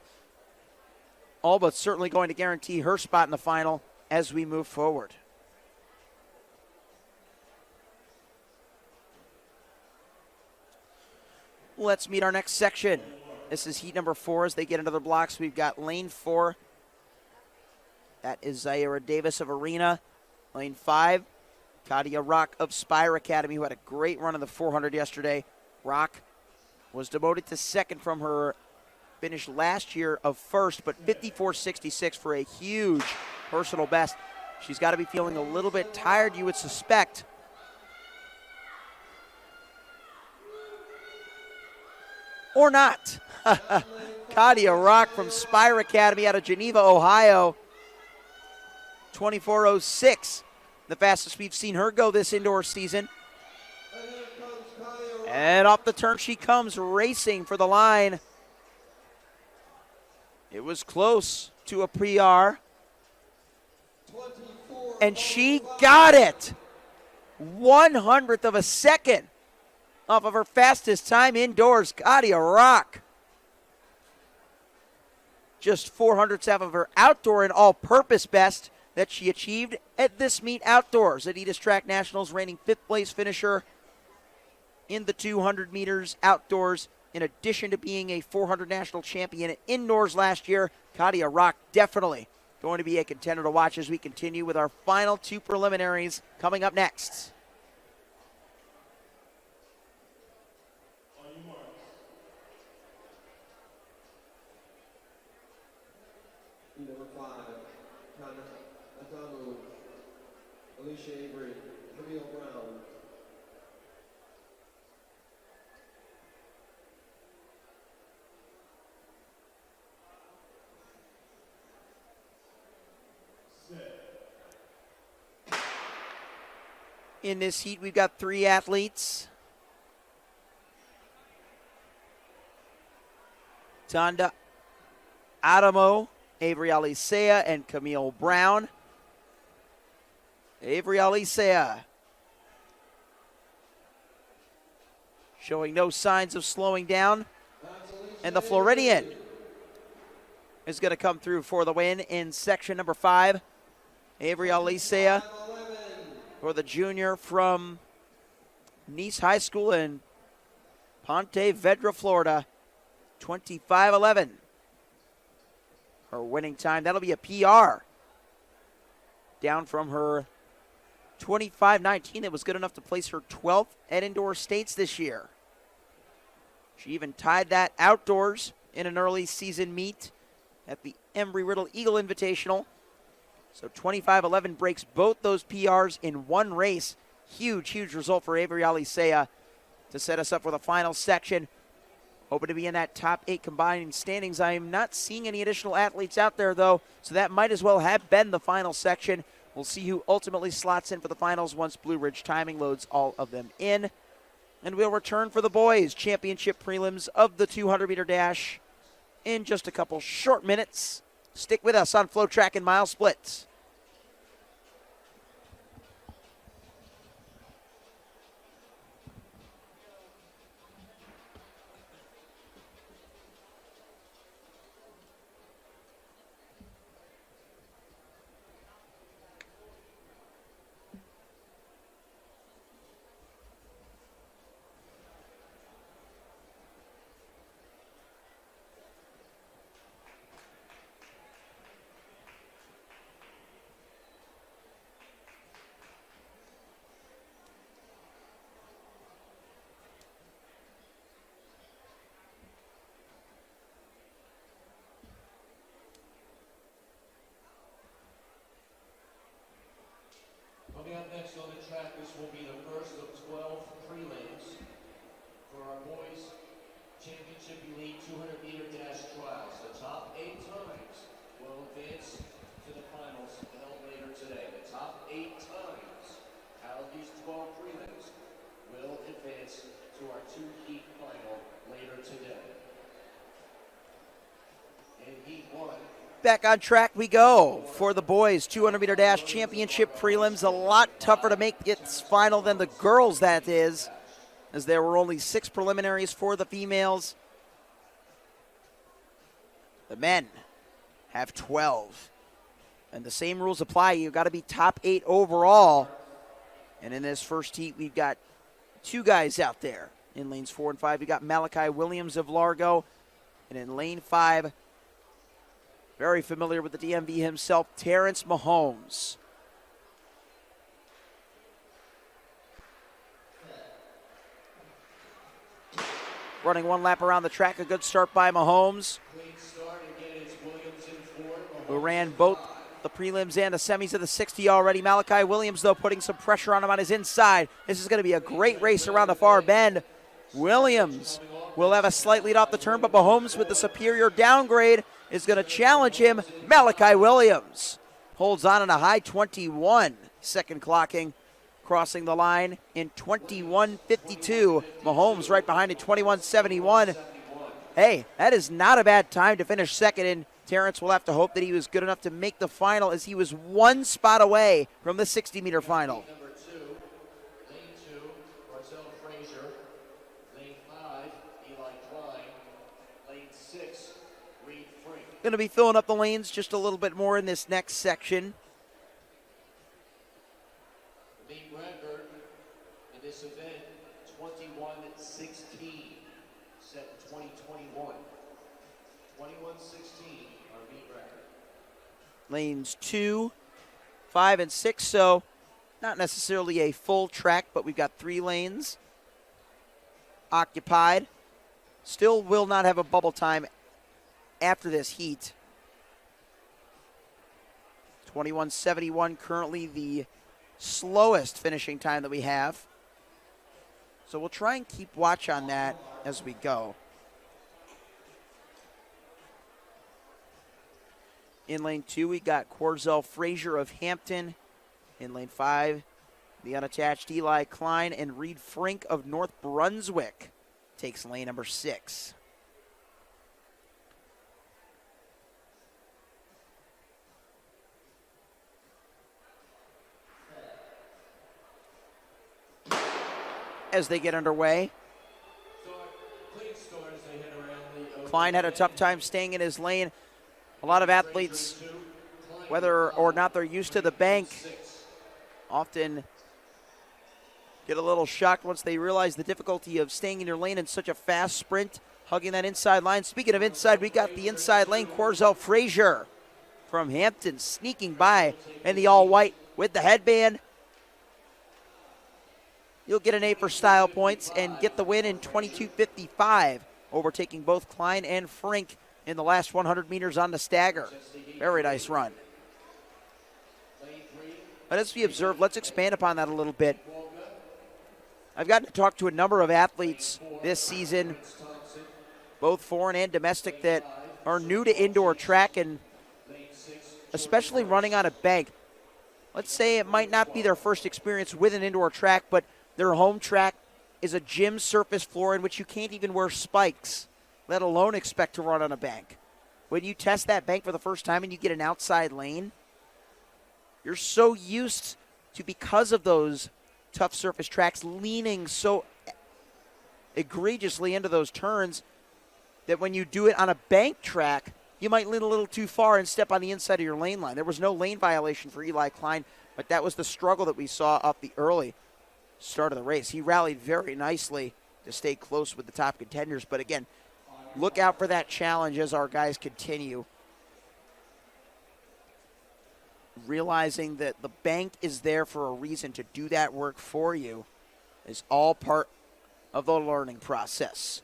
All but certainly going to guarantee her spot in the final as we move forward. Let's meet our next section. This is heat number 4 as they get into the blocks. We've got lane 4. That is Zaira Davis of Arena. Lane 5, Kadia Rock of Spire Academy, who had a great run in the 400 yesterday. Rock was demoted to 2nd from her finish last year of 1st, but 54.66 for a huge personal best. She's got to be feeling a little bit tired, you would suspect. Or not. Kadia Rock from Spire Academy out of Geneva, Ohio. 24:06. The fastest we've seen her go this indoor season. And here comes Kaya. And off the turn she comes, racing for the line. It was close to a PR. 24. And she got it. 100th of a second off of her fastest time indoors. Katia Rock. Just 400ths off of her outdoor and all-purpose best that she achieved at this meet outdoors. Adidas Track Nationals, reigning 5th place finisher in the 200 meters outdoors. In addition to being a 400 national champion indoors last year, Katia Rock definitely going to be a contender to watch as we continue with our final 2 preliminaries coming up next. Number 5, Kana Atamu, Alicia Avery, Camille Brown. In this heat, we've got 3 athletes. Tanda Adamo, Avery Alisea, and Camille Brown. Avery Alisea showing no signs of slowing down. And the Floridian is going to come through for the win in section number 5. Avery Alisea, for the junior from Nice High School in Ponte Vedra, Florida. 25:11. Her winning time. That'll be a PR. Down from her 25:19. That was good enough to place her 12th at indoor states this year. She even tied that outdoors in an early season meet at the Embry-Riddle Eagle Invitational. So 25:11 breaks both those PRs in one race. Huge, huge result for Avery Alisea to set us up for the final section. Hoping to be in that top 8 combined standings. I am not seeing any additional athletes out there, though, so that might as well have been the final section. We'll see who ultimately slots in for the finals once Blue Ridge Timing loads all of them in. And we'll return for the boys' championship prelims of the 200-meter dash in just a couple short minutes. Stick with us on FloTrack and Mile Splits. Coming up next on the track, this will be the first of 12 prelims for our boys' championship elite 200-meter dash trials. The top 8 times will advance to the finals held later today. The top 8 times out of these 12 prelims will advance to our 2-heat final later today. In heat 1. Back on track we go for the boys' 200-meter dash championship prelims. A lot tougher to make its final than the girls, that is, as there were only 6 preliminaries for the females. The men have 12. And the same rules apply. You've got to be top 8 overall. And in this first heat, we've got 2 guys out there. In lanes 4 and 5, we got Malachi Williams of Largo. And in lane 5, very familiar with the DMV himself, Terrence Mahomes. Running 1 lap around the track, a good start by Mahomes, who ran both the prelims and the semis of the 60 already. Malachi Williams, though, putting some pressure on him on his inside. This is going to be a great race around the far bend. Williams will have a slight lead off the turn, but Mahomes with the superior downgrade is going to challenge him. Malachi Williams holds on in a high 21. Second clocking, crossing the line in 21:52. Mahomes right behind in 21:71. Hey, that is not a bad time to finish second, and Terrence will have to hope that he was good enough to make the final, as he was one spot away from the 60-meter final. Number 2, lane 2, Marcel Frazier. Lane 5, Eli Klein. Lane 6, Reed Frink. Going to be filling up the lanes just a little bit more in this next section. The meet record in this event, 21:16, set in 2021. 21:16, our meet record. Lanes 2, 5, and 6, so not necessarily a full track, but we've got 3 lanes occupied. Still will not have a bubble time after this heat. 21:71 currently the slowest finishing time that we have. So we'll try and keep watch on that as we go. In lane 2, we got Corzel Frazier of Hampton. In lane 5, the unattached Eli Klein and Reed Frink of North Brunswick takes lane number 6. As they get underway, Klein had a tough time staying in his lane. A lot of athletes, whether or not they're used to the bank, often get a little shocked once they realize the difficulty of staying in your lane in such a fast sprint, hugging that inside line. Speaking of inside, we got the inside lane, Corzel Frazier from Hampton sneaking by in the all-white with the headband. You'll get an A for style points and get the win in 22:55, overtaking both Klein and Frink in the last 100 meters on the stagger. Very nice run. But as we observe, let's expand upon that a little bit. I've gotten to talk to a number of athletes this season, both foreign and domestic, that are new to indoor track, and especially running on a bank. Let's say it might not be their first experience with an indoor track, but their home track is a gym surface floor in which you can't even wear spikes, let alone expect to run on a bank. When you test that bank for the first time and you get an outside lane, you're so used to, because of those tough surface tracks, leaning so egregiously into those turns that when you do it on a bank track, you might lean a little too far and step on the inside of your lane line. There was no lane violation for Eli Klein, but that was the struggle that we saw up the early start of the race. He rallied very nicely to stay close with the top contenders, but again, look out for that challenge as our guys continue, realizing that the bank is there for a reason. To do that work for you is all part of the learning process.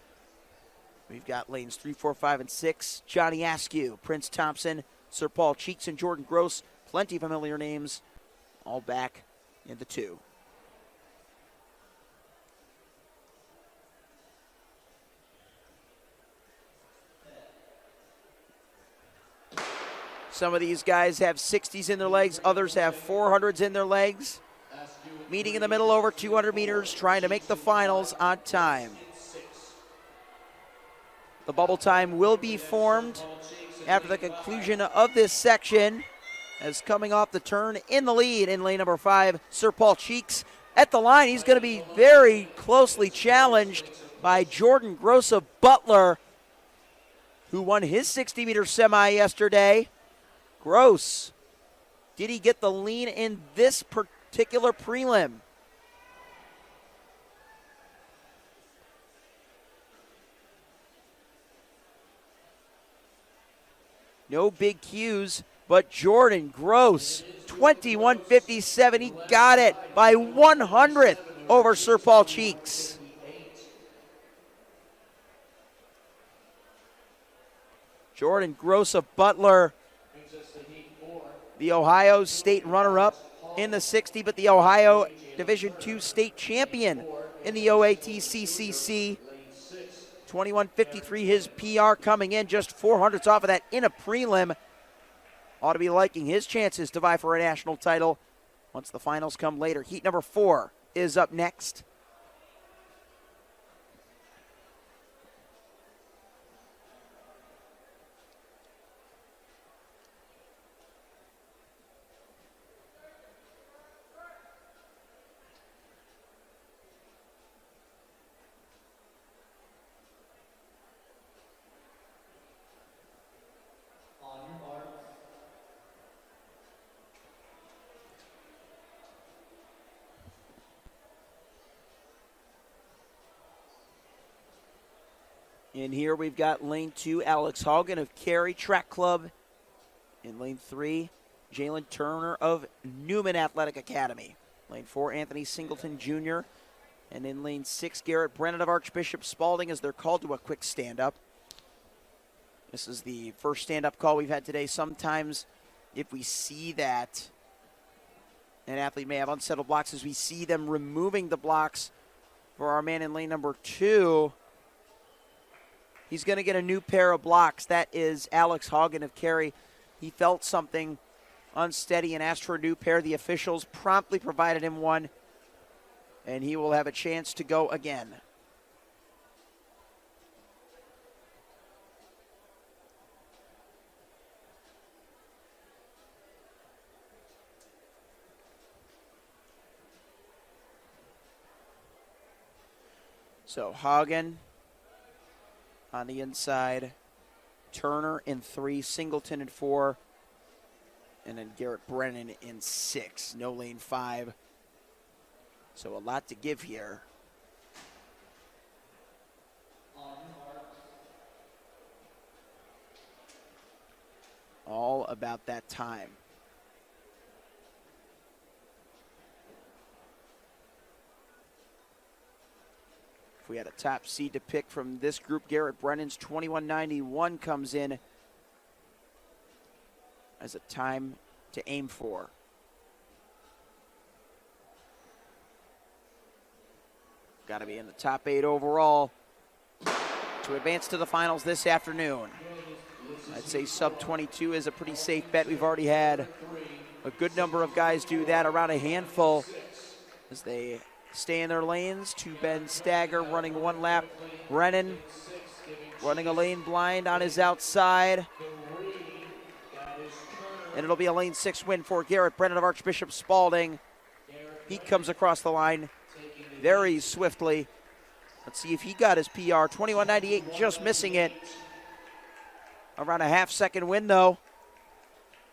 We've got lanes 3, 4, 5, and 6. Johnny Askew, Prince Thompson, Sir Paul Cheeks, and Jordan Gross. Plenty of familiar names, all back in the 2. Some of these guys have 60s in their legs. Others have 400s in their legs. Meeting in the middle over 200 meters, trying to make the finals on time. The bubble time will be formed after the conclusion of this section, as coming off the turn in the lead in lane number 5, Sir Paul Cheeks at the line. He's going to be very closely challenged by Jordan Gross of Butler, who won his 60-meter semi yesterday. Gross, did he get the lean in this particular prelim? No big cues, but Jordan Gross, 21:57. He got it by 100th over Sir Paul Cheeks. Jordan Gross of Butler, the Ohio State runner-up in the 60, but the Ohio Division II state champion in the OATCCC. 21:53, his PR coming in, just 400ths off of that in a prelim. ought to be liking his chances to vie for a national title once the finals come later. Heat number 4 is up next. On your mark. In here we've got lane 2, Alex Hogan of Cary Track Club. In lane 3, Jalen Turner of Newman Athletic Academy. Lane 4, Anthony Singleton Jr. And in lane 6, Garrett Brennan of Archbishop Spalding as they're called to a quick stand-up. This is the first stand-up call we've had today. Sometimes if we see that an athlete may have unsettled blocks, as we see them removing the blocks for our man in lane number 2, he's going to get a new pair of blocks. That is Alex Hogan of Cary. He felt something unsteady and asked for a new pair. The officials promptly provided him one, and he will have a chance to go again. So Hagen on the inside, Turner in 3, Singleton in 4, and then Garrett Brennan in 6. No lane 5. So a lot to give here. On your mark. All about that time. If we had a top seed to pick from this group, Garrett Brennan's 21:91 comes in as a time to aim for. Got to be in the top 8 overall to advance to the finals this afternoon. I'd say sub 22 is a pretty safe bet. We've already had a good number of guys do that, around a handful, as they stay in their lanes. To Ben Stagger running one lap. Brennan running a lane blind on his outside. And it'll be a lane 6 win for Garrett Brennan of Archbishop Spalding. He comes across the line very swiftly. Let's see if he got his PR. 21:98, just missing it. Around a half-second win, though,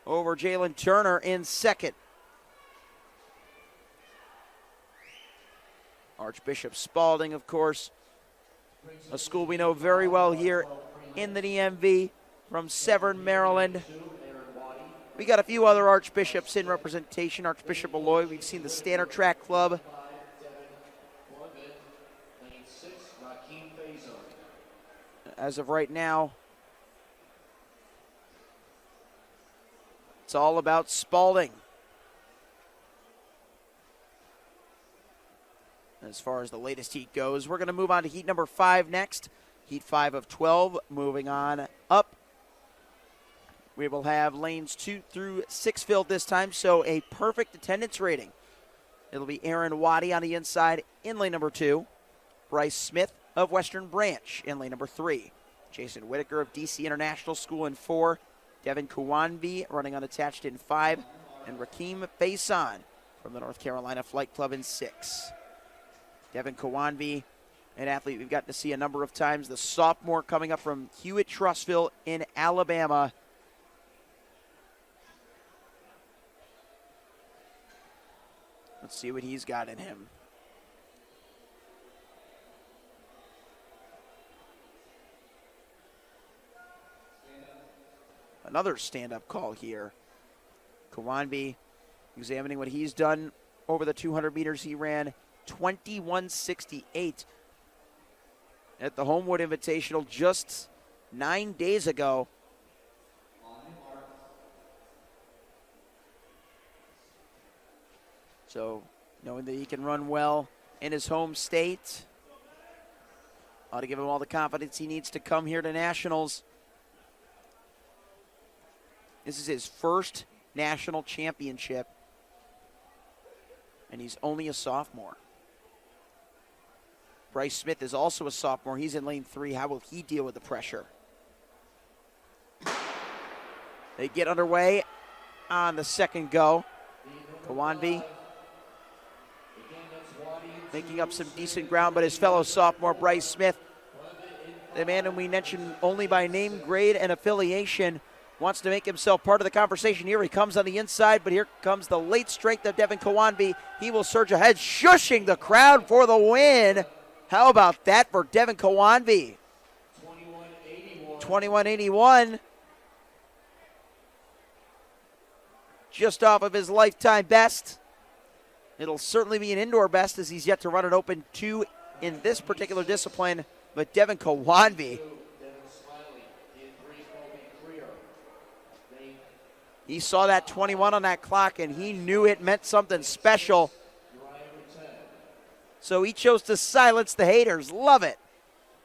over Jalen Turner in second. Archbishop Spalding, of course, a school we know very well here in the DMV, from Severn, Maryland. We got a few other Archbishops in representation. Archbishop Malloy, we've seen the Standard Track Club. As of right now, it's all about Spalding. As far as the latest heat goes, we're going to move on to heat number 5 next. Heat 5 of 12, moving on up. We will have lanes 2 through 6 filled this time, so a perfect attendance rating. It'll be Aaron Waddy on the inside in lane number 2. Bryce Smith of Western Branch in lane number 3. Jason Whitaker of DC International School in 4. Devin Kuwanvi running unattached in 5. And Rakeem Faison from the North Carolina Flight Club in 6. Devin Kuwanvi, an athlete we've gotten to see a number of times. The sophomore coming up from Hewitt-Trussville in Alabama. Let's see what he's got in him. Another stand-up call here. Kuwanbi examining what he's done over the 200 meters. He ran 21:68 at the Homewood Invitational just 9 days ago. So knowing that he can run well in his home state ought to give him all the confidence he needs to come here to nationals. This is his first national championship, and he's only a sophomore. Bryce Smith is also a sophomore. He's in lane 3. How will he deal with the pressure? They get underway on the second go. Kawanvi making up some decent ground, but his fellow sophomore Bryce Smith, the man whom we mentioned only by name, grade, and affiliation, wants to make himself part of the conversation. Here he comes on the inside, but here comes the late strength of Devin Kawanvi. He will surge ahead, shushing the crowd for the win. How about that for Devin Kawanvi? 21.81. Just off of his lifetime best. It'll certainly be an indoor best, as he's yet to run an open 2 in this particular discipline. But Devin Kawanvi, he saw that 21 on that clock, and he knew it meant something special. So he chose to silence the haters. Love it.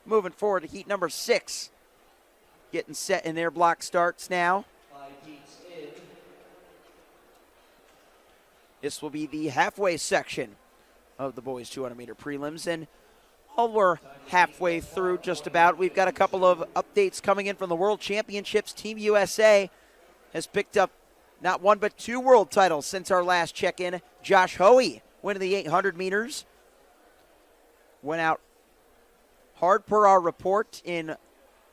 Moving forward to heat number 6. Getting set in their block starts now. This will be the halfway section of the boys 200-meter prelims. And while we're halfway through just about, we've got a couple of updates coming in from the World Championships. Team USA has picked up not 1 but 2 world titles since our last check-in. Josh Hoey winning the 800 meters. Went out hard per our report in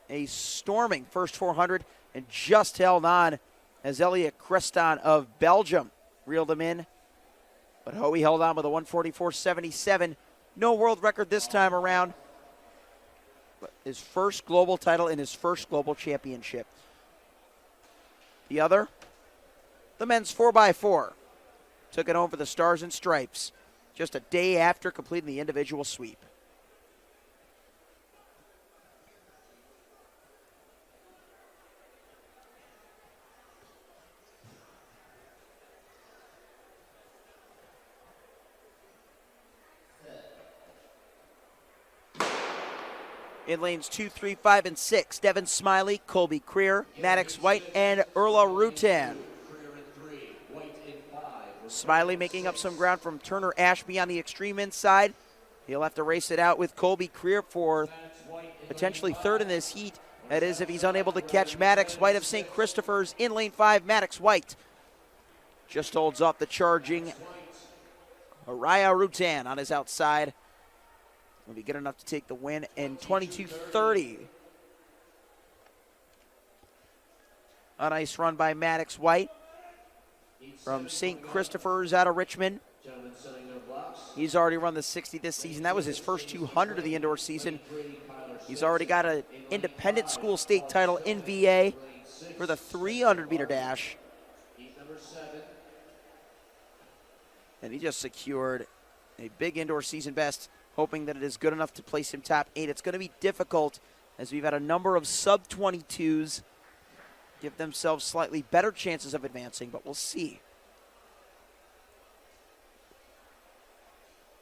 a storming first 400 and just held on as Elliot Creston of Belgium reeled him in. But Hoey held on with a 144.77. No world record this time around. But his first global title in his first global championship. The other, the men's 4x4. Took it home for the Stars and Stripes just a day after completing the individual sweep. In lanes 2, 3, 5, and 6, Devin Smiley, Colby Creer, Maddox White, and Erla Rutan. Smiley making up some ground from Turner Ashby on the extreme inside. He'll have to race it out with Colby Creer for potentially third in this heat. That is, if he's unable to catch Maddox White of St. Christopher's in lane 5. Maddox White just holds off the charging Araya Rutan on his outside. Will be good enough to take the win in 22.30. A nice run by Maddox White from St. Christopher's out of Richmond. He's already run the 60 this season. That was his first 200 of the indoor season. He's already got an independent school state title in VA for the 300-meter dash. And he just secured a big indoor season best, hoping that it is good enough to place him top 8. It's going to be difficult as we've had a number of sub-22s give themselves slightly better chances of advancing, but we'll see.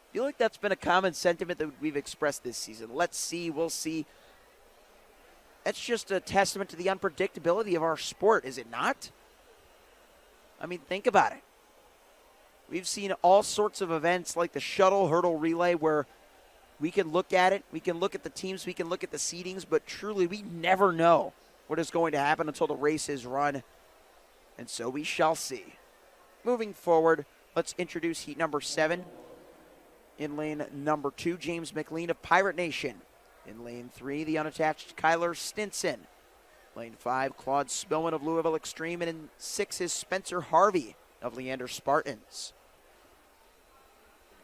I feel like that's been a common sentiment that we've expressed this season. Let's see, we'll see. That's just a testament to the unpredictability of our sport, is it not? I mean, think about it. We've seen all sorts of events like the shuttle hurdle relay where we can look at it, we can look at the teams, we can look at the seedings, but truly we never know what is going to happen until the race is run. And so we shall see. Moving forward, let's introduce heat number 7. In lane number 2, James McLean of Pirate Nation. In lane 3, the unattached Kyler Stinson. Lane 5, Claude Spillman of Louisville Extreme. And in 6 is Spencer Harvey of Leander Spartans.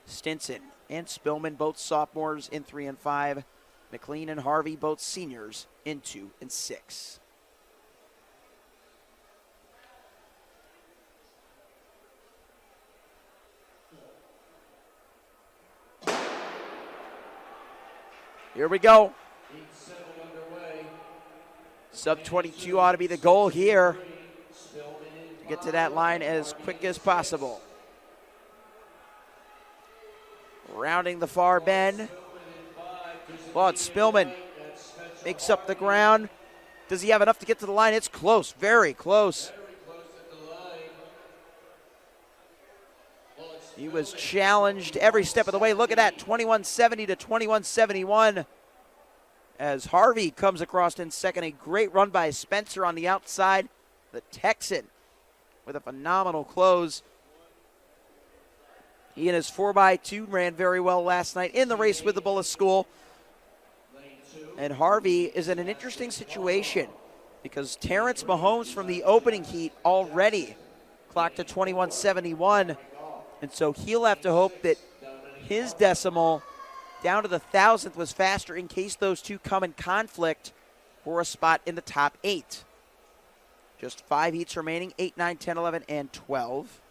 Stinson and Spillman, both sophomores in 3 and 5. McLean and Harvey, both seniors in 2 and 6. Here we go. Sub-22 ought to be the goal here. To get to that line as quick as possible. Rounding the far bend. Claude Spillman makes up the ground. Does he have enough to get to the line? It's close, very close. He was challenged every step of the way. Look at that, 2170 to 2171. As Harvey comes across in second. A great run by Spencer on the outside. The Texan with a phenomenal close. He and his 4x2 ran very well last night in the race with the Bullis School. And Harvey is in an interesting situation because Terrence Mahomes from the opening heat already clocked to 2171. And so he'll have to hope that his decimal down to the 1,000th was faster in case those two come in conflict for a spot in the top 8. Just 5 heats remaining, 8, 9, 10, 11, and 12.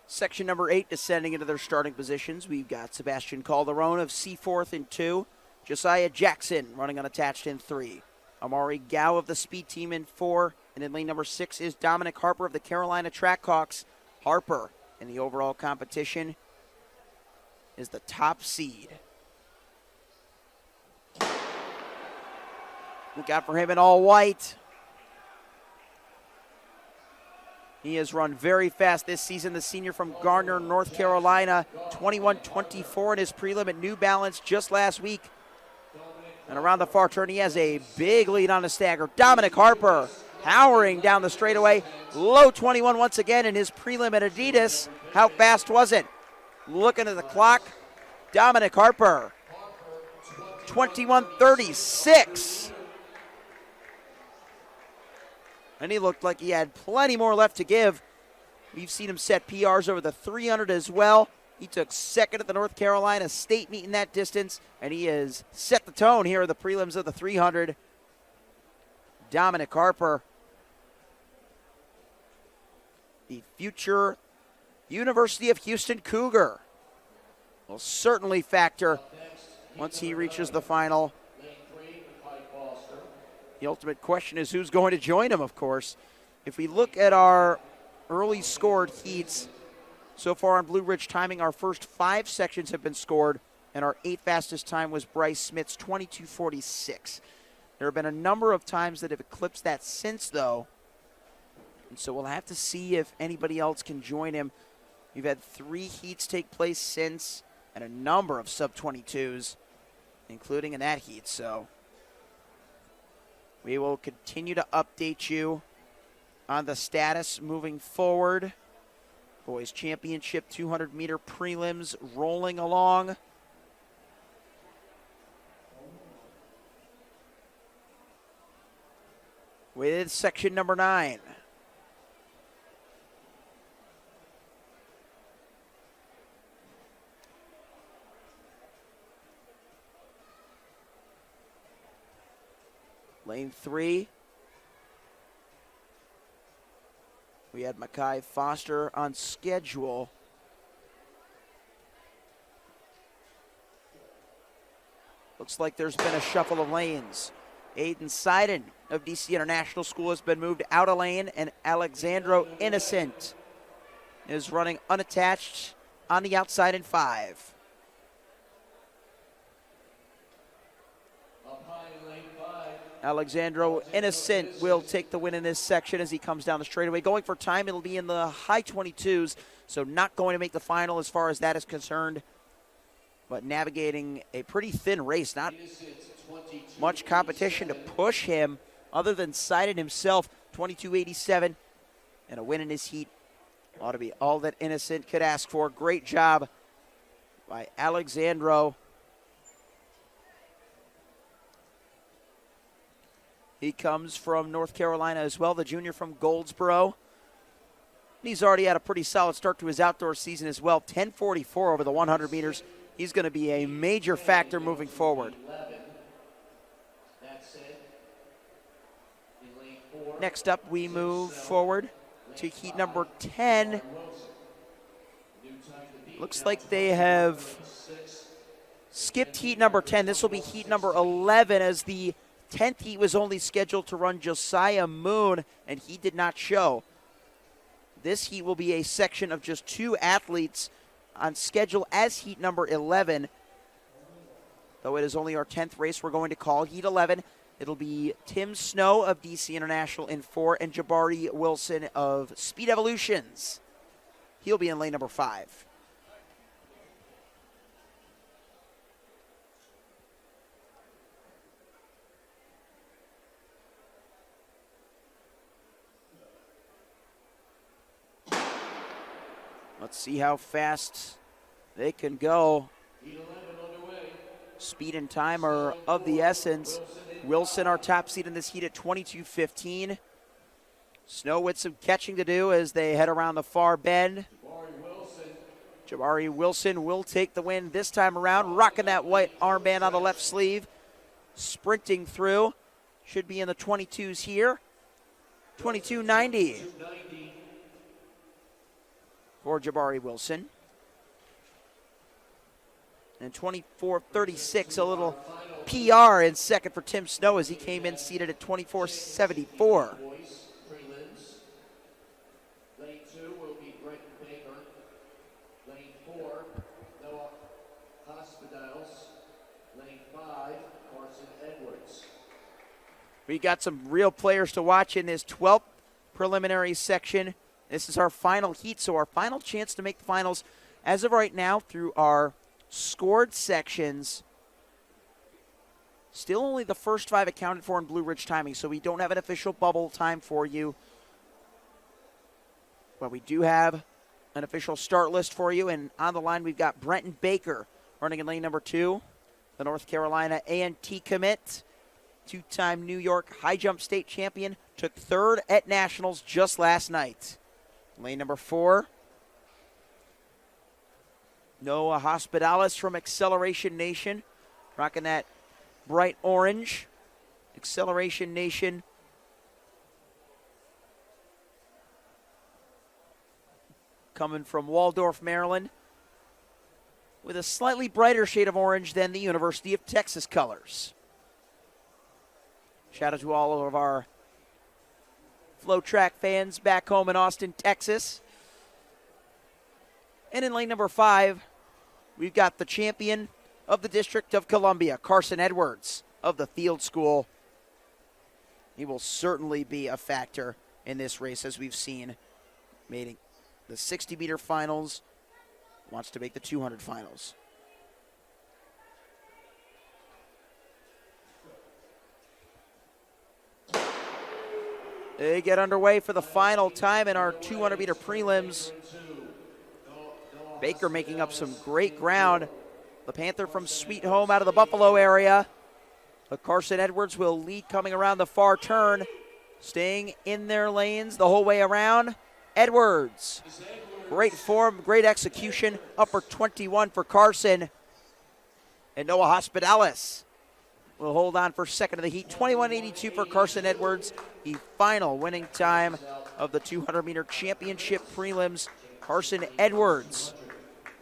Section number 8 descending into their starting positions. We've got Sebastian Calderon of Seaforth in 2. Josiah Jackson running unattached in 3. Amari Gow of the Speed Team in 4. And in lane number 6 is Dominic Harper of the Carolina Trackhawks. Harper in the overall competition is the top seed. Look out for him in all white. He has run very fast this season. The senior from Garner, North Carolina, 21-24 in his prelim at New Balance just last week. And around the far turn, he has a big lead on the stagger. Dominic Harper powering down the straightaway. Low 21 once again in his prelim at Adidas. How fast was it? Looking at the clock, Dominic Harper, 21:36. And he looked like he had plenty more left to give. We've seen him set PRs over the 300 as well. He took second at the North Carolina State meet in that distance, and he has set the tone here at the prelims of the 300. Dominic Harper, the future University of Houston Cougar, will certainly factor once he reaches the final. The ultimate question is who's going to join him, of course. If we look at our early scored heats, so far on Blue Ridge Timing, our first 5 sections have been scored, and our 8th fastest time was Bryce Smith's 22:46. There have been a number of times that have eclipsed that since, though, and so we'll have to see if anybody else can join him. We've had 3 heats take place since, and a number of sub-22s, including in that heat, so we will continue to update you on the status moving forward. Boys Championship 200-meter prelims rolling along. With section number 9. Lane 3. We had Mackay Foster on schedule. Looks like there's been a shuffle of lanes. Aiden Seiden of DC International School has been moved out of lane, and Alexandro Innocent is running unattached on the outside in 5. Alexandro Innocent will take the win in this section as he comes down the straightaway. Going for time, it'll be in the high 22s, so not going to make the final as far as that is concerned, but navigating a pretty thin race. Not much competition to push him other than Seiden himself. 22:87 and a win in his heat ought to be all that Innocent could ask for. Great job by Alexandro. He comes from North Carolina as well, the junior from Goldsboro. He's already had a pretty solid start to his outdoor season as well. 10:44 over the 100 meters. He's going to be a major factor moving forward. Next up, we move forward to heat number 10. Looks like they have skipped heat number 10. This will be heat number 11, as the 10th heat was only scheduled to run Josiah Moon, and he did not show. This heat will be a section of just 2 athletes on schedule as heat number 11. Though it is only our 10th race, we're going to call heat 11. It'll be Tim Snow of DC International in 4 and Jabari Wilson of Speed Evolutions. He'll be in lane number 5. Let's see how fast they can go. Speed and time are of the essence. Wilson, our top seed in this heat at 22:15. Snow with some catching to do as they head around the far bend. Jabari Wilson will take the win this time around, rocking that white armband on the left sleeve. Sprinting through. Should be in the 22s here. 22:90 for Jabari Wilson. And 24:36, a little PR in second for Tim Snow as he came in seated at 24:74. Lane 2 will be Brenton Baker. Lane 4, Noah Hospitals. Lane 5, Carson Edwards. We got some real players to watch in this 12th preliminary section. This is our final heat, so our final chance to make the finals as of right now through our scored sections. Still only the first 5 accounted for in Blue Ridge timing, so we don't have an official bubble time for you. But we do have an official start list for you, and on the line we've got Brenton Baker running in lane number 2, the North Carolina A&T commit, 2-time New York high jump state champion, took 3rd at nationals just last night. Lane number 4, Noah Hospitalis from Acceleration Nation, rocking that bright orange. Acceleration Nation coming from Waldorf, Maryland, with a slightly brighter shade of orange than the University of Texas colors. Shout out to all of our FloTrack fans back home in Austin, Texas. And in lane number 5, we've got the champion of the District of Columbia, Carson Edwards of the Field School. He will certainly be a factor in this race, as we've seen, making the 60-meter finals, wants to make the 200 finals. They get underway for the final time in our 200-meter prelims. Baker making up some great ground. The Panther from Sweet Home out of the Buffalo area. But Carson Edwards will lead coming around the far turn, staying in their lanes the whole way around. Edwards, great form, great execution. Upper 21 for Carson. And Noah Hospitalis will hold on for second of the heat. 21:82 for Carson Edwards, the final winning time of the 200-meter championship prelims. Carson Edwards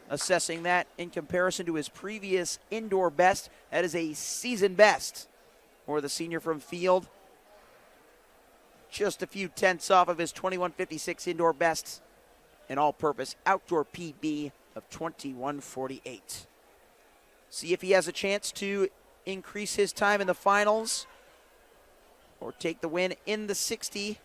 assessing that in comparison to his previous indoor best. That is a season best for the senior from Field. Just a few tenths off of his 21:56 indoor best, an all-purpose outdoor PB of 21:48. See if he has a chance to increase his time in the finals or take the win in the 60.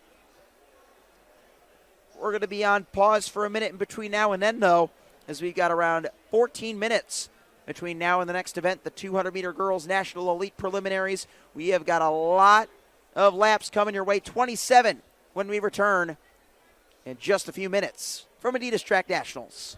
We're going to be on pause for a minute in between now and then, though, as we've got around 14 minutes between now and the next event, the 200-meter girls national elite preliminaries. We have got a lot of laps coming your way. 27 when we return in just a few minutes from Adidas Track Nationals.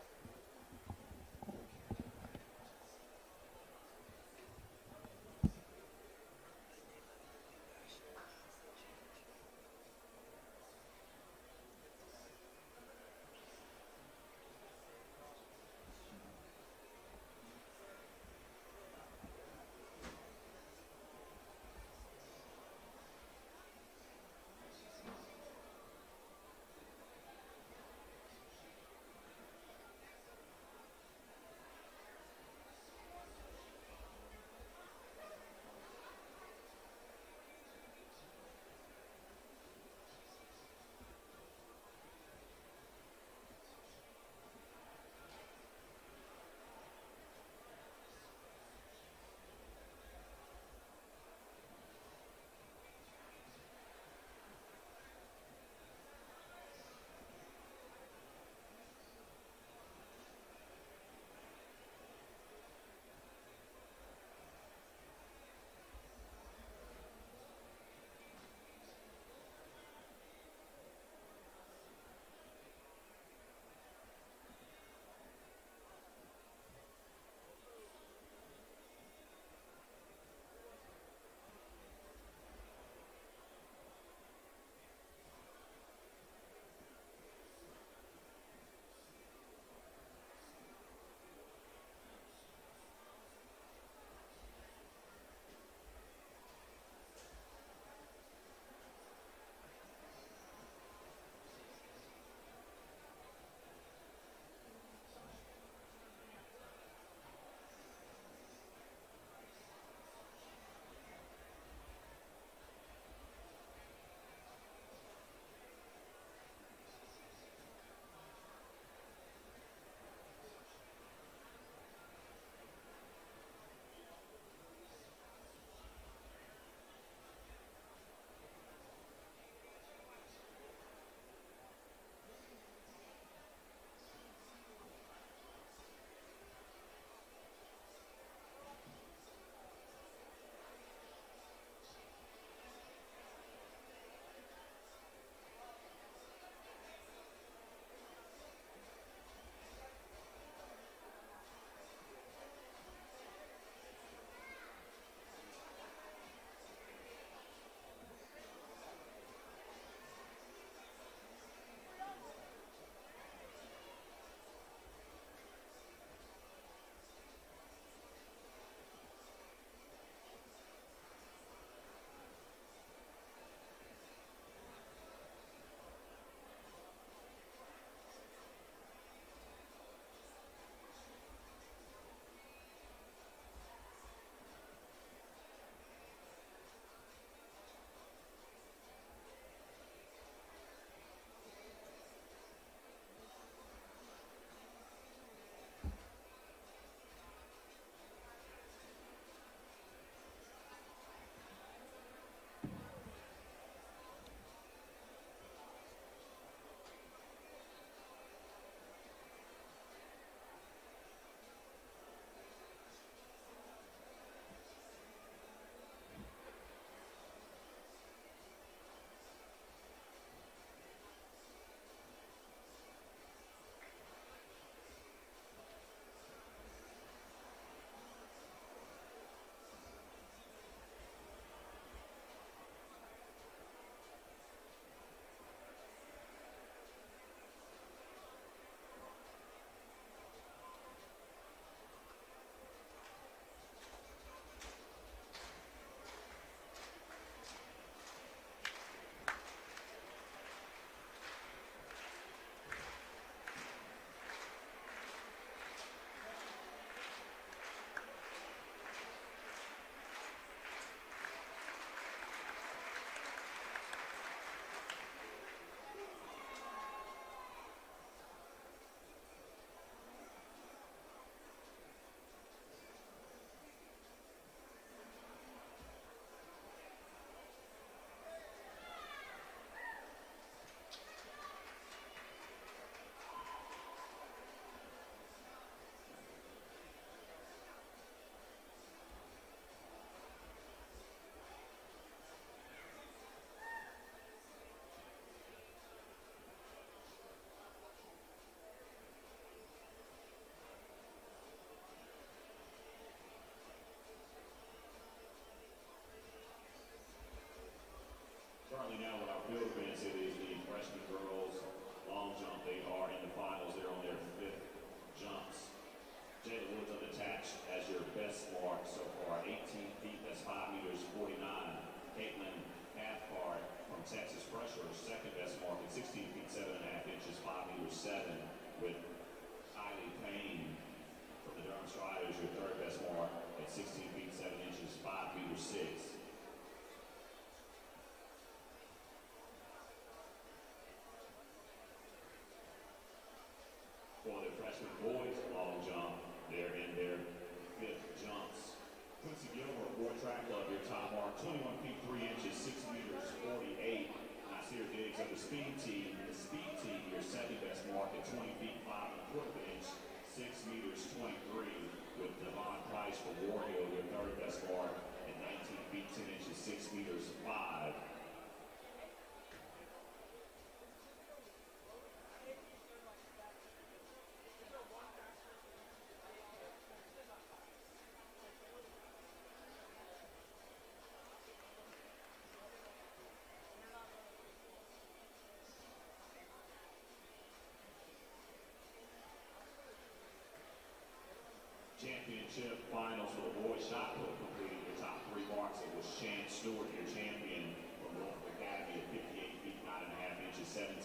championship finals for the boys shot put completing the top 3 marks. It was Shan Stewart, your champion from Norfolk Academy at 58 feet 9.5 inches, 17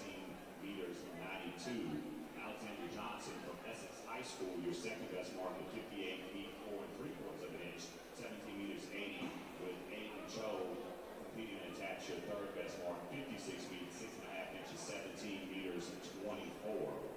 meters 92. Alexander Johnson from Essex High School, your second best mark at 58 feet 4.75 of an inch, 17 meters 80. With Aiden Cho completing and attached your third best mark, 56 feet 6.5 inches, 17 meters 24.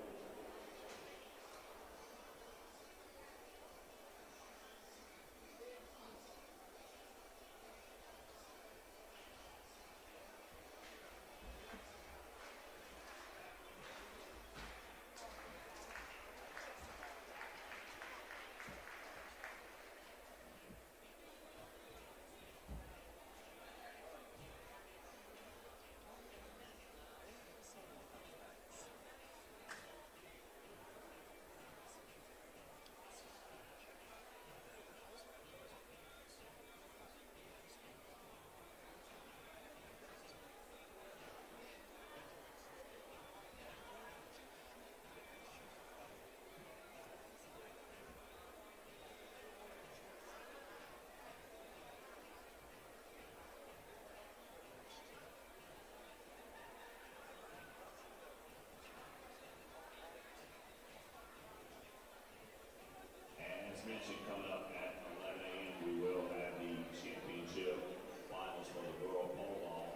As mentioned, coming up at 11 a.m., we will have the championship finals for the girl polo,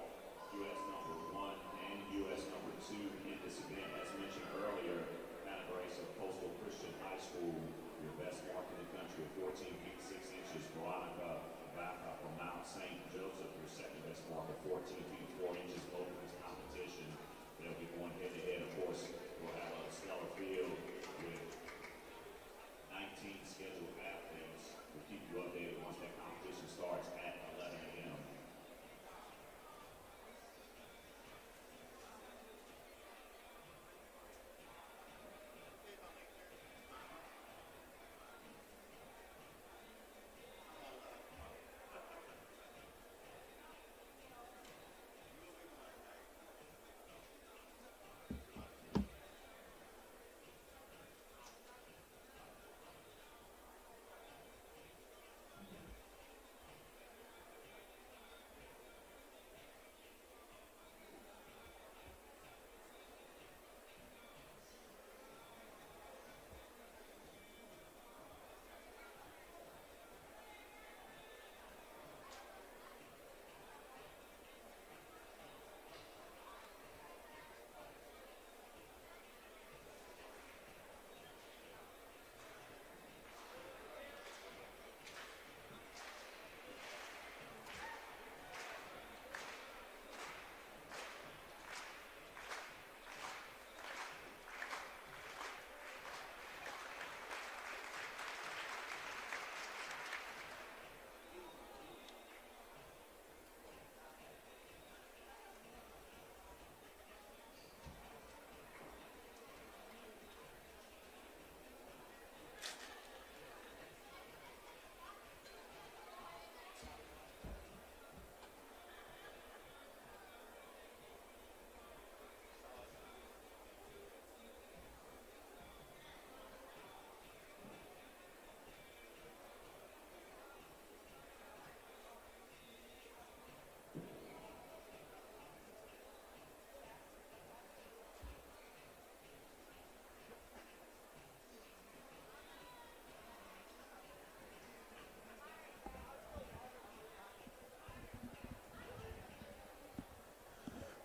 U.S. number 1 and U.S. number 2 in this event. As mentioned earlier, Hannah Grace of Coastal Christian High School, your best mark in the country at 14 feet 6 inches. Veronica Baca from Mount St. Joseph, your second best mark at 14 feet 4 inches. Both in this competition, they'll be going head to head. Of course, we'll have a stellar field with 19 scheduled athletes. We'll keep you updated once that competition starts at 11 a.m.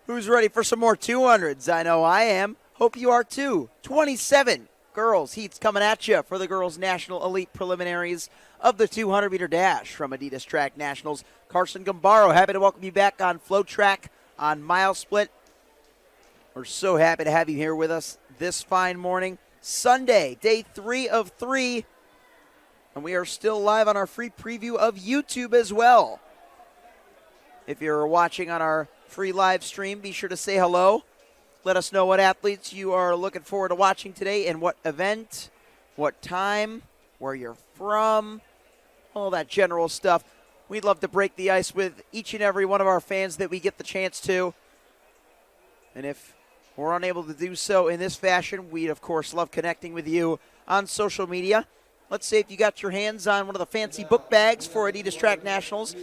Who's ready for some more 200s? I know I am. Hope you are too. 27 girls heats coming at you for the girls' national elite preliminaries of the 200-meter dash from Adidas Track Nationals. Carson Gambaro, happy to welcome you back on FloTrack on Mile Split. We're so happy to have you here with us this fine morning. Sunday, day 3 of 3. And we are still live on our free preview of YouTube as well. If you're watching on our free live stream, be sure to say hello. Let us know what athletes you are looking forward to watching today and what event, what time, where you're from, all that general stuff. We'd love to break the ice with each and every one of our fans that we get the chance to. And if we're unable to do so in this fashion, we'd, of course, love connecting with you on social media. let's say if you got your hands on one of the fancy book bags for Adidas Track Nationals,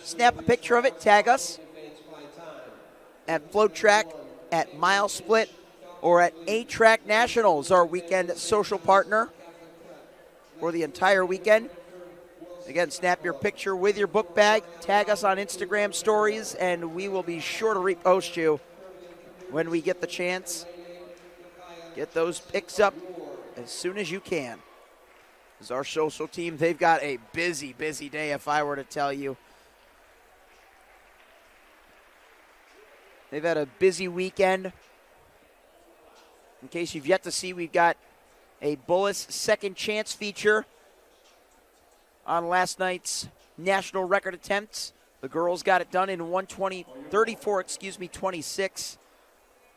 snap a picture of it, tag us at FloTrack, at Mile Split, or at A-Track Nationals, our weekend social partner for the entire weekend. Again, snap your picture with your book bag, tag us on Instagram stories, and we will be sure to repost you when we get the chance. Get those pics up as soon as you can. This is our social team. They've got a busy, busy day, if I were to tell you. They've had a busy weekend. In case you've yet to see, we've got a Bullis second chance feature on last night's national record attempts. The girls got it done in 26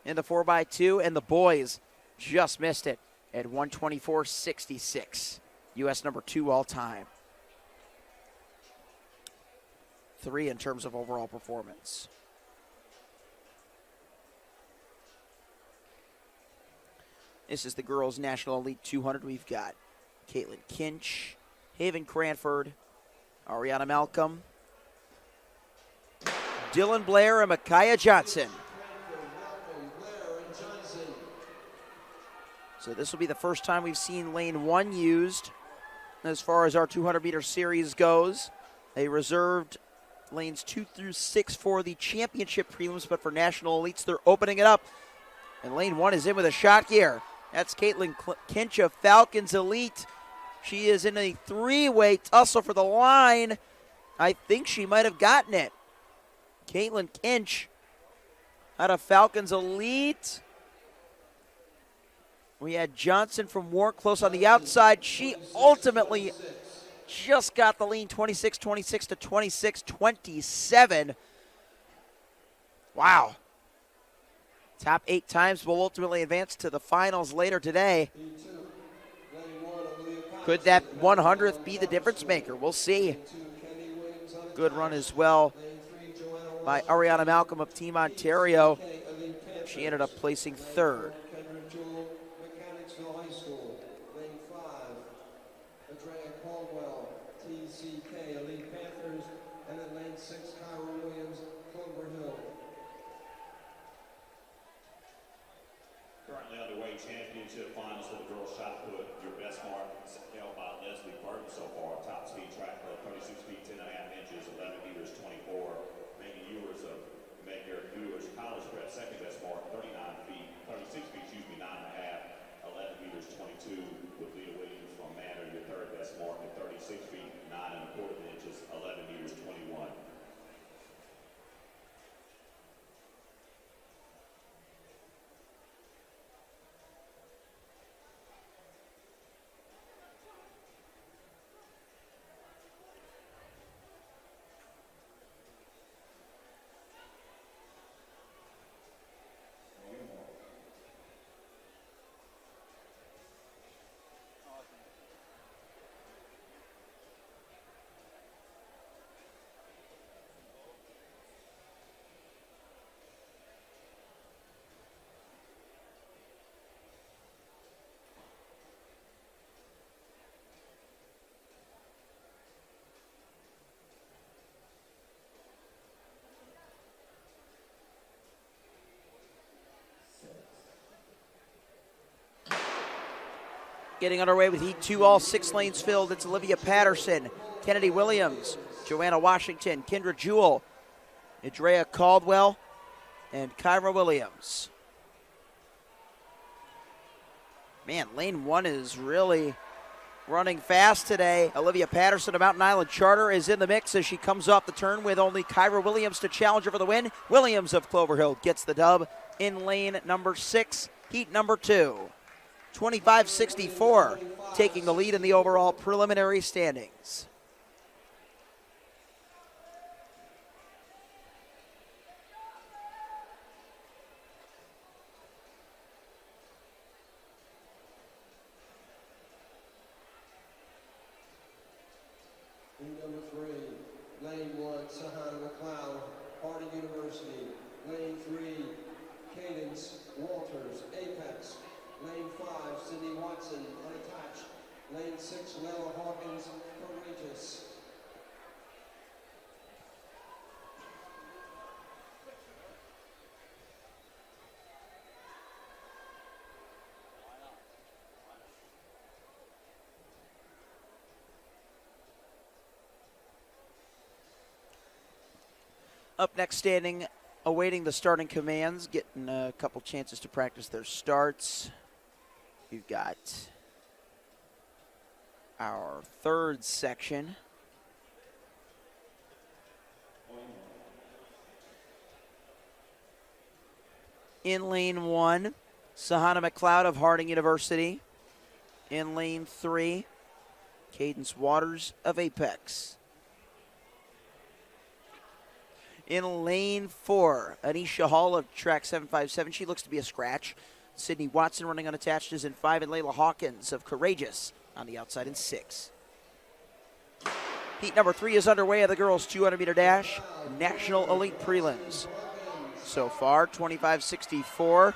in the 4x2, and the boys just missed it at 124.66. U.S. number 2 all time. 3 in terms of overall performance. This is the girls' National Elite 200. We've got Caitlin Kinch, Haven Cranford, Ariana Malcolm, Dylan Blair, and Micaiah Johnson. So this will be the first time we've seen lane 1 used as far as our 200-meter series goes. They reserved lanes 2 through 6 for the championship prelims, but for national elites, they're opening it up. And lane 1 is in with a shot gear. That's Caitlin Kinch of Falcons Elite. She is in a 3-way tussle for the line. I think she might have gotten it. Caitlin Kinch out of Falcons Elite. We had Johnson from Wark close on the outside. She ultimately just got the lean, 26-26 to 26-27. Wow. Top 8 times will ultimately advance to the finals later today. Could that 100th be the difference maker? We'll see. Good run as well by Ariana Malcolm of Team Ontario. She ended up placing 3rd. Currently underway championship finals for the girls shot put. Your best mark held by Leslie Burton so far. Top speed track club, 36 feet, 10 and a half inches, 11 meters, 24. Megan Ewers college prep, second best mark, 36 feet, 9 and a half, 11 meters, 22. With Leah Williams from Manor, your third best mark at 36 feet, 9 and a quarter inches, 11 meters, 21. Getting underway with Heat 2, all 6 lanes filled. It's Olivia Patterson, Kennedy Williams, Joanna Washington, Kendra Jewell, Idrea Caldwell, and Kyra Williams. Man, lane 1 is really running fast today. Olivia Patterson of Mountain Island Charter is in the mix as she comes off the turn with only Kyra Williams to challenge her for the win. Williams of Clover Hill gets the dub in lane number 6, heat number 2. 25-64, taking the lead in the overall preliminary standings. Number 3, lane 1, Sahana McLeod, Harding University. Lane 3, Cadence Walters, Apex. Lane 5, Sydney Watson, unattached. Lane 6, Layla Hawkins, Courageous. Up next, standing, awaiting the starting commands, getting a couple chances to practice their starts. We've got our third section. In lane 1, Sahana McLeod of Harding University. In lane 3, Cadence Waters of Apex. In lane 4, Anisha Hall of Track 757. She looks to be a scratch. Sydney Watson running unattached is in 5, and Layla Hawkins of Courageous on the outside in 6. Heat number 3 is underway of the girls' 200-meter dash, National Elite Prelims. So far, 25:64,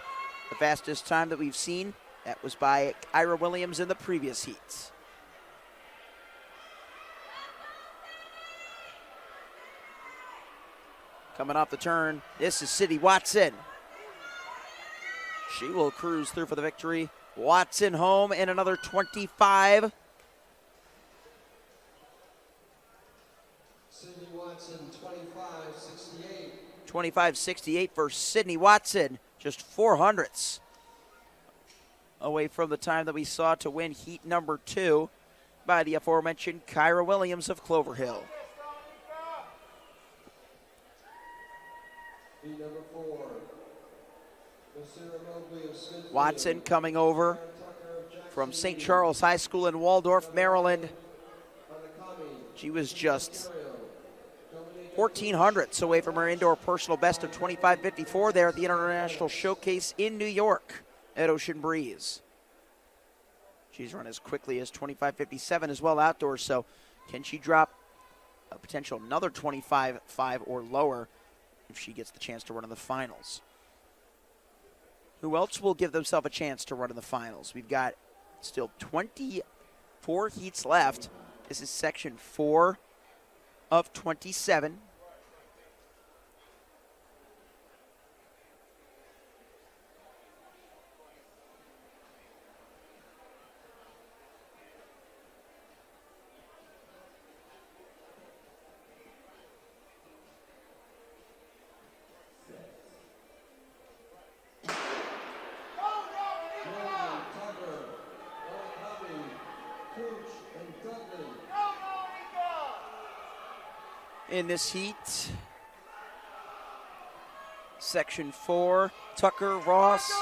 the fastest time that we've seen. That was by Ira Williams in the previous heats. Coming off the turn, this is Sydney Watson. She will cruise through for the victory. Watson home in another 25. Sydney Watson, 25:68. 25:68 for Sydney Watson. Just 400ths away from the time that we saw to win heat number 2 by the aforementioned Kyra Williams of Clover Hill. Heat number 4. Basira Mobley of Smithfield. Watson coming over from St. Charles High School in Waldorf, Maryland. She was just 1,400ths away from her indoor personal best of 25:54 there at the International Showcase in New York at Ocean Breeze. She's run as quickly as 25:57 as well outdoors, so can she drop a potential another 25.5 or lower if she gets the chance to run in the finals? Who else will give themselves a chance to run in the finals? We've got still 24 heats left. This is section 4 of 27. In this heat, section 4, Tucker, Ross,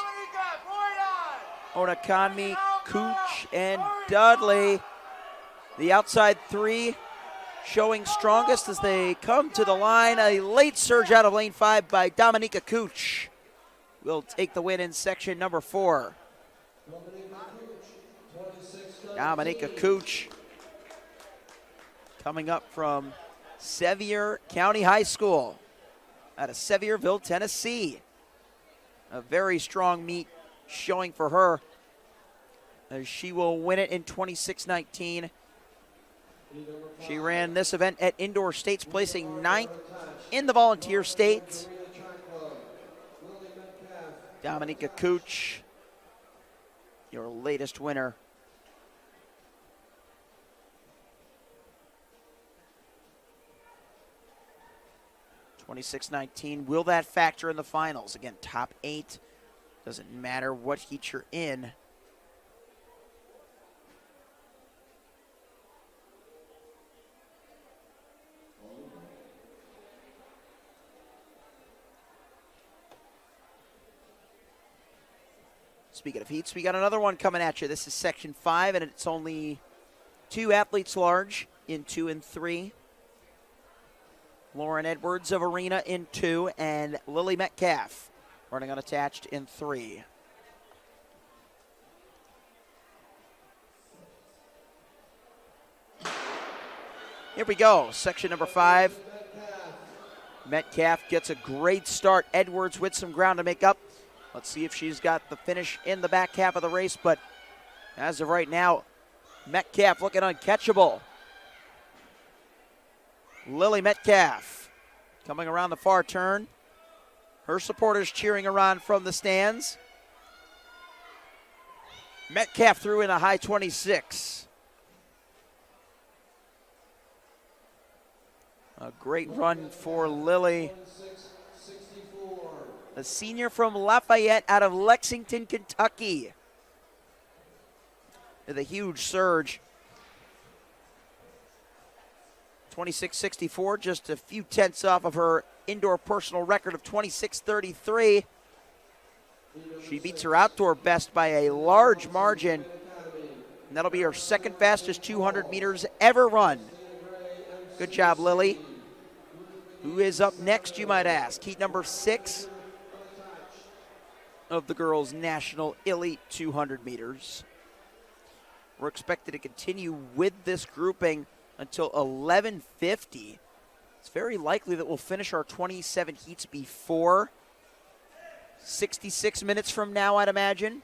Onakanmi, Cooch, and Dudley. The outside 3 showing strongest as they come to the line. A late surge out of lane 5 by Dominika Cooch will take the win in section number 4. Dominika Cooch coming up from Sevier County High School out of Sevierville, Tennessee. A very strong meet showing for her as she will win it in 26:19. She ran this event at indoor states, placing 9th in the volunteer state. Dominika Cooch, your latest winner. 26:19. Will that factor in the finals? Again, top 8. Doesn't matter what heat you're in. Speaking of heats, we got another one coming at you. This is section 5, and it's only 2 athletes large in 2 and 3. Lauren Edwards of Arena in 2, and Lily Metcalf running unattached in 3. Here we go, section number 5. Metcalf gets a great start. Edwards with some ground to make up. Let's see if she's got the finish in the back half of the race, but as of right now, Metcalf looking uncatchable. Lily Metcalf coming around the far turn. Her supporters cheering her on from the stands. Metcalf threw in a high 26. A great run for Lily. A senior from Lafayette out of Lexington, Kentucky. With a huge surge. 26.64, just a few tenths off of her indoor personal record of 26.33. She beats her outdoor best by a large margin. And that'll be her second fastest 200 meters ever run. Good job, Lily. Who is up next, you might ask? Heat number 6 of the girls' national elite 200 meters. We're expected to continue with this grouping until 11:50. It's very likely that we'll finish our 27 heats before 66 minutes from now, I'd imagine.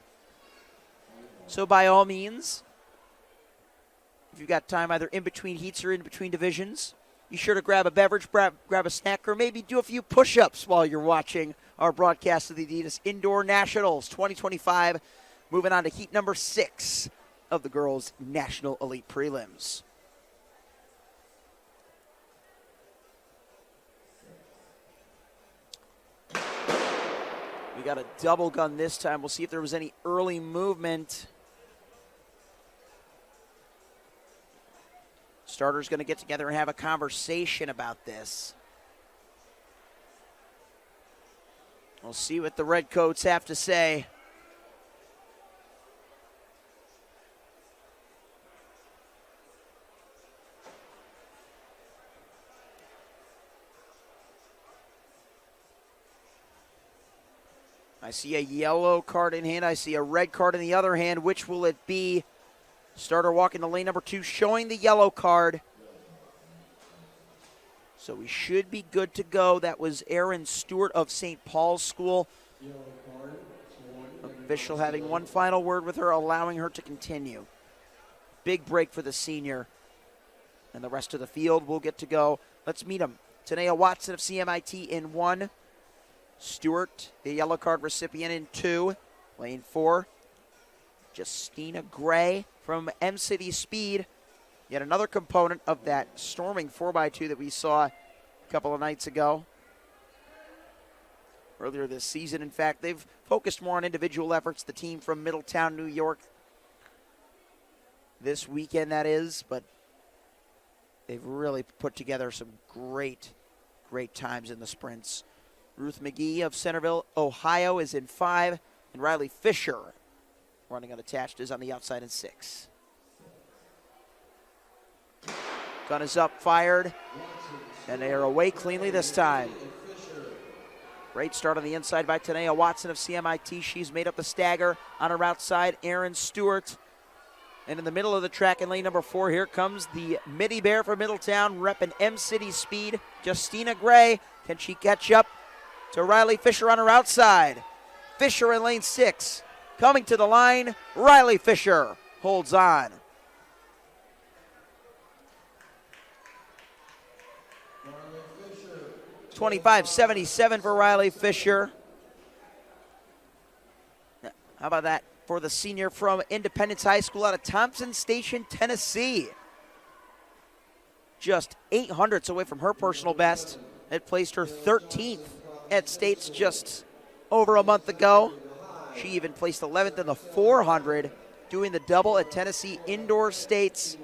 So by all means, if you've got time either in between heats or in between divisions, be sure to grab a beverage, grab a snack, or maybe do a few push-ups while you're watching our broadcast of the Adidas Indoor Nationals 2025. Moving on to heat number 6 of the girls' national elite prelims. We got a double gun this time. We'll see if there was any early movement. Starters going to get together and have a conversation about this. We'll see what the Redcoats have to say. I see a yellow card in hand. I see a red card in the other hand. Which will it be? Starter walking to lane number 2, showing the yellow card. So we should be good to go. That was Erin Stewart of St. Paul's School. Official having one final word with her, allowing her to continue. Big break for the senior. And the rest of the field will get to go. Let's meet them. Tanea Watson of CMIT in 1. Stewart, the yellow card recipient, in 2. Lane 4, Justina Gray from M-City Speed. Yet another component of that storming 4x2 that we saw a couple of nights ago. Earlier this season, in fact, they've focused more on individual efforts, the team from Middletown, New York. This weekend, that is, but they've really put together some great times in the sprints. Ruth McGee of Centerville, Ohio is in 5, and Riley Fisher, running unattached, is on the outside in 6. Gun is up, fired, and they are away cleanly this time. Great start on the inside by Tanea Watson of CMIT. She's made up the stagger on her outside, Erin Stewart. And in the middle of the track in lane number 4, here comes the Midi Bear from Middletown, repping M-City Speed, Justina Gray. Can she catch up to Riley Fisher on her outside? Fisher in lane 6. Coming to the line, Riley Fisher holds on. Riley Fisher. 25.77 for Riley Fisher. How about that for the senior from Independence High School out of Thompson Station, Tennessee? Just 800ths away from her personal best. It placed her 13th at States just over a month ago. She even placed 11th in the 400, doing the double at Tennessee Indoor States.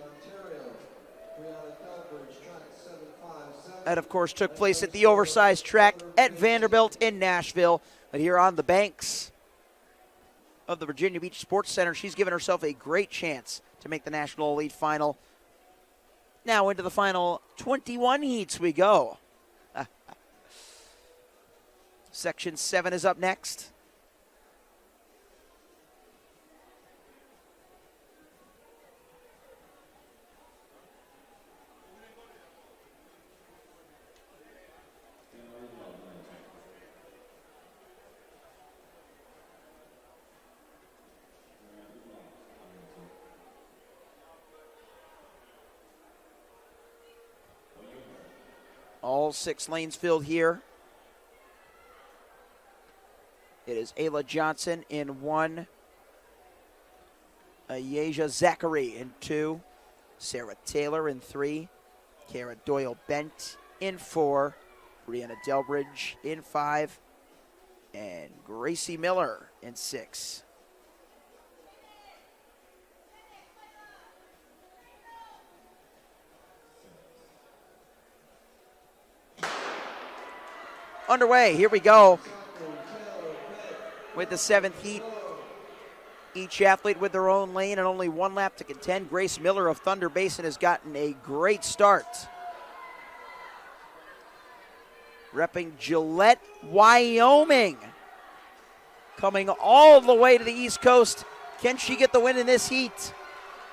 That, of course, took place at the oversized track at Vanderbilt in Nashville. But here on the banks of the Virginia Beach Sports Center, she's given herself a great chance to make the National Elite Final. Now into the final 21 heats we go. Section 7 is up next. All 6 lanes filled here. It is Ayla Johnson in 1. Ayeja Zachary in 2. Sarah Taylor in 3. Kara Doyle-Bent in 4. Brianna Delbridge in 5. And Gracie Miller in 6. Underway, here we go with the 7th heat. Each athlete with their own lane and only 1 lap to contend. Grace Miller of Thunder Basin has gotten a great start. Repping Gillette, Wyoming. Coming all the way to the East Coast. Can she get the win in this heat?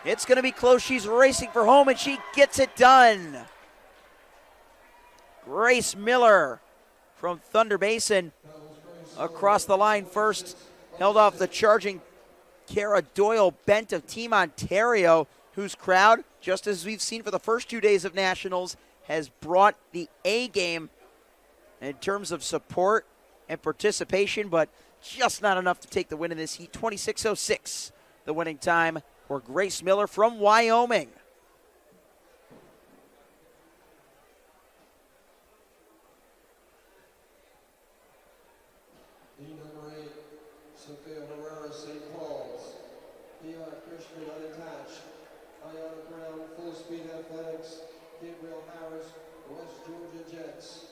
It's going to be close. She's racing for home, and she gets it done. Grace Miller from Thunder Basin across the line first. Held off the charging Kara Doyle-Bent of Team Ontario, whose crowd, just as we've seen for the first 2 days of Nationals, has brought the A game in terms of support and participation, but just not enough to take the win in this heat. 26:06, the winning time for Grace Miller from Wyoming. Number 8, Sophia Herrera, St. Paul's. Dion Christian, unattached. Ayana Brown, Full Speed Athletics. Gabriel Harris, West Georgia Jets.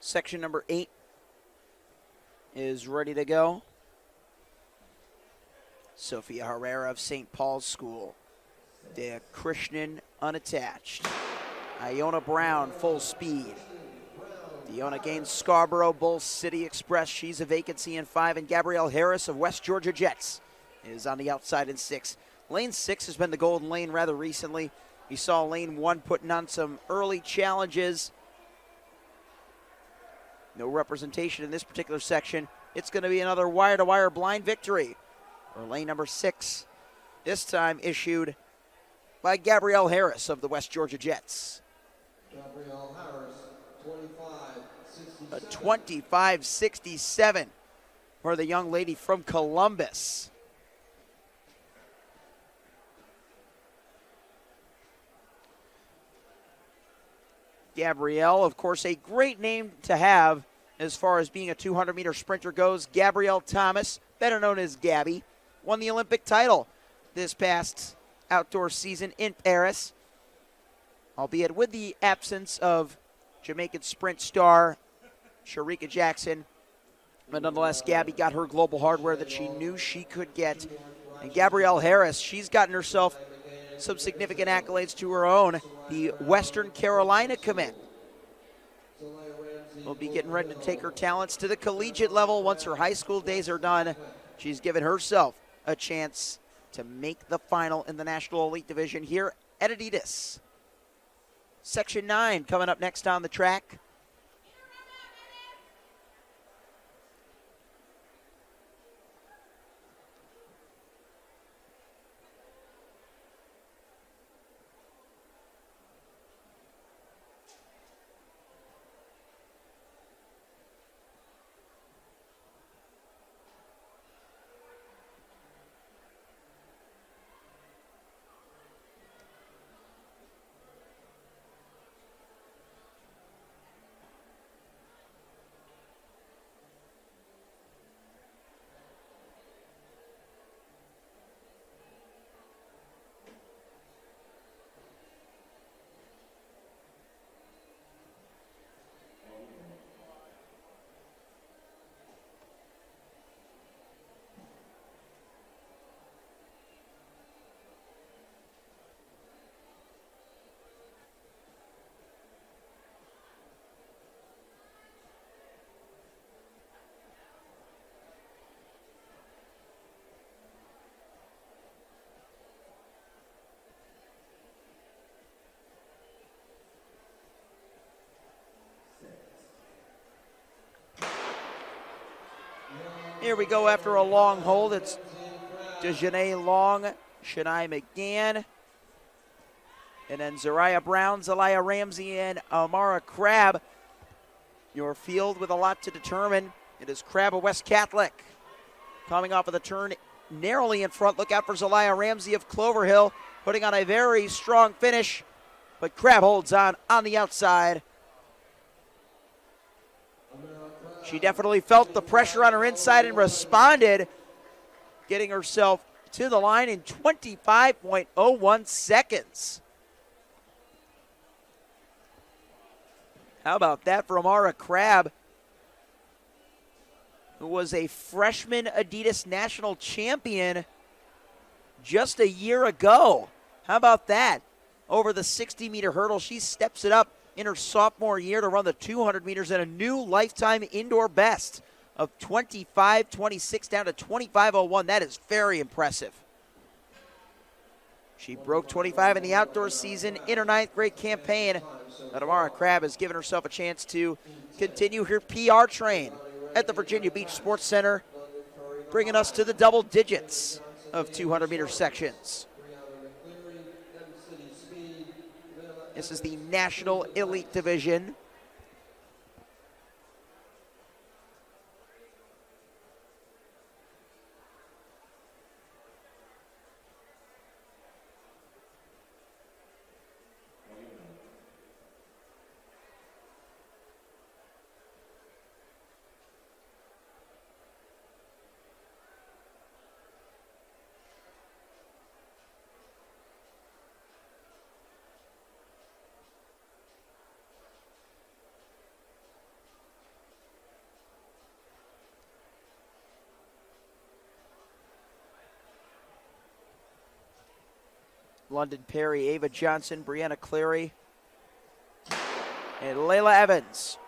Section number 8 is ready to go. Sophia Herrera of St. Paul's School. Dea Krishnan unattached. Iona Brown full speed. Deona Gaines Scarborough, Bull City Express. She's a vacancy in 5. And Gabrielle Harris of West Georgia Jets is on the outside in 6. Lane 6 has been the golden lane rather recently. You saw lane 1 putting on some early challenges. No representation in this particular section. It's going to be another wire-to-wire blind victory for lane number 6. This time issued by Gabrielle Harris of the West Georgia Jets. Gabrielle Harris, 25.67. A 25.67 for the young lady from Columbus. Gabrielle, of course, a great name to have as far as being a 200-meter sprinter goes. Gabrielle Thomas, better known as Gabby, won the Olympic title this past outdoor season in Paris, albeit with the absence of Jamaican sprint star Sharika Jackson. But nonetheless, Gabby got her global hardware that she knew she could get. And Gabrielle Harris, she's gotten herself some significant accolades to her own. The Western Carolina commit will be getting ready to take her talents to the collegiate level once her high school days are done. She's given herself a chance to make the final in the National Elite Division here at Adidas. Section 9 coming up next on the track. Here we go after a long hold. It's Dejanay Long, Shania McGann, and then Zariah Brown, Zelaya Ramsey, and Amara Crabb. Your field with a lot to determine. It is Crabb of West Catholic coming off of the turn narrowly in front. Look out for Zelaya Ramsey of Clover Hill, putting on a very strong finish, but Crabb holds on the outside. She definitely felt the pressure on her inside and responded, getting herself to the line in 25.01 seconds. How about that for Amara Crabb, who was a freshman Adidas national champion just a year ago. How about that? Over the 60-meter hurdle, she steps it up in her sophomore year to run the 200 meters in a new lifetime indoor best of 25.26 down to 25.01. That is very impressive. She broke 25 in the outdoor season in her 9th grade campaign. But Amara Crabb has given herself a chance to continue her PR train at the Virginia Beach Sports Center, bringing us to the double digits of 200-meter sections. This is the National Elite Division. London Perry, Ava Johnson, Brianna Cleary, and Layla Evans.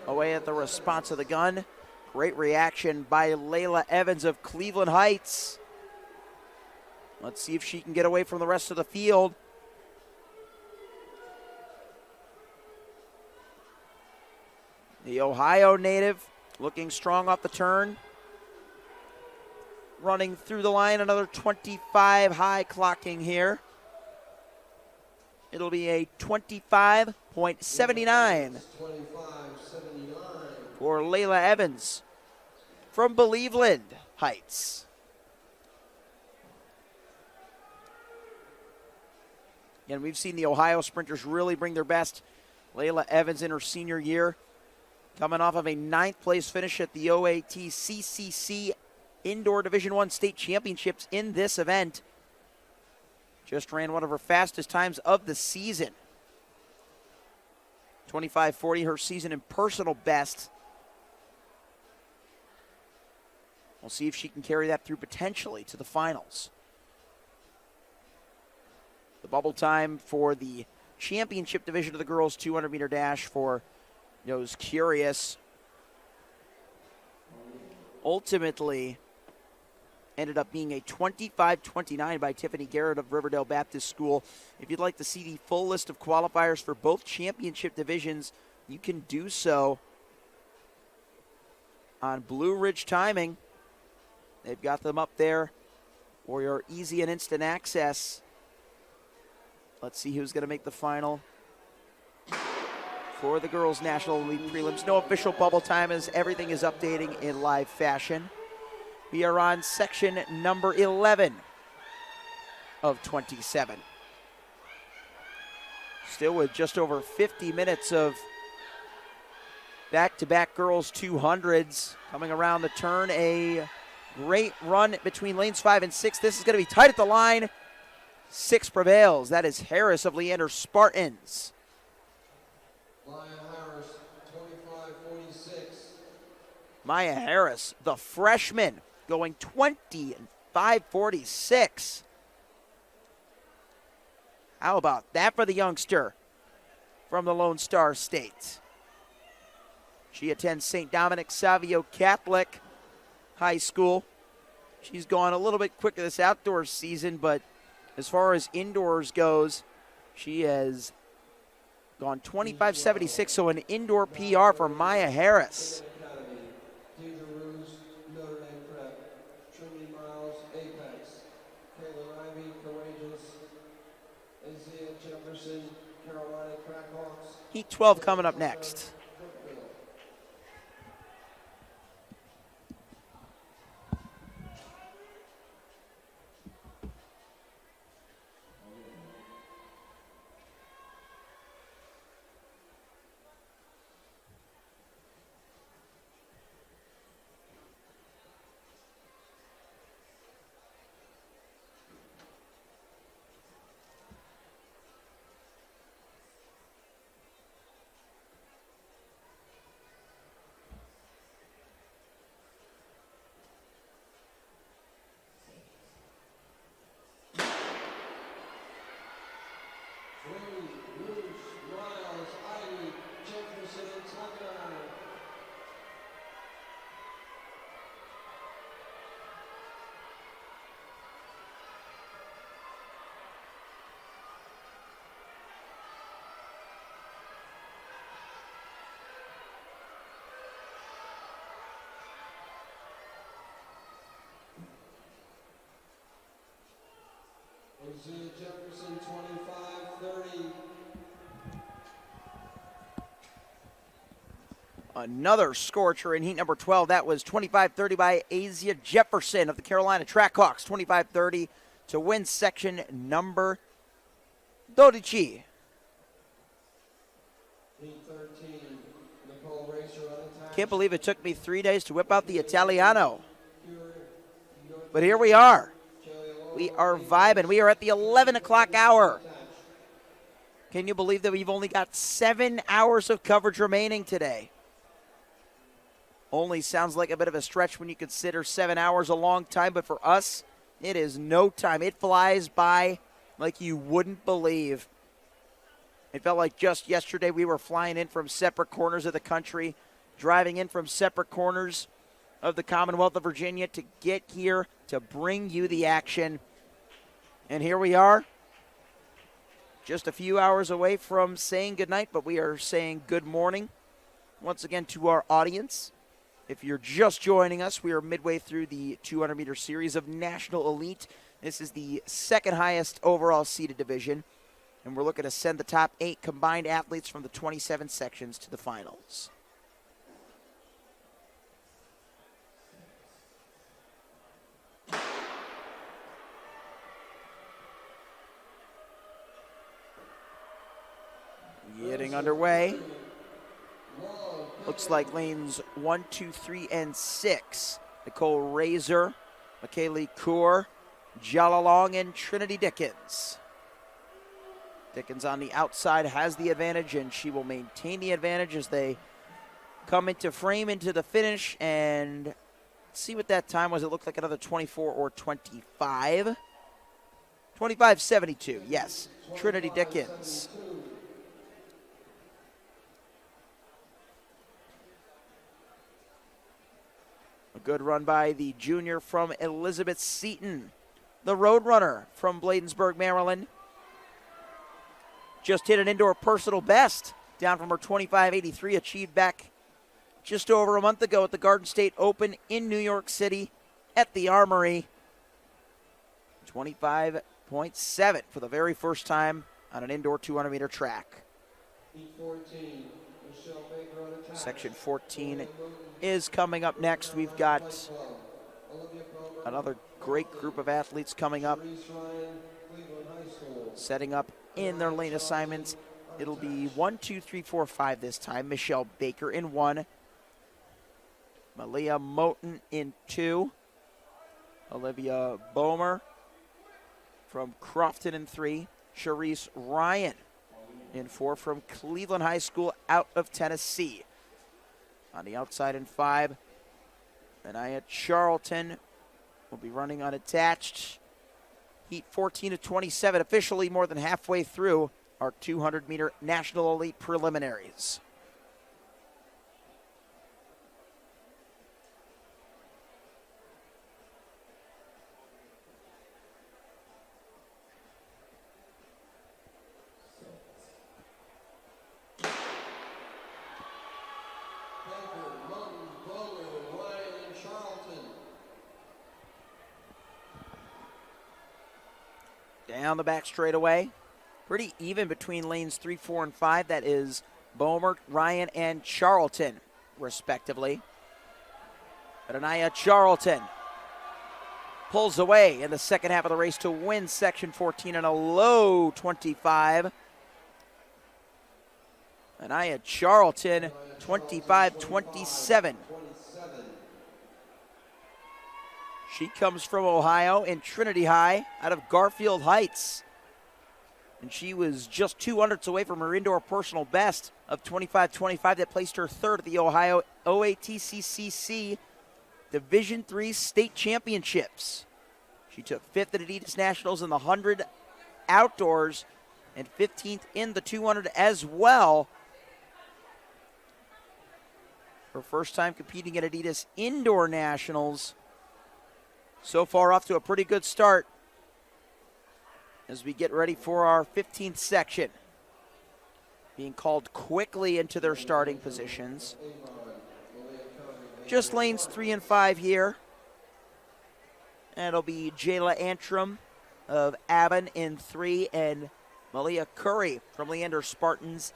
Away at the response of the gun. Great reaction by Layla Evans of Cleveland Heights. Let's see if she can get away from the rest of the field. The Ohio native looking strong off the turn. Running through the line, another 25 high clocking here. It'll be a 25.79 for Layla Evans from Believeland Heights. And we've seen the Ohio sprinters really bring their best. Layla Evans in her senior year, coming off of a 9th place finish at the OAT CCC Indoor Division I State Championships in this event. Just ran one of her fastest times of the season. 25:40, her season and personal best. We'll see if she can carry that through potentially to the finals. The bubble time for the championship division of the girls 200-meter dash for those curious ultimately ended up being a 25:29 by Tiffany Garrett of Riverdale Baptist School. If you'd like to see the full list of qualifiers for both championship divisions, you can do so on Blue Ridge Timing. They've got them up there for your easy and instant access. Let's see who's going to make the final for the girls' National Elite Prelims. No official bubble time as everything is updating in live fashion. We are on section number 11 of 27. Still with just over 50 minutes of back-to-back girls 200s. Coming around the turn, a great run between lanes 5 and 6. This is going to be tight at the line. 6 prevails. That is Harris of Leander Spartans. Maya Harris, the freshman, going 20:5:46. How about that for the youngster from the Lone Star State? She attends St. Dominic Savio Catholic High School. She's gone a little bit quicker this outdoor season, but as far as indoors goes, she has gone 25:76, so an indoor PR for Maya Harris. Apex. Caitlin Ivey, Courageous. Isaiah Jefferson, Carolina Crackhawks. Heat 12 coming up next. Isaiah Jefferson, 25-30. Another scorcher in heat number 12. That was 25-30 by Asia Jefferson of the Carolina Trackhawks. 25-30 to win section number 12. Heat 13, Nicole Racer unattached. Can't believe it took me 3 days to whip out the Italiano. But here we are. We are vibing. We are at the 11 o'clock hour. Can you believe that we've only got 7 hours of coverage remaining today? Only sounds like a bit of a stretch when you consider 7 hours a long time, but for us, it is no time. It flies by like you wouldn't believe. It felt like just yesterday we were flying in from separate corners of the country, driving in from separate corners of the Commonwealth of Virginia to get here to bring you the action. And here we are, just a few hours away from saying goodnight, but we are saying good morning once again to our audience. If you're just joining us, we are midway through the 200-meter series of National Elite. This is the second highest overall seeded division, and we're looking to send the top 8 combined athletes from the 27 sections to the finals. Getting underway. Looks like lanes 1, 2, 3, and 6. Nicole Razor, McKaylee Kaur, Jalalong, and Trinity Dickens. Dickens on the outside has the advantage, and she will maintain the advantage as they come into frame into the finish. And let's see what that time was. It looked like another 24 or 25. 25.72, yes. Trinity Dickens. A good run by the junior from Elizabeth Seton, the Roadrunner from Bladensburg, Maryland. Just hit an indoor personal best, down from her 25.83, achieved back just over a month ago at the Garden State Open in New York City at the Armory. 25.7 for the very first time on an indoor 200-meter track. Section 14 is coming up next. We've got another great group of athletes coming up, setting up in their lane assignments. It'll be 1, 2, 3, 4, 5 this time. Michelle Baker in 1. Malia Moten in 2. Olivia Bomer from Crofton in 3. Charisse Ryan in 4 from Cleveland High School out of Tennessee. On the outside in 5, Anaya Charlton will be running unattached. Heat 14 of 27, officially more than halfway through our 200-meter National Elite preliminaries. Down the back straightaway. Pretty even between lanes 3, 4, and 5. That is Bomert, Ryan, and Charlton, respectively. But Anaya Charlton pulls away in the second half of the race to win section 14 in a low 25. Anaya Charlton, 25-27. She comes from Ohio in Trinity High out of Garfield Heights. And she was just 200ths away from her indoor personal best of 25-25 that placed her third at the Ohio OATCCC Division III State Championships. She took 5th at Adidas Nationals in the 100 outdoors and 15th in the 200 as well. Her first time competing at Adidas Indoor Nationals. So far off to a pretty good start as we get ready for our 15th section. Being called quickly into their starting positions. Just lanes 3 and 5 here. And it'll be Jayla Antrim of Avon in 3 and Malia Curry from Leander Spartans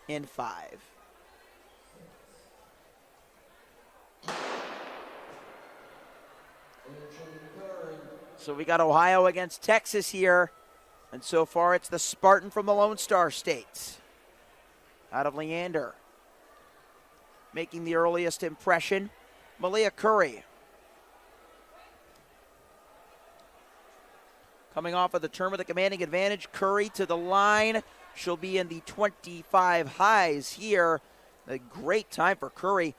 in 5. So we got Ohio against Texas here. And so far it's the Spartan from the Lone Star State. Out of Leander. Making the earliest impression, Malia Curry. Coming off of the turn with a commanding advantage, Curry to the line. She'll be in the 25 highs here. A great time for Curry.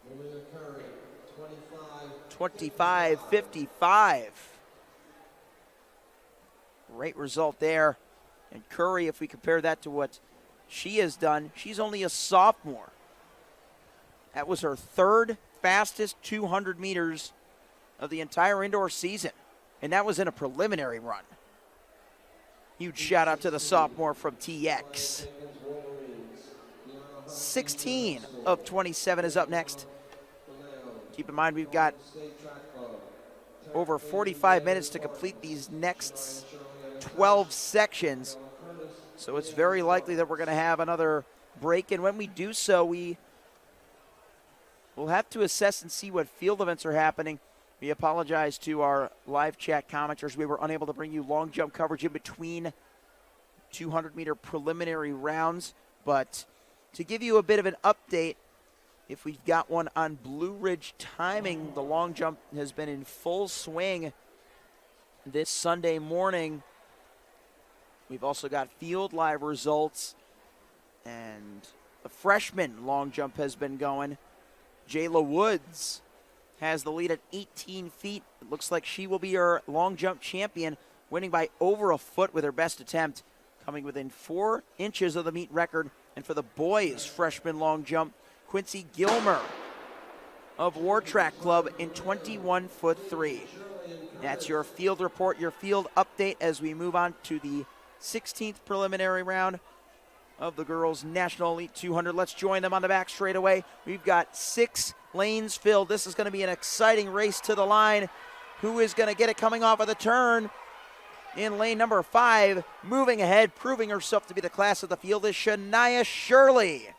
Malia Curry, 25-55. Great result there. And Curry, if we compare that to what she has done, she's only a sophomore. That was her third fastest 200 meters of the entire indoor season. And that was in a preliminary run. Huge shout out to the sophomore from TX. 16 of 27 is up next. Keep in mind we've got over 45 minutes to complete these next 12 sections. So it's very likely that we're going to have another break. And when we do so, we'll have to assess and see what field events are happening. We apologize to our live chat commenters. We were unable to bring you long jump coverage in between 200-meter preliminary rounds. But to give you a bit of an update, if we've got one on Blue Ridge timing, the long jump has been in full swing this Sunday morning. We've also got field live results, and the freshman long jump has been going. Jayla Woods has the lead at 18 feet. It looks like she will be our long jump champion, winning by over a foot with her best attempt, coming within 4 inches of the meet record. And for the boys' freshman long jump, Quincy Gilmer of Wartrack Club in 21'3". That's your field report, your field update as we move on to the 16th preliminary round of the girls' National Elite 200. Let's join them on the back straightaway. We've got 6 lanes filled. This is going to be an exciting race to the line. Who is going to get it coming off of the turn? In lane number 5, moving ahead, proving herself to be the class of the field is Shania Shirley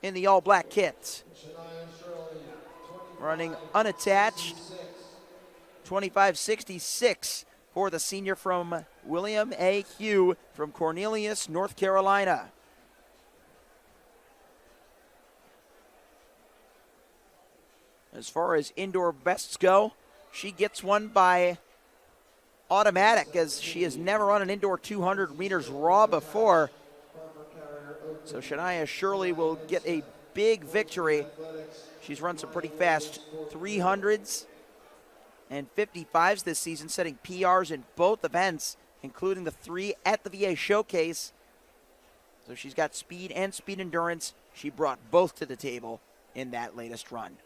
in the all-black kit. Running unattached, 25.66 for the senior from William A. Hugh from Cornelius, North Carolina. As far as indoor bests go, she gets one by automatic, as she has never run an indoor 200 meters raw before. So Shania Shirley will get a big victory. She's run some pretty fast 300s and 55s this season, setting PRs in both events, including the 3 at the VA Showcase. So she's got speed and speed endurance. She brought both to the table in that latest run.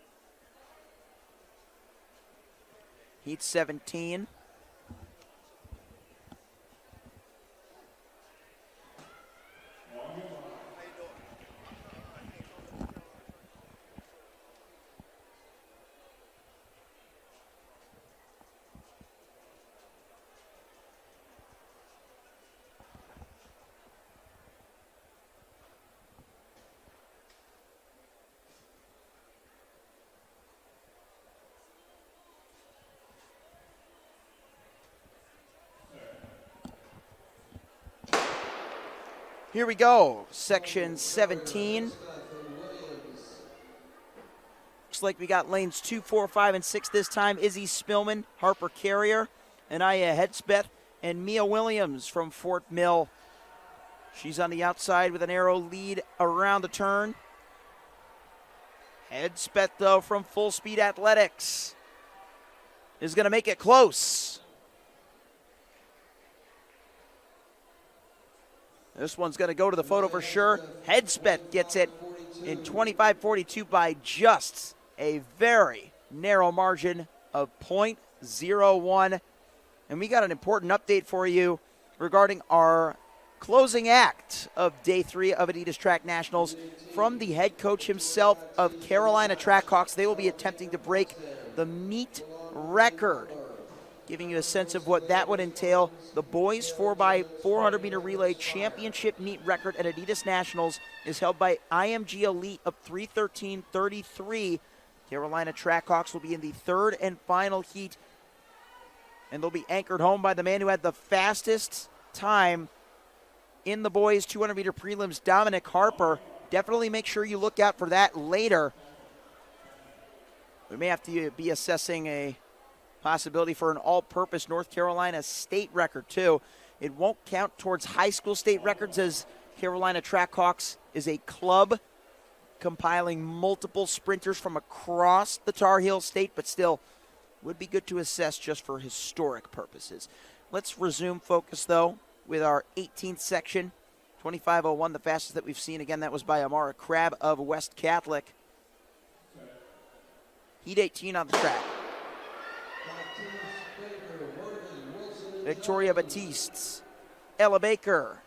Heat 17. Here we go, section 17. Looks like we got lanes 2, 4, 5, and 6 this time. Izzy Spillman, Harper Carrier, Anaya Hedspeth, and Mia Williams from Fort Mill. She's on the outside with an arrow lead around the turn. Hedspeth, though, from Full Speed Athletics is going to make it close. This one's going to go to the photo for sure. Hedspeth gets it in 25:42 by just a very narrow margin of .01. And we got an important update for you regarding our closing act of Day 3 of Adidas Track Nationals from the head coach himself of Carolina Trackhawks. They will be attempting to break the meet record, giving you a sense of what that would entail. The boys 4x400 meter relay championship meet record at Adidas Nationals is held by IMG Elite of 3:13.33. Carolina Trackhawks will be in the third and final heat, and they'll be anchored home by the man who had the fastest time in the boys 200 meter prelims, Dominic Harper. Definitely make sure you look out for that later. We may have to be assessing a possibility for an all-purpose North Carolina state record too. It won't count towards high school state records, as Carolina Trackhawks is a club compiling multiple sprinters from across the Tar Heel state, but still would be good to assess just for historic purposes. Let's resume focus though with our 18th section, 25:01, the fastest that we've seen. Again, that was by Amara Crabb of West Catholic. Heat 18 on the track. Victoria Batiste, Ella Baker,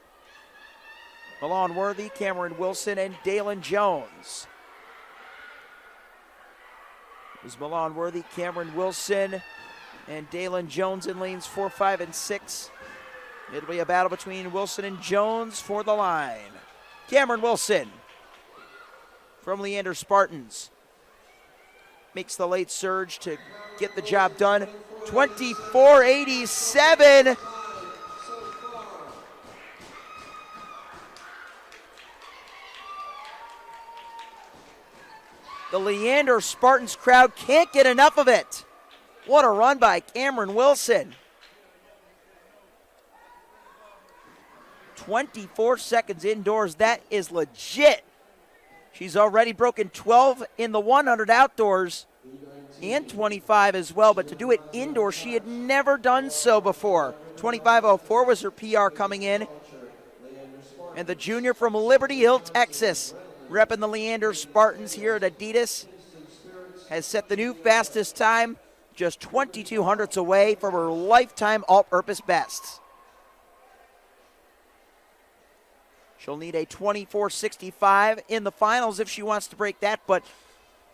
Milan Worthy, Cameron Wilson, and Dalen Jones. It was Milan Worthy, Cameron Wilson, and Dalen Jones in lanes 4, 5, and 6. It'll be a battle between Wilson and Jones for the line. Cameron Wilson from Leander Spartans makes the late surge to get the job done. 24:87. The Leander Spartans crowd can't get enough of it. What a run by Cameron Wilson. 24 seconds indoors, that is legit. She's already broken 12 in the 100 outdoors and 25 as well, but to do it indoors, she had never done so before. 25:04 was her PR coming in. And the junior from Liberty Hill, Texas, repping the Leander Spartans here at Adidas, has set the new fastest time, just 22 hundredths away from her lifetime all-purpose best. She'll need a 24:65 in the finals if she wants to break that, but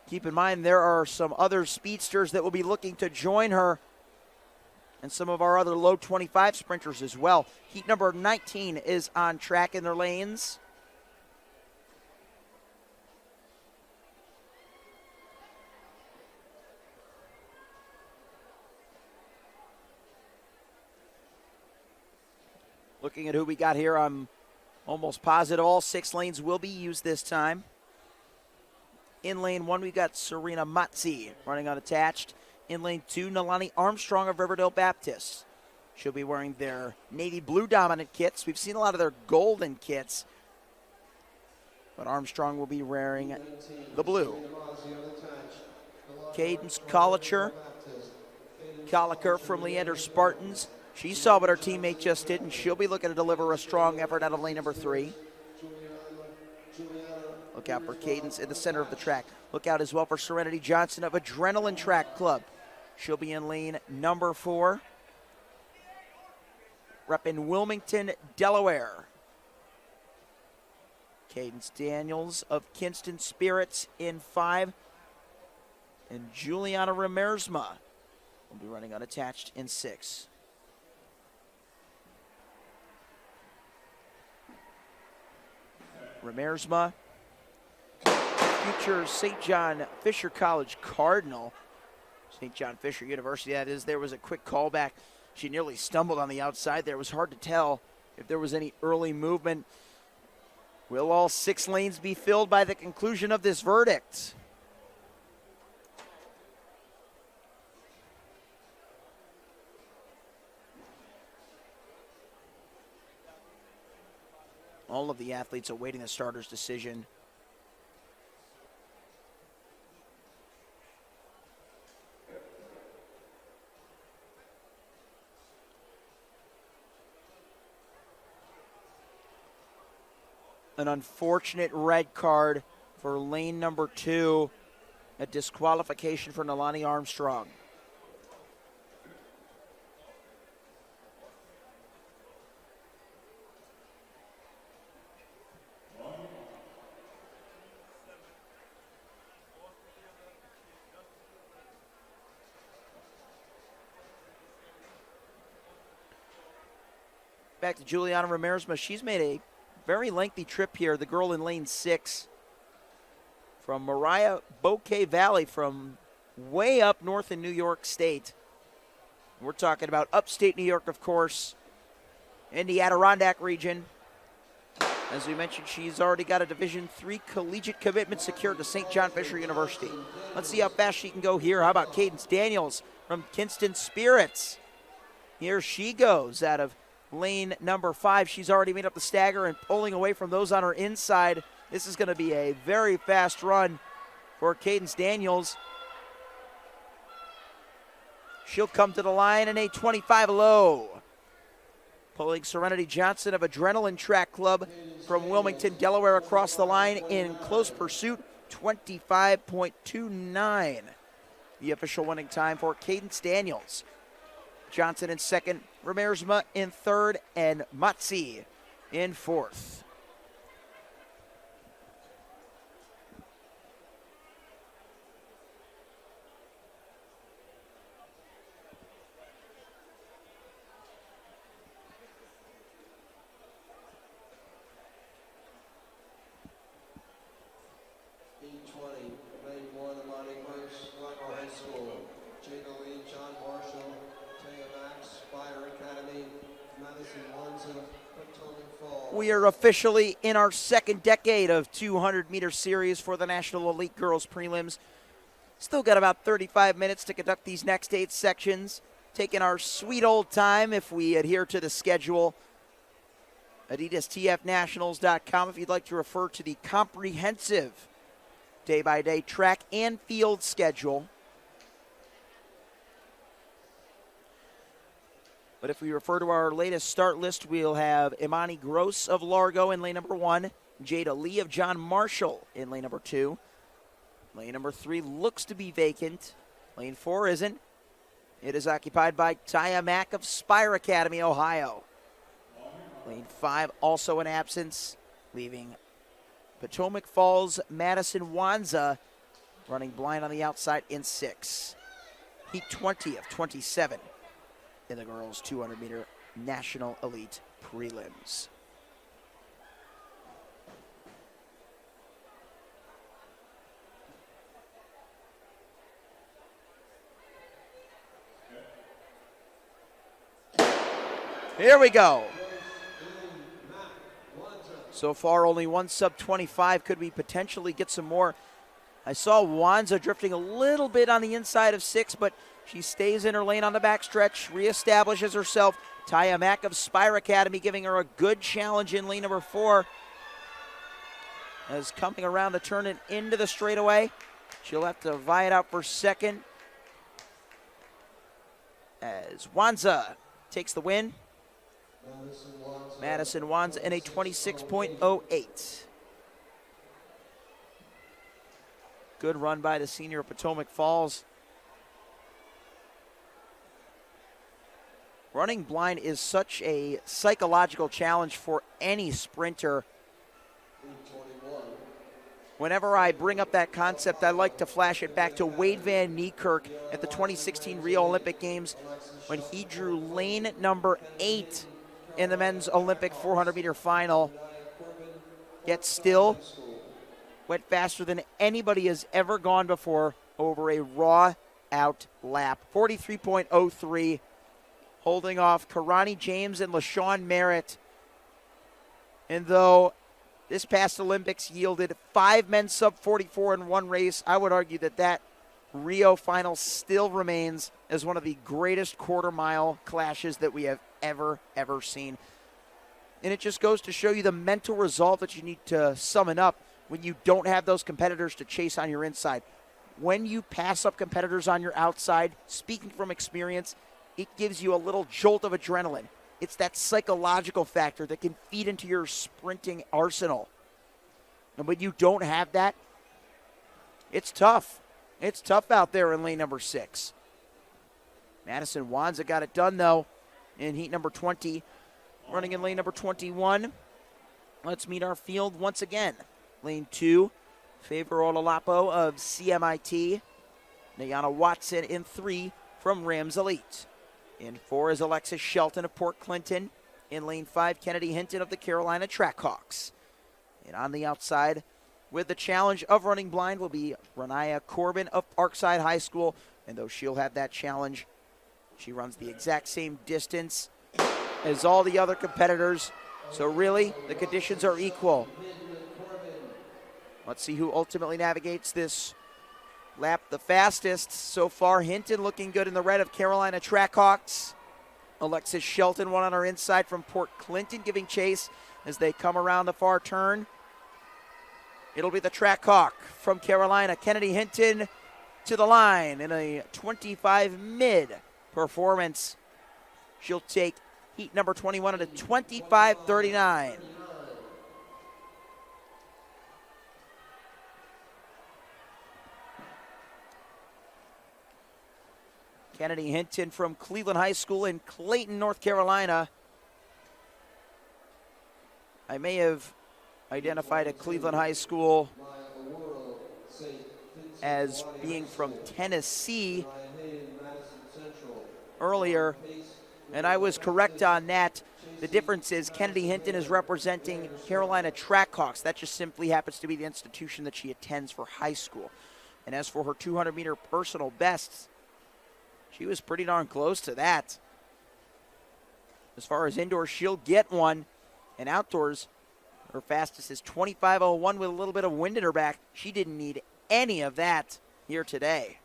keep in mind there are some other speedsters that will be looking to join her and some of our other low 25 sprinters as well. Heat number 19 is on track in their lanes. Looking at who we got here, I'm almost positive all 6 lanes will be used this time. In lane 1, we've got Serena Matzi running unattached. In lane 2, Nalani Armstrong of Riverdale Baptist. She'll be wearing their navy blue dominant kits. We've seen a lot of their golden kits, but Armstrong will be wearing the blue. Cadence Colliker from Leander Spartans. She saw what her teammate just did, and she'll be looking to deliver a strong effort out of lane number 3. Look out for Cadence in the center of the track. Look out as well for Serenity Johnson of Adrenaline Track Club. She'll be in lane number 4. Repping Wilmington, Delaware. Cadence Daniels of Kinston Spirits in 5. And Juliana Remersma will be running unattached in 6. Remersma, future St. John Fisher College Cardinal. St. John Fisher University, that is. There was a quick callback. She nearly stumbled on the outside there. It was hard to tell if there was any early movement. Will all 6 lanes be filled by the conclusion of this verdict? All of the athletes awaiting the starter's decision. An unfortunate red card for lane number 2, a disqualification for Nalani Armstrong. Back to Juliana Ramirez. She's made a very lengthy trip here. The girl in lane 6 from Mariah Bouquet Valley from way up north in New York State. We're talking about upstate New York, of course, in the Adirondack region. As we mentioned, she's already got a Division III collegiate commitment secured to St. John Fisher University. Let's see how fast she can go here. How about Cadence Daniels from Kinston Spirits? Here she goes out of lane number 5. She's already made up the stagger and pulling away from those on her inside. This is going to be a very fast run for Cadence Daniels. She'll come to the line in a 25 low. Pulling Serenity Johnson of Adrenaline Track Club from Wilmington, Delaware across the line in close pursuit, 25.29. The official winning time for Cadence Daniels. Johnson in second, Ramirez in third, and Matzi in fourth. We are officially in our second decade of 200-meter series for the National Elite Girls Prelims. Still got about 35 minutes to conduct these next 8 sections. Taking our sweet old time if we adhere to the schedule. AdidasTFNationals.com if you'd like to refer to the comprehensive day-by-day track and field schedule. But if we refer to our latest start list, we'll have Imani Gross of Largo in lane number 1, Jada Lee of John Marshall in lane number 2. Lane number 3 looks to be vacant. Lane 4 isn't. It is occupied by Taya Mack of Spire Academy, Ohio. Lane 5 also in absence, leaving Potomac Falls Madison Wanza running blind on the outside in 6. Heat 20 of 27. In the girls' 200-meter National Elite Prelims. Here we go. So far, only one sub-25. Could we potentially get some more? I saw Wanza drifting a little bit on the inside of 6, but she stays in her lane on the backstretch, reestablishes herself. Taya Mack of Spire Academy giving her a good challenge in lane number 4. As coming around the turn and into the straightaway. She'll have to vie it out for second. As Wanza takes the win. Madison Wanza in a 26.08. Good run by the senior of Potomac Falls. Running blind is such a psychological challenge for any sprinter. Whenever I bring up that concept, I like to flash it back to Wade Van Niekerk at the 2016 Rio Olympic Games when he drew lane number 8 in the men's Olympic 400-meter final. Yet still went faster than anybody has ever gone before over a raw out lap. 43.03. Holding off Karani James and LaShawn Merritt. And though this past Olympics yielded 5 men sub 44 in one race. I would argue that Rio final still remains as one of the greatest quarter-mile clashes that we have ever seen. And it just goes to show you the mental resolve that you need to summon up when you don't have those competitors to chase on your inside. When you pass up competitors on your outside, speaking from experience, it gives you a little jolt of adrenaline. It's that psychological factor that can feed into your sprinting arsenal. And when you don't have that, it's tough. It's tough out there in lane number 6. Madison Wanza got it done, though, in heat number 20. Running in lane number 21. Let's meet our field once again. Lane 2, Favor Olalapo of CMIT. Nayana Watson in 3 from Rams Elite. In 4 is Alexis Shelton of Port Clinton. In lane 5, Kennedy Hinton of the Carolina Trackhawks. And on the outside, with the challenge of running blind, will be Renaya Corbin of Parkside High School. And though she'll have that challenge, she runs the exact same distance as all the other competitors. So really, the conditions are equal. Let's see who ultimately navigates this lap the fastest. So far, Hinton looking good in the red of Carolina Trackhawks. Alexis Shelton, one on her inside from Port Clinton, giving chase as they come around the far turn. It'll be the Trackhawk from Carolina, Kennedy Hinton, to the line in a 25 mid performance. She'll take heat number 21 at a 25:39. Kennedy Hinton from Cleveland High School in Clayton, North Carolina. I may have identified a Cleveland High School as being from Tennessee earlier, and I was correct on that. The difference is Kennedy Hinton is representing Carolina Trackhawks. That just simply happens to be the institution that she attends for high school. And as for her 200-meter personal bests, she was pretty darn close to that. As far as indoors, she'll get one. And outdoors, her fastest is 25:01 with a little bit of wind in her back. She didn't need any of that here today.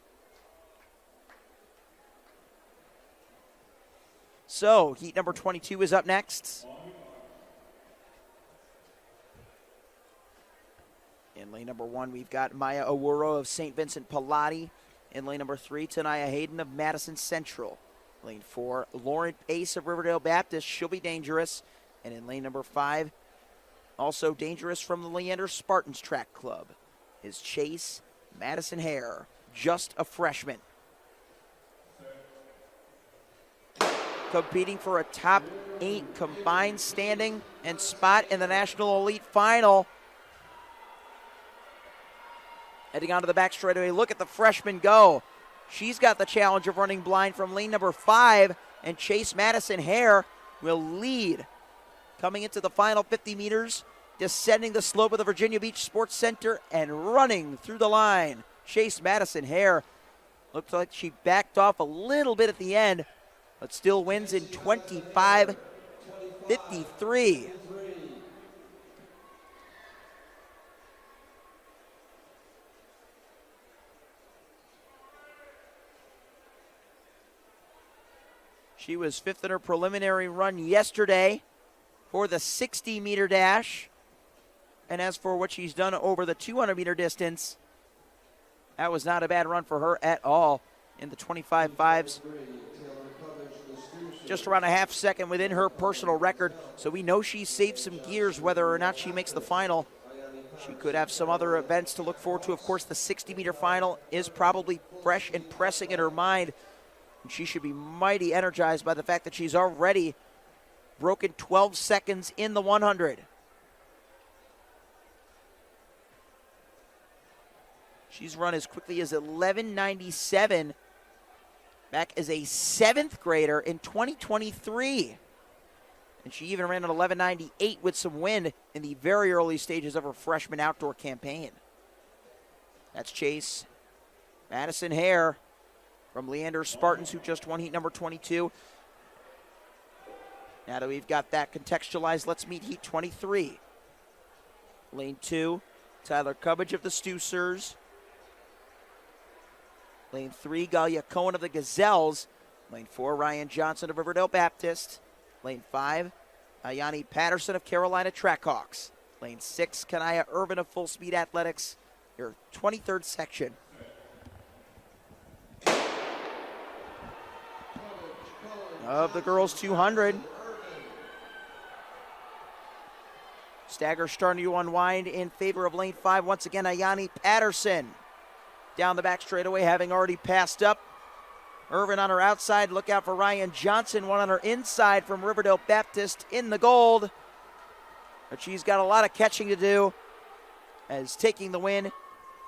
So, heat number 22 is up next. In lane number 1, we've got Maya Owuro of St. Vincent Pallotti. In lane number 3, Tanaya Hayden of Madison Central. Lane 4, Lauren Pace of Riverdale Baptist. She'll be dangerous. And in lane number 5, also dangerous from the Leander Spartans Track Club, is Chase Madison Hare, just a freshman. Competing for a top 8 combined standing and spot in the National Elite Final. Heading onto the back straightaway, look at the freshman go. She's got the challenge of running blind from lane number 5, and Chase Madison Hare will lead. Coming into the final 50 meters, descending the slope of the Virginia Beach Sports Center and running through the line. Chase Madison Hare looks like she backed off a little bit at the end, but still wins in 25:53. She was 5th in her preliminary run yesterday for the 60-meter dash. And as for what she's done over the 200-meter distance, that was not a bad run for her at all in the 25.5s. Just around a half second within her personal record. So we know she saved some gears whether or not she makes the final. She could have some other events to look forward to. Of course, the 60-meter final is probably fresh and pressing in her mind. And she should be mighty energized by the fact that she's already broken 12 seconds in the 100. She's run as quickly as 11:97 back as a 7th grader in 2023. And she even ran an 11:98 with some wind in the very early stages of her freshman outdoor campaign. That's Chase Madison Hare from Leander Spartans, who just won heat number 22. Now that we've got that contextualized, let's meet heat 23. Lane 2, Tyler Cubbage of the Stoosers. Lane 3, Galia Cohen of the Gazelles. Lane 4, Ryan Johnson of Riverdale Baptist. Lane 5, Ayani Patterson of Carolina Trackhawks. Lane 6, Kanaya Irvin of Full Speed Athletics. Your 23rd section. Of the girls 200. Stagger starting to unwind in favor of lane 5. Once again, Ayani Patterson down the back straightaway, having already passed up. Irvin on her outside. Look out for Ryan Johnson, one on her inside from Riverdale Baptist in the gold. But she's got a lot of catching to do, as taking the win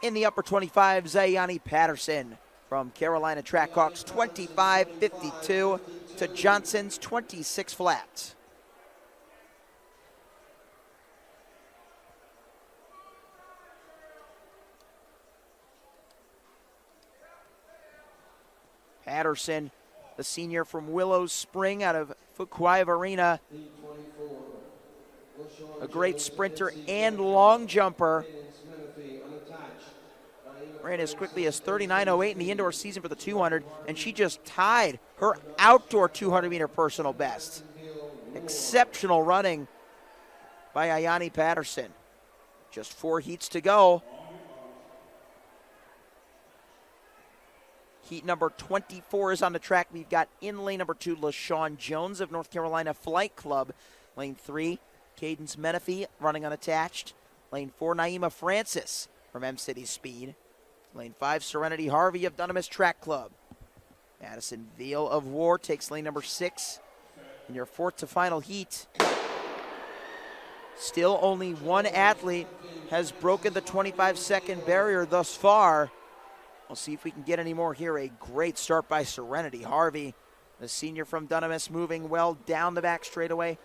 in the upper 25, Ayani Patterson from Carolina Trackhawks, 25-52 to Johnson's 26 flat. Patterson, the senior from Willow Spring out of Fukuai Arena, a great sprinter and long jumper. Ran as quickly as 39.08 in the indoor season for the 200, and she just tied her outdoor 200-meter personal best. Exceptional running by Ayani Patterson. Just 4 heats to go. Heat number 24 is on the track. We've got in lane number 2, LaShawn Jones of North Carolina Flight Club. Lane 3, Cadence Menifee running unattached. Lane 4, Naima Francis from M-City Speed. Lane 5, Serenity Harvey of Dunamis Track Club. Madison Veal of War takes lane number 6 in your 4th to final heat. Still only one athlete has broken the 25-second barrier thus far. We'll see if we can get any more here. A great start by Serenity Harvey, the senior from Dunamis, moving well down the back straightaway.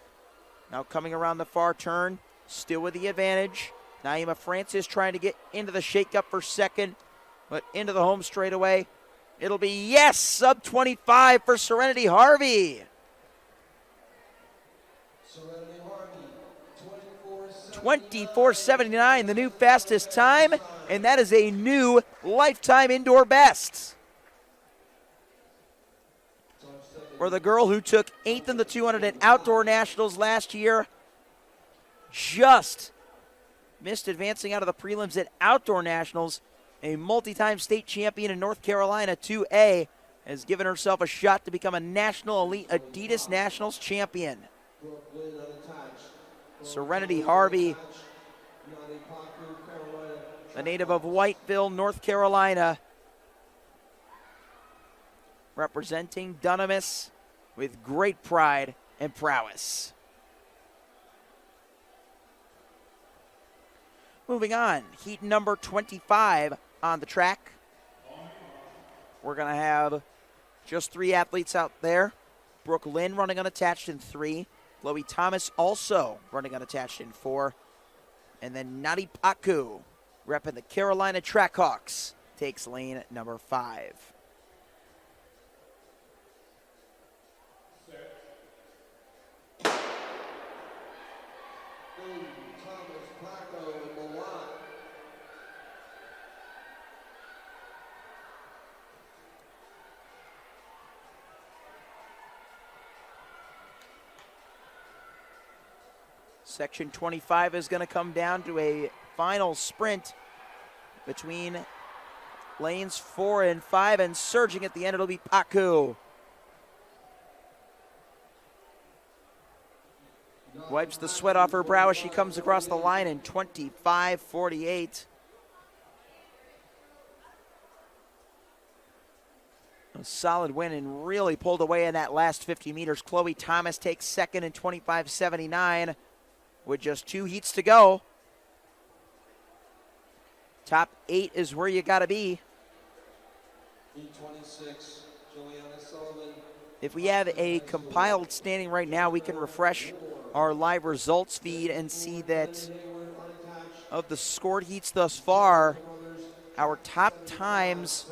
Now coming around the far turn, still with the advantage. Naima Francis trying to get into the shakeup for second, but into the home straightaway. It'll be, yes, sub 25 for Serenity Harvey. Serenity Harvey, 24:79, the new fastest time, and that is a new lifetime indoor best. For the girl who took 8th in the 200 at Outdoor Nationals last year, just missed advancing out of the prelims at Outdoor Nationals. A multi-time state champion in North Carolina 2A has given herself a shot to become a National Elite Adidas Nationals champion. Serenity Harvey, a native of Whiteville, North Carolina, representing Dunamis with great pride and prowess. Moving on, heat number 25 on the track. We're going to have just 3 athletes out there. Brooke Lynn running unattached in 3. Chloe Thomas also running unattached in 4. And then Nadi Paku, repping the Carolina Trackhawks, takes lane number 5. Section 25 is going to come down to a final sprint between lanes 4 and 5, and surging at the end, it'll be Paku. Wipes the sweat off her brow as she comes across the line in 25:48. A solid win and really pulled away in that last 50 meters. Chloe Thomas takes second in 25:79. With just 2 heats to go. Top 8 is where you got to be. E26, Juliana Sullivan. If we have a compiled standing right now, we can refresh our live results feed and see that of the scored heats thus far, our top times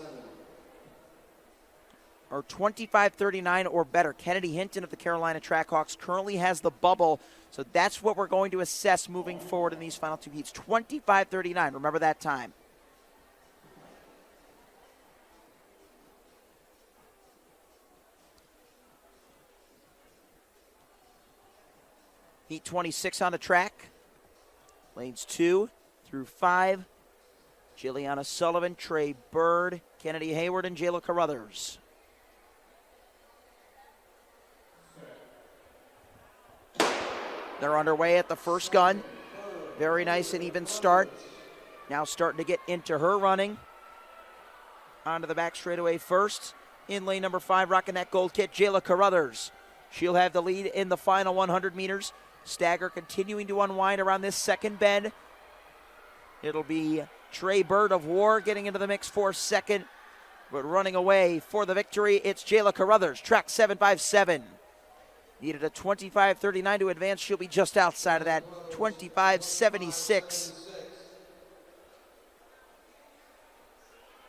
or 25:39 or better. Kennedy Hinton of the Carolina Trackhawks currently has the bubble, so that's what we're going to assess moving forward in these final two heats. 25:39. Remember that time. Heat 26 on the track. Lanes 2 through 5. Jilliana Sullivan, Trey Bird, Kennedy Hayward, and Jayla Carruthers. They're underway at the first gun. Very nice and even start. Now starting to get into her running. Onto the back straightaway first. In lane number 5, rocking that gold kit, Jayla Carruthers. She'll have the lead in the final 100 meters. Stagger continuing to unwind around this second bend. It'll be Trey Bird of War getting into the mix for second. But running away for the victory, it's Jayla Carruthers, track 7.57. Needed a 25:39 to advance. She'll be just outside of that, 25:76.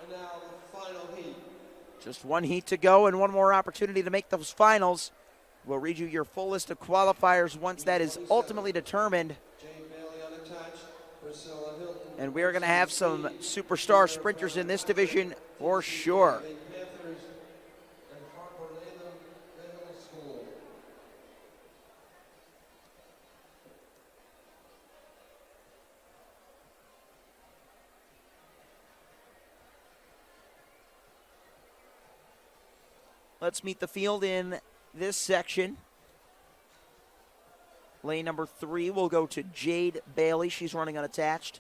And now the final heat. Just one heat to go and one more opportunity to make those finals. We'll read you your full list of qualifiers once that is ultimately determined. Jane Bailey unattached, Priscilla Hilton. And we are going to have some superstar sprinters in this division for sure. Panthers and Harper Latham, Middle School. Let's meet the field in this section. Lane number 3 will go to Jade Bailey. She's running unattached.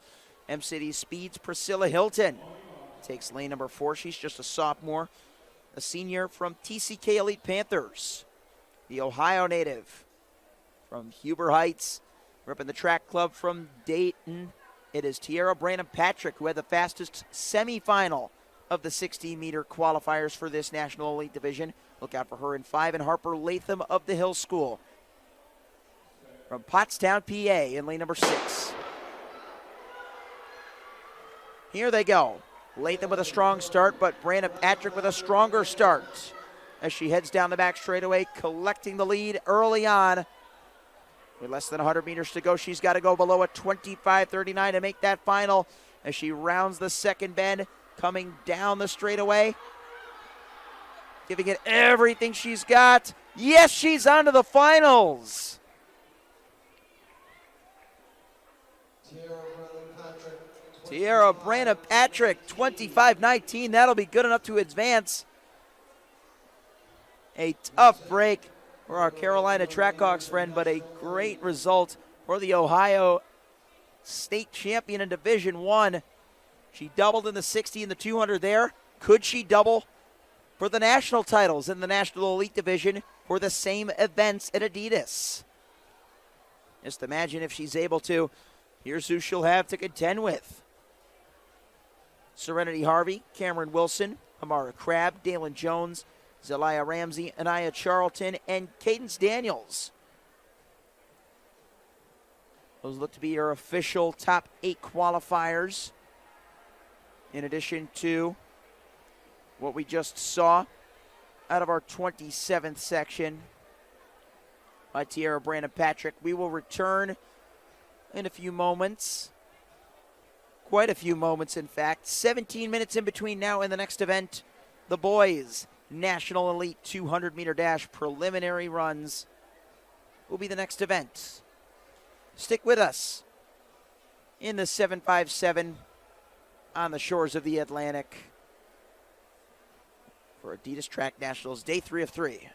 M-City Speeds, Priscilla Hilton takes lane number 4. She's just a sophomore, a senior from TCK Elite Panthers. The Ohio native from Huber Heights, repping the track club from Dayton. It is Tiara Brandon Patrick who had the fastest semifinal of the 60-meter qualifiers for this National Elite Division. Look out for her in 5, and Harper Latham of the Hill School from Pottstown, PA, in lane number 6. Here they go. Latham with a strong start, but Brandon Patrick with a stronger start as she heads down the back straightaway, collecting the lead early on. With less than 100 meters to go, she's got to go below a 25:39 to make that final as she rounds the second bend, coming down the straightaway, giving it everything she's got. Yes, she's on to the finals. Tiara Brandon Patrick, 25:19. That'll be good enough to advance. A tough break for our Carolina Trackhawks friend, but a great result for the Ohio State champion in Division I. She doubled in the 60 and the 200 there. Could she double for the national titles in the National Elite Division for the same events at Adidas? Just imagine if she's able to. Here's who she'll have to contend with. Serenity Harvey, Cameron Wilson, Amara Crabb, Dalen Jones, Zelaya Ramsey, Anaya Charlton, and Cadence Daniels. Those look to be our official top 8 qualifiers, in addition to what we just saw out of our 27th section by Tiara Brandon Patrick. We will return in a few moments. Quite a few moments, in fact. 17 minutes in between now and the next event. The boys' National Elite 200-meter dash preliminary runs will be the next event. Stick with us in the 7.57 on the shores of the Atlantic for Adidas Track Nationals, day 3 of 3.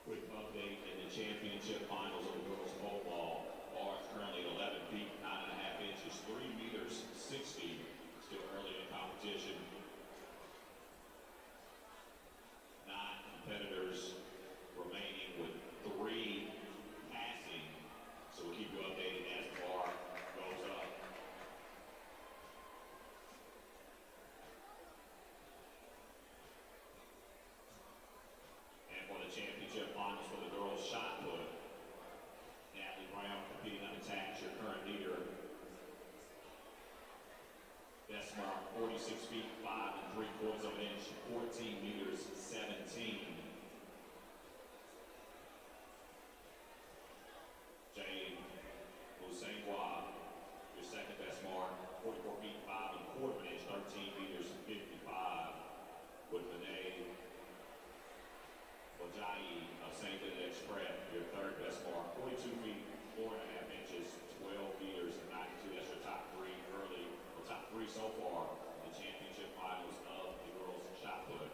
Quick update in the championship finals of the girls pole vault. competition. 9 competitors remaining with 3 passing. So we'll keep you updated as the bar goes up. And for the championship finals for the girls shot put, Natalie Brown competing unattached, your current leader. Best mark 46 feet 5 3/4 of an inch, 14 meters 17. Jane Hussein-Wah, your second best mark 44 feet 5 1/4 of an inch, 13 meters 55. With Renee Wajayi of St. Vincent Express, your third best mark 42 feet 4 1/2 inches, 12 meters 92. That's your top 3 early, or top 3 so far in the championship finals of the girls shot put.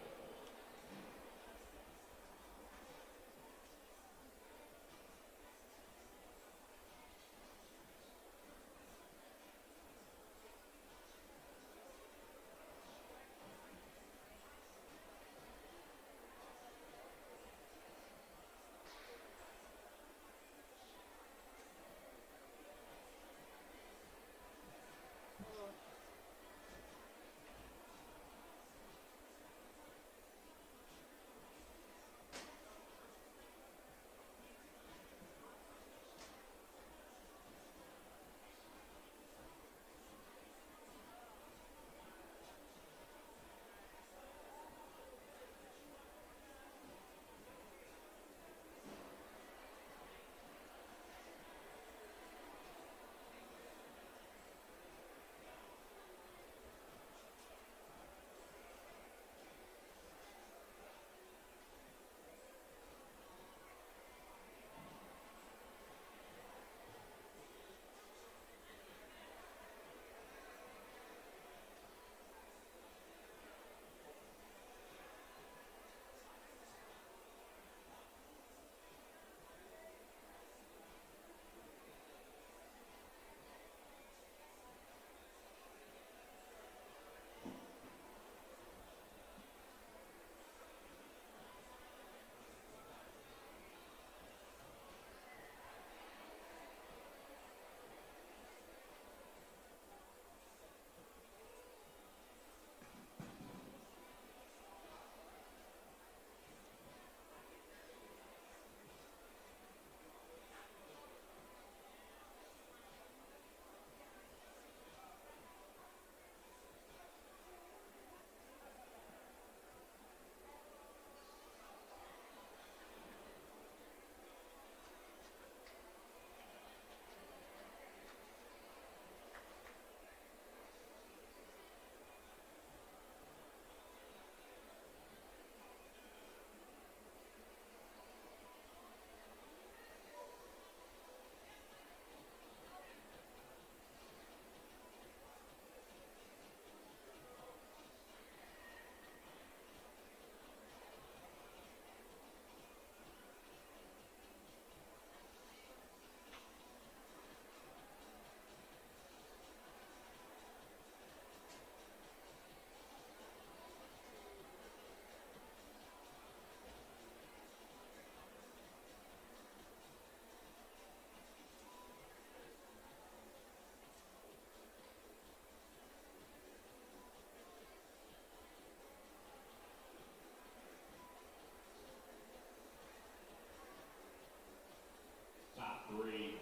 Top 3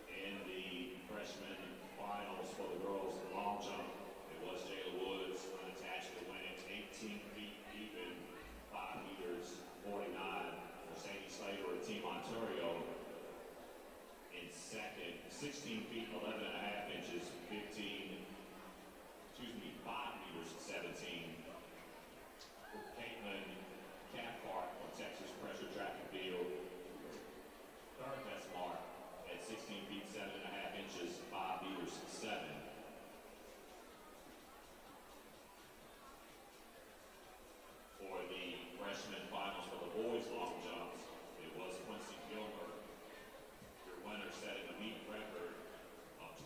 in the freshman finals for the girls long jump. It was Jayla Woods unattached to win it, 18 feet even, 5 meters 49. Mercedes Slater of Team Ontario in second, 16 feet 11 1/2 inches, 5 meters 17. Caitlin Cathcart of Texas Pressure Track and Field, third best mark at 16 feet 7 1/2 inches, 5 meters 7. For the freshman finals for the boys long jumps, it was Quincy Gilmer, your winner, setting a meet record of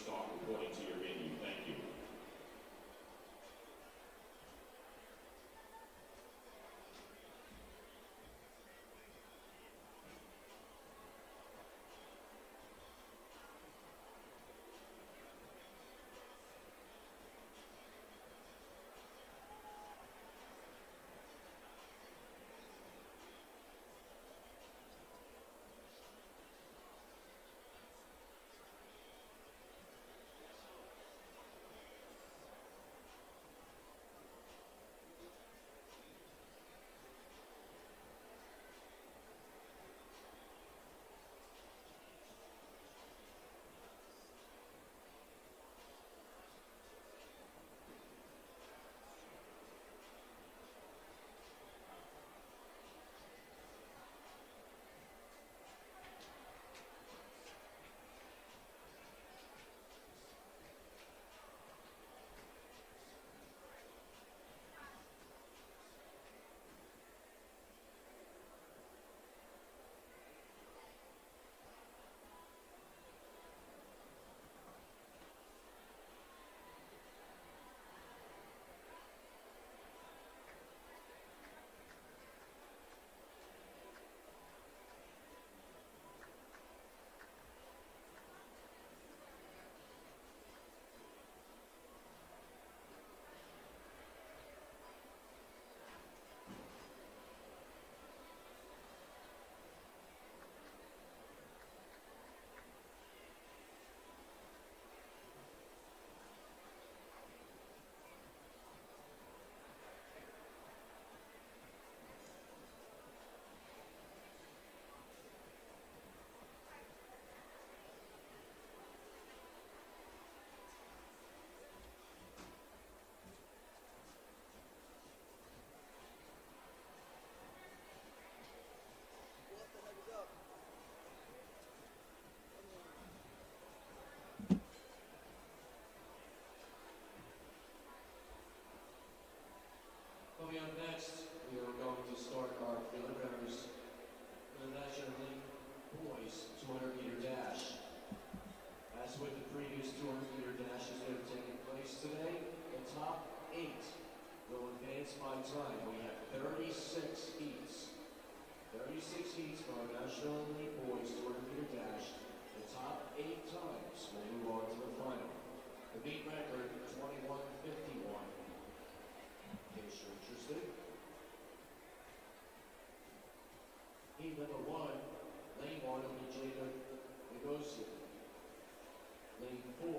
start reporting to your venue. Thank you. What the heck is up? Coming up next, we are going to start our preliminaries for the National League Boys 200-meter dash. As with the previous 200-meter dashes that have taken place today, the top 8 will advance by time. We have 36 heats. 36 heats for our National League Boys 200-meter dash. The top 8 times will move on to the final. The meet record, 21:51. In case you're interested. Heat number 1, lane 1 will be Jacob Negosian. Lane 4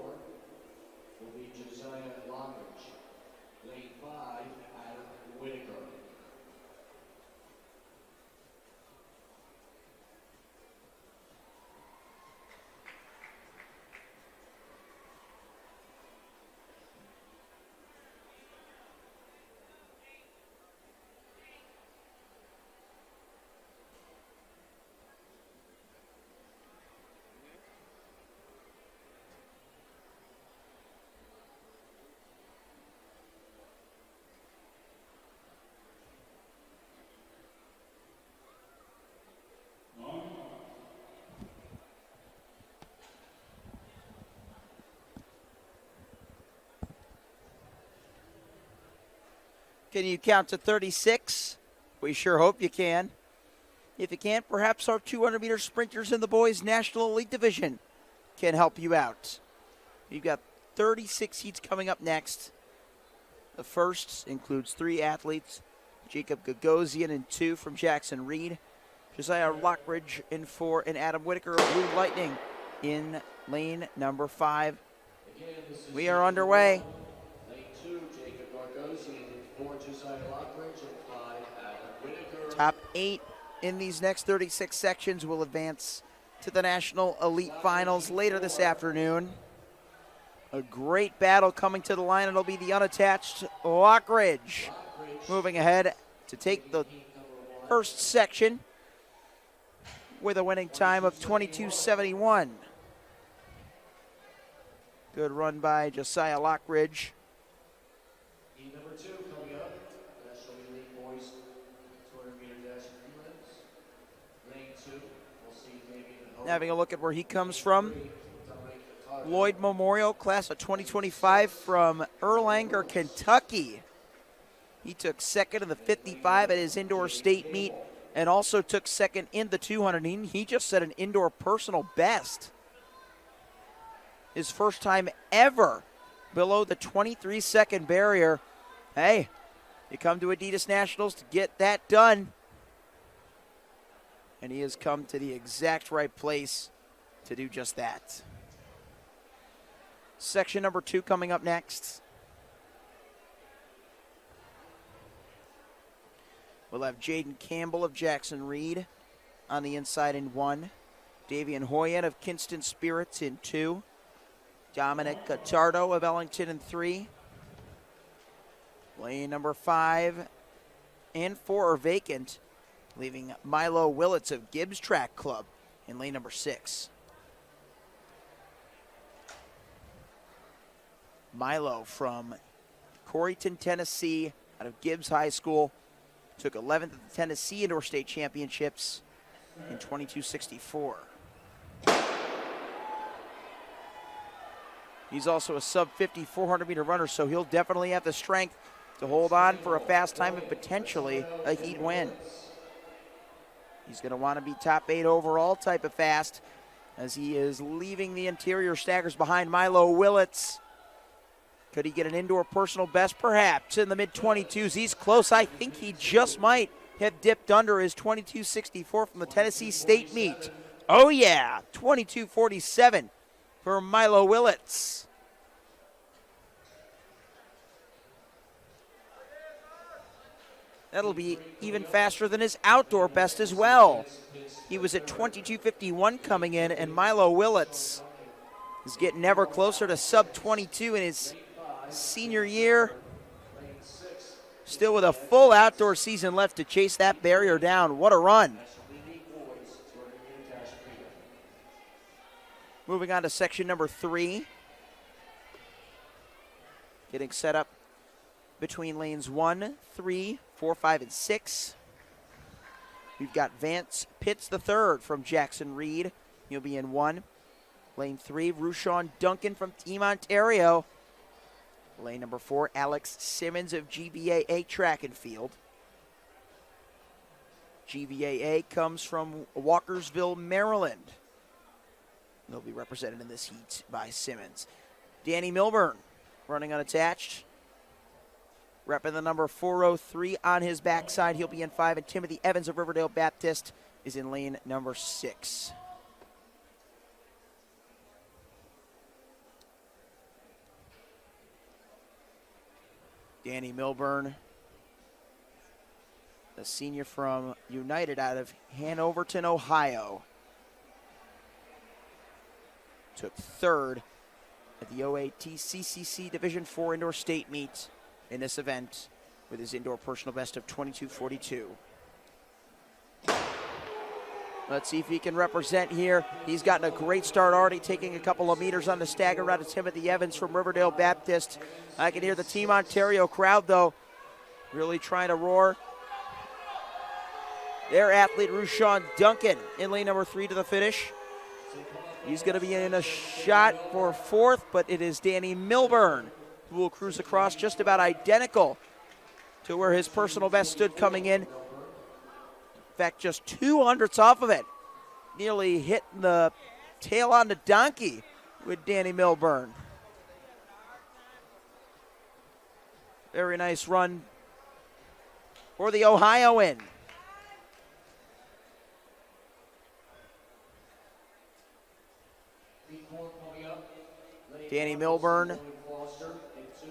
will be Josiah Lockridge. Lane 5, Adam Whitaker. Can you count to 36? We sure hope you can. If you can't, perhaps our 200-meter sprinters in the boys' National Elite Division can help you out. We've got 36 heats coming up next. The first includes 3 athletes, Jacob Gagosian in 2 from Jackson Reed, Josiah Lockridge in 4, and Adam Whitaker of Blue Lightning in lane number 5. We are underway. Lane 2, Jacob Gagosian. 4, Josiah Lockridge, and 5, Adam Whitaker. Top 8 in these next 36 sections will advance to the National Elite Finals later this afternoon. A great battle coming to the line. It'll be the unattached Lockridge moving ahead to take the first section with a winning time of 22:71. Good run by Josiah Lockridge. Heat number 2 coming up. National Elite Boys 200-meter dash prelims. Lane 2, we'll see Damian Hope. Having a look at where he comes from. Lloyd Memorial, class of 2025 from Erlanger, Kentucky. He took second in the 55 at his indoor state meet and also took second in the 200. He just set an indoor personal best. His first time ever below the 23-second barrier. Hey, you come to Adidas Nationals to get that done. And he has come to the exact right place to do just that. Section number 2 coming up next. We'll have Jaden Campbell of Jackson Reed on the inside in 1. Davian Hoyen of Kinston Spirits in 2. Dominic Cottardo of Ellington in 3. Lane number 5 and 4 are vacant, leaving Milo Willits of Gibbs Track Club in lane number 6. Milo from Corryton, Tennessee, out of Gibbs High School, took 11th at the Tennessee Indoor State Championships in 22:64. He's also a sub-50 400-meter runner, so he'll definitely have the strength to hold on for a fast time and potentially a heat win. He's going to want to be top 8 overall type of fast as he is leaving the interior staggers behind Milo Willits. Could he get an indoor personal best? Perhaps in the mid-22s. He's close. I think he just might have dipped under his 22:64 from the Tennessee State meet. Oh, yeah, 22:47 for Milo Willits. That'll be even faster than his outdoor best as well. He was at 22:51 coming in, and Milo Willits is getting ever closer to sub-22 in his senior year. Still with a full outdoor season left to chase that barrier down. What a run. Moving on to section number 3. Getting set up between lanes 1, 3, 4, 5, and 6. We've got Vance Pitts III from Jackson Reed. He'll be in 1. Lane 3, Rushawn Duncan from Team Ontario. Lane number 4, Alex Simmons of GVAA Track and Field. GVAA comes from Walkersville, Maryland. They'll be represented in this heat by Simmons. Danny Milburn running unattached. Repping the number 403 on his backside. He'll be in 5. And Timothy Evans of Riverdale Baptist is in lane number 6. Danny Milburn, the senior from United out of Hanoverton, Ohio, took 3rd at the OAT CCC Division IV Indoor State Meet in this event with his indoor personal best of 22:42. Let's see if he can represent here. He's gotten a great start already, taking a couple of meters on the stagger route of Timothy Evans from Riverdale Baptist. I can hear the Team Ontario crowd, though, really trying to roar. Their athlete, Rushawn Duncan, in lane number 3 to the finish. He's going to be in a shot for 4th, but it is Danny Milburn who will cruise across just about identical to where his personal best stood coming in. In fact, just 200ths off of it. Nearly hitting the tail on the donkey with Danny Milburn. Very nice run for the Ohioan. Danny Milburn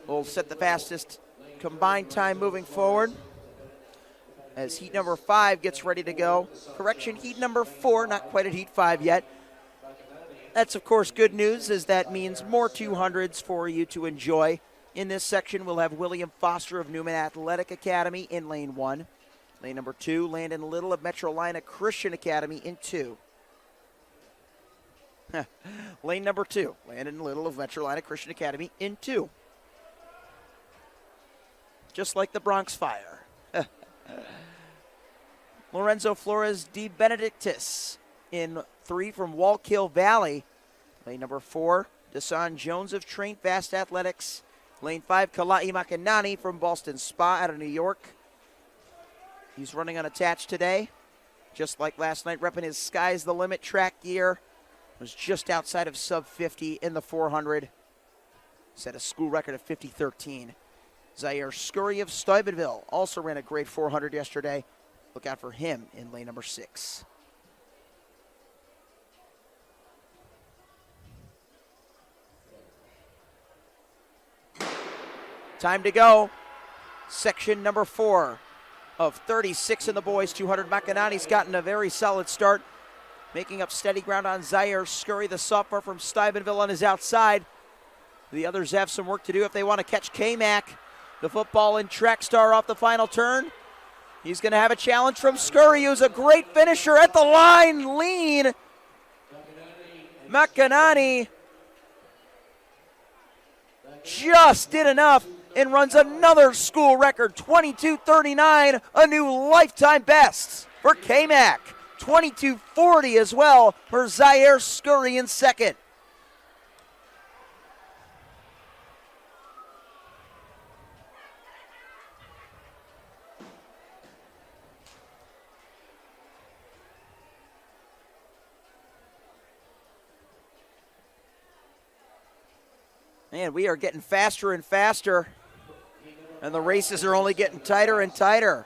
will set the fastest combined time moving forward as heat number 5 gets ready to go. Correction, heat number 4, not quite at heat 5 yet. That's, of course, good news, as that means more 200s for you to enjoy. In this section, we'll have William Foster of Newman Athletic Academy in lane 1. Lane number 2, Landon Little of Metrolina Christian Academy in 2. Lane number 2, Landon Little of Metrolina Christian Academy in 2. Just like the Bronx Fire. Lorenzo Flores de Benedictis in 3 from Wallkill Valley. Lane number 4, Dasan Jones of Train Fast Athletics. Lane 5, Kala'i Makanani from Boston Spa out of New York. He's running unattached today. Just like last night, repping his Sky's the Limit track gear. Was just outside of sub 50 in the 400. Set a school record of 50:13. Zaire Scurry of Steubenville also ran a great 400 yesterday. Look out for him in lane number 6. Time to go. Section number 4 of 36 in the boys 200. Makanani's gotten a very solid start, making up steady ground on Zaire Scurry, the sophomore from Steubenville, on his outside. The others have some work to do if they want to catch K-Mac, the football and track star, off the final turn. He's going to have a challenge from Scurry, who's a great finisher at the line. Lean. Makanani just did enough and runs another school record, 22:39, a new lifetime best for K-Mac. 22:40 as well for Zaire Scurry in second. Man, we are getting faster and faster, and the races are only getting tighter and tighter.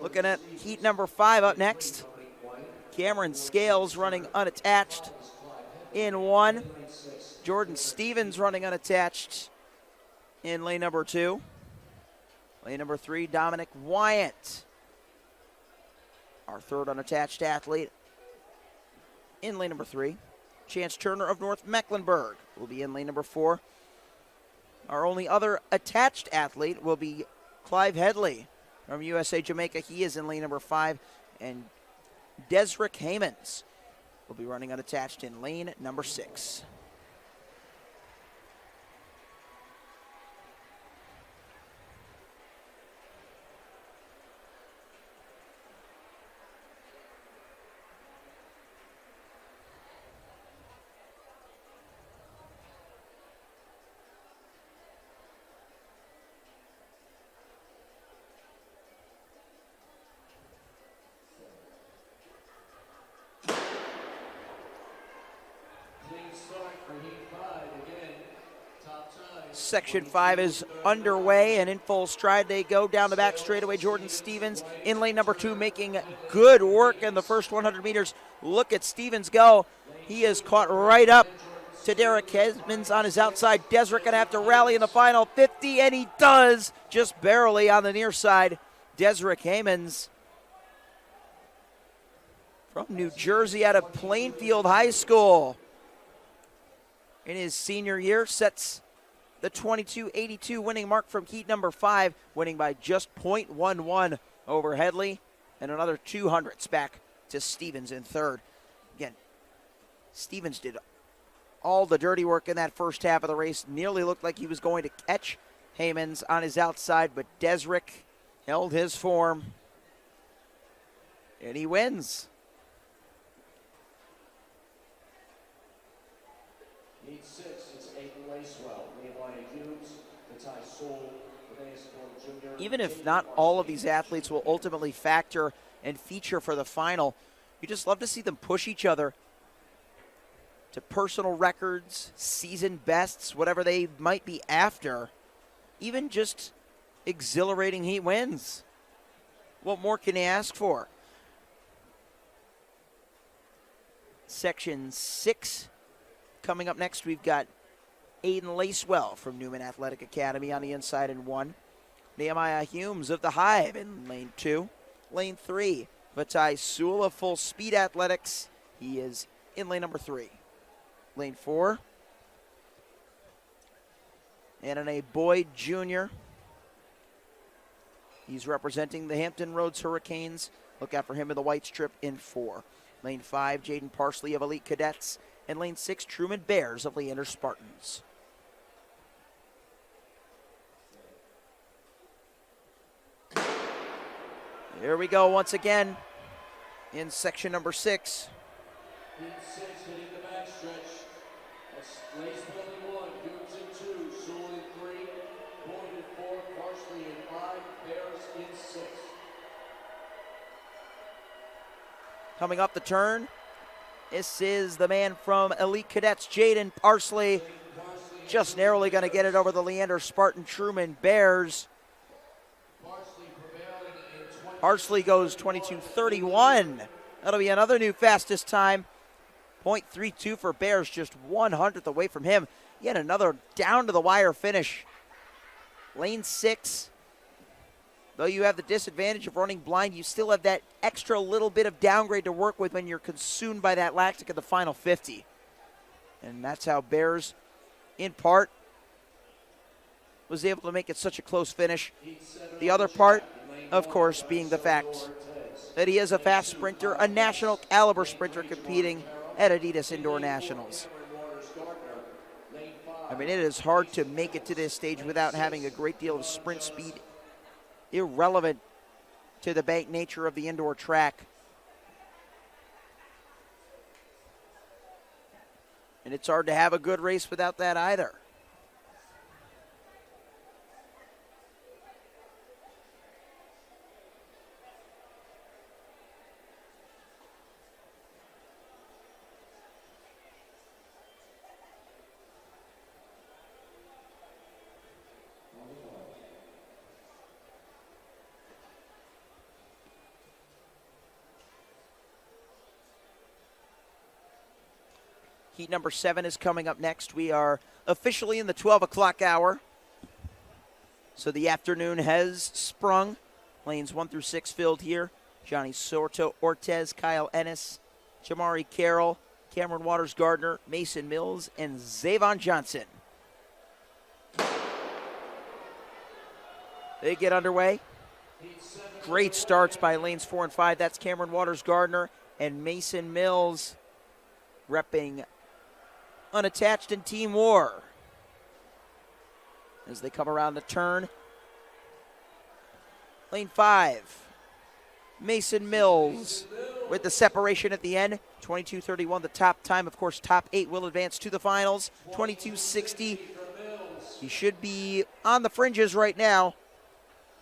Looking at heat number 5 up next. Cameron Scales running unattached in 1. Jordan Stevens running unattached in lane number 2. Lane number 3, Dominic Wyant, our third unattached athlete, in lane number 3. Chance Turner of North Mecklenburg will be in lane number 4. Our only other attached athlete will be Clive Headley from USA Jamaica. He is in lane number 5. And Desrick Hamons will be running unattached in lane number 6. Section 5 is underway, and in full stride they go down the back straightaway. Jordan Stevens in lane number 2, making good work in the first 100 meters. Look at Stevens go. He is caught right up to Derek Hesmans on his outside. Desrick gonna have to rally in the final 50, and he does, just barely on the near side. Desrick Hamons from New Jersey out of Plainfield High School in his senior year sets the 22:82 winning mark from heat number 5, winning by just .11 over Headley, and another 200s back to Stevens in third. Again, Stevens did all the dirty work in that first half of the race. Nearly looked like he was going to catch Hamons on his outside, but Desrick held his form, and he wins. Heat 6, it's Aiden Lacewell, Nehemiah Hughes, Matai Soul, Jr. Even if not all of these athletes will ultimately factor and feature for the final, you just love to see them push each other to personal records, season bests, whatever they might be after. Even just exhilarating heat wins. What more can you ask for? Section 6 coming up next. We've got Aiden Lacewell from Newman Athletic Academy on the inside in 1. Nehemiah Humes of the Hive in lane 2. Lane 3, Matai Sewell of Full Speed Athletics. He is in lane number 3. Lane 4, Anna Boyd Jr. He's representing the Hampton Roads Hurricanes. Look out for him in the white strip in 4. Lane 5, Jaden Parsley of Elite Cadets. And lane 6, Truman Bears of Leander Spartans. Here we go once again in section number 6. Heat 6 hitting the backstretch. Coming up the turn, this is the man from Elite Cadets, Jaden Parsley. Just narrowly going to get it over the Leander Spartan Truman Bears. Parsley goes 22:31. That'll be another new fastest time. 0.32 for Bears, just 1/100th away from him. Yet another down-to-the-wire finish. Lane 6. Though you have the disadvantage of running blind, you still have that extra little bit of downgrade to work with when you're consumed by that lactic in the final 50. And that's how Bears, in part, was able to make it such a close finish. The other part, of course, being the fact that he is a fast sprinter, a national caliber sprinter competing at Adidas Indoor Nationals. I mean, it is hard to make it to this stage without having a great deal of sprint speed, irrelevant to the bank nature of the indoor track. And it's hard to have a good race without that either. Heat number 7 is coming up next. We are officially in the 12 o'clock hour. So the afternoon has sprung. Lanes 1 through 6 filled here. Johnny Soto Ortez, Kyle Ennis, Jamari Carroll, Cameron Waters Gardner, Mason Mills, and Zavon Johnson. They get underway. Great starts by lanes 4 and 5. That's Cameron Waters Gardner and Mason Mills repping Unattached in Team War. As they come around the turn. Lane 5. Mason Mills with the separation at the end. 22:31 the top time. Of course, top 8 will advance to the finals. 22:60. He should be on the fringes right now.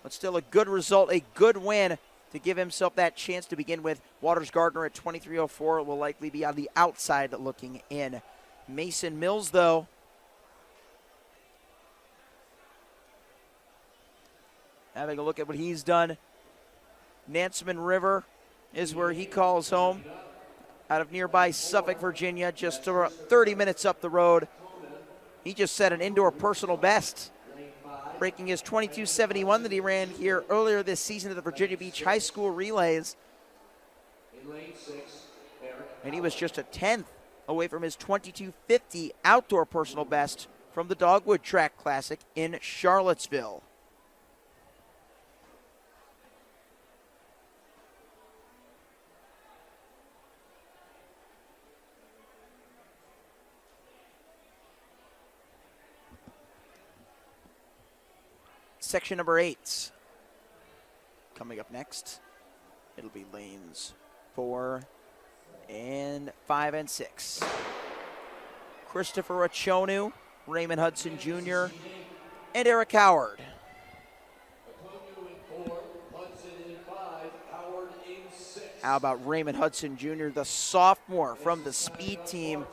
But still a good result, a good win to give himself that chance to begin with. Waters Gardner at 23:04 will likely be on the outside looking in. Mason Mills, though, having a look at what he's done. Nansemond River is where he calls home. Out of nearby Suffolk, Virginia, just 30 minutes up the road. He just set an indoor personal best, breaking his 22:71 that he ran here earlier this season at the Virginia Beach High School Relays. And he was just a 10th away from his 22:50 outdoor personal best from the Dogwood Track Classic in Charlottesville. Section number 8 coming up next. It'll be lanes 4 and 5 and 6. Christopher Achonu, Raymond Hudson Jr., and Eric Howard. How about Raymond Hudson Jr., the sophomore from the speed team?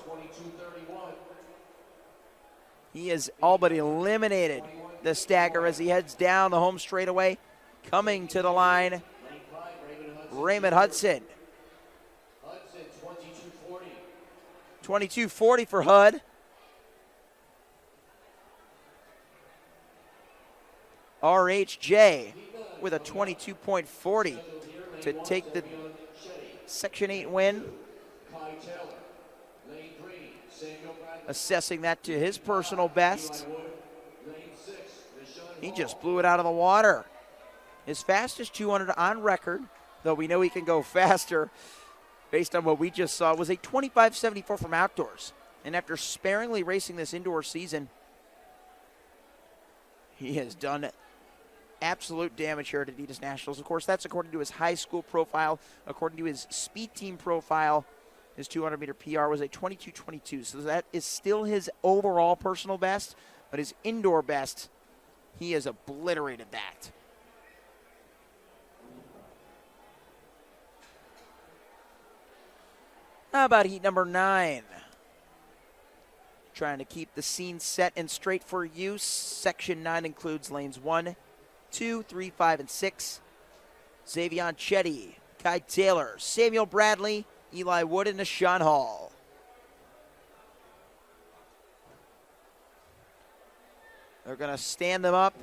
He has all but eliminated the stagger as he heads down the home straightaway. Coming to the line, Raymond Hudson. 22:40 for Hud. RHJ with a 22.40 to take the Section 8 win. Assessing that to his personal best. He just blew it out of the water. His fastest 200 on record, though we know he can go faster based on what we just saw, was a 25:74 from outdoors. And after sparingly racing this indoor season, he has done absolute damage here at Adidas Nationals. Of course, that's according to his high school profile. According to his speed team profile, his 200-meter PR was a 22:22. So that is still his overall personal best, but his indoor best, he has obliterated that. How about heat number 9? Trying to keep the scene set and straight for use. Section 9 includes lanes 1, 2, 3, 5, and 6. Xavion Chetty, Kai Taylor, Samuel Bradley, Eli Wood, and Nashawn Hall. They're going to stand them up.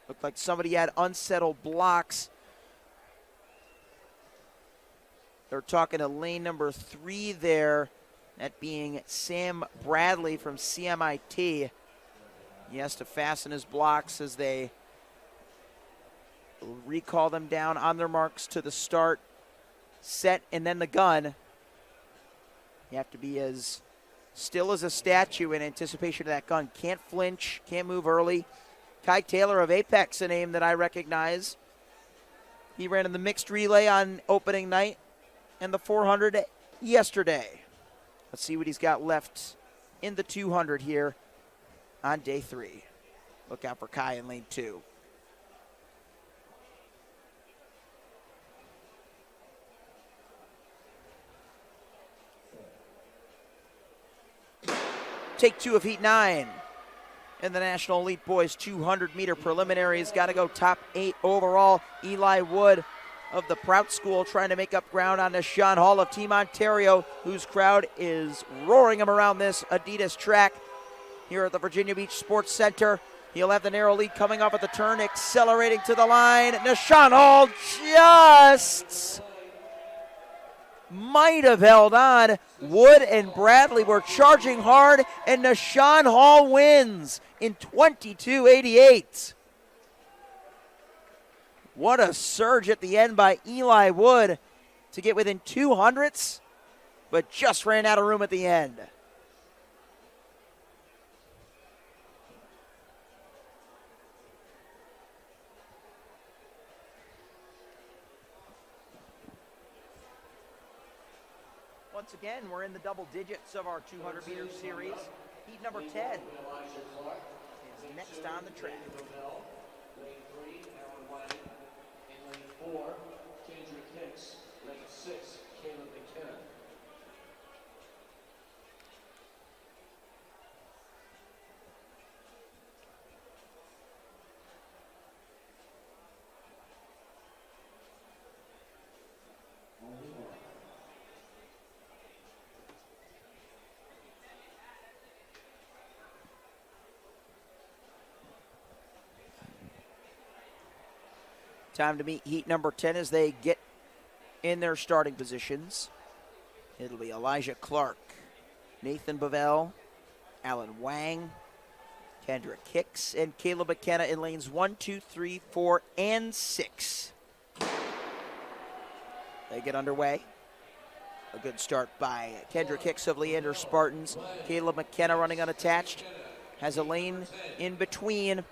Looked like somebody had unsettled blocks. They're talking to lane number 3 there, that being Sam Bradley from CMIT. He has to fasten his blocks as they recall them down on their marks to the start, set, and then the gun. You have to be as still as a statue in anticipation of that gun. Can't flinch, can't move early. Kai Taylor of Apex, a name that I recognize. He ran in the mixed relay on opening night and the 400 yesterday. Let's see what he's got left in the 200 here on day 3. Look out for Kai in lane 2. Take 2 of heat 9. In the National Elite Boys 200-meter preliminaries, got to go top 8 overall. Eli Wood of the Prout School trying to make up ground on Nashawn Hall of Team Ontario, whose crowd is roaring him around this Adidas track here at the Virginia Beach Sports Center. He'll have the narrow lead coming off at the turn, accelerating to the line. Nashawn Hall just might have held on. Wood and Bradley were charging hard, and Nashawn Hall wins in 22:88. What a surge at the end by Eli Wood to get within 200ths, but just ran out of room at the end. Once again, we're in the double digits of our 200-meter series. Heat number 10 is next on the track. Lane 3, Aaron White. In lane 4, Kendrick Hicks. Lane 6, Caleb McKenna. Time to meet heat number 10 as they get in their starting positions. It'll be Elijah Clark, Nathan Bavell, Alan Wang, Kendrick Hicks, and Caleb McKenna in lanes 1, 2, 3, 4, and 6. They get underway. A good start by Kendrick Hicks of Leander Spartans. Caleb McKenna running unattached. Has a lane in between.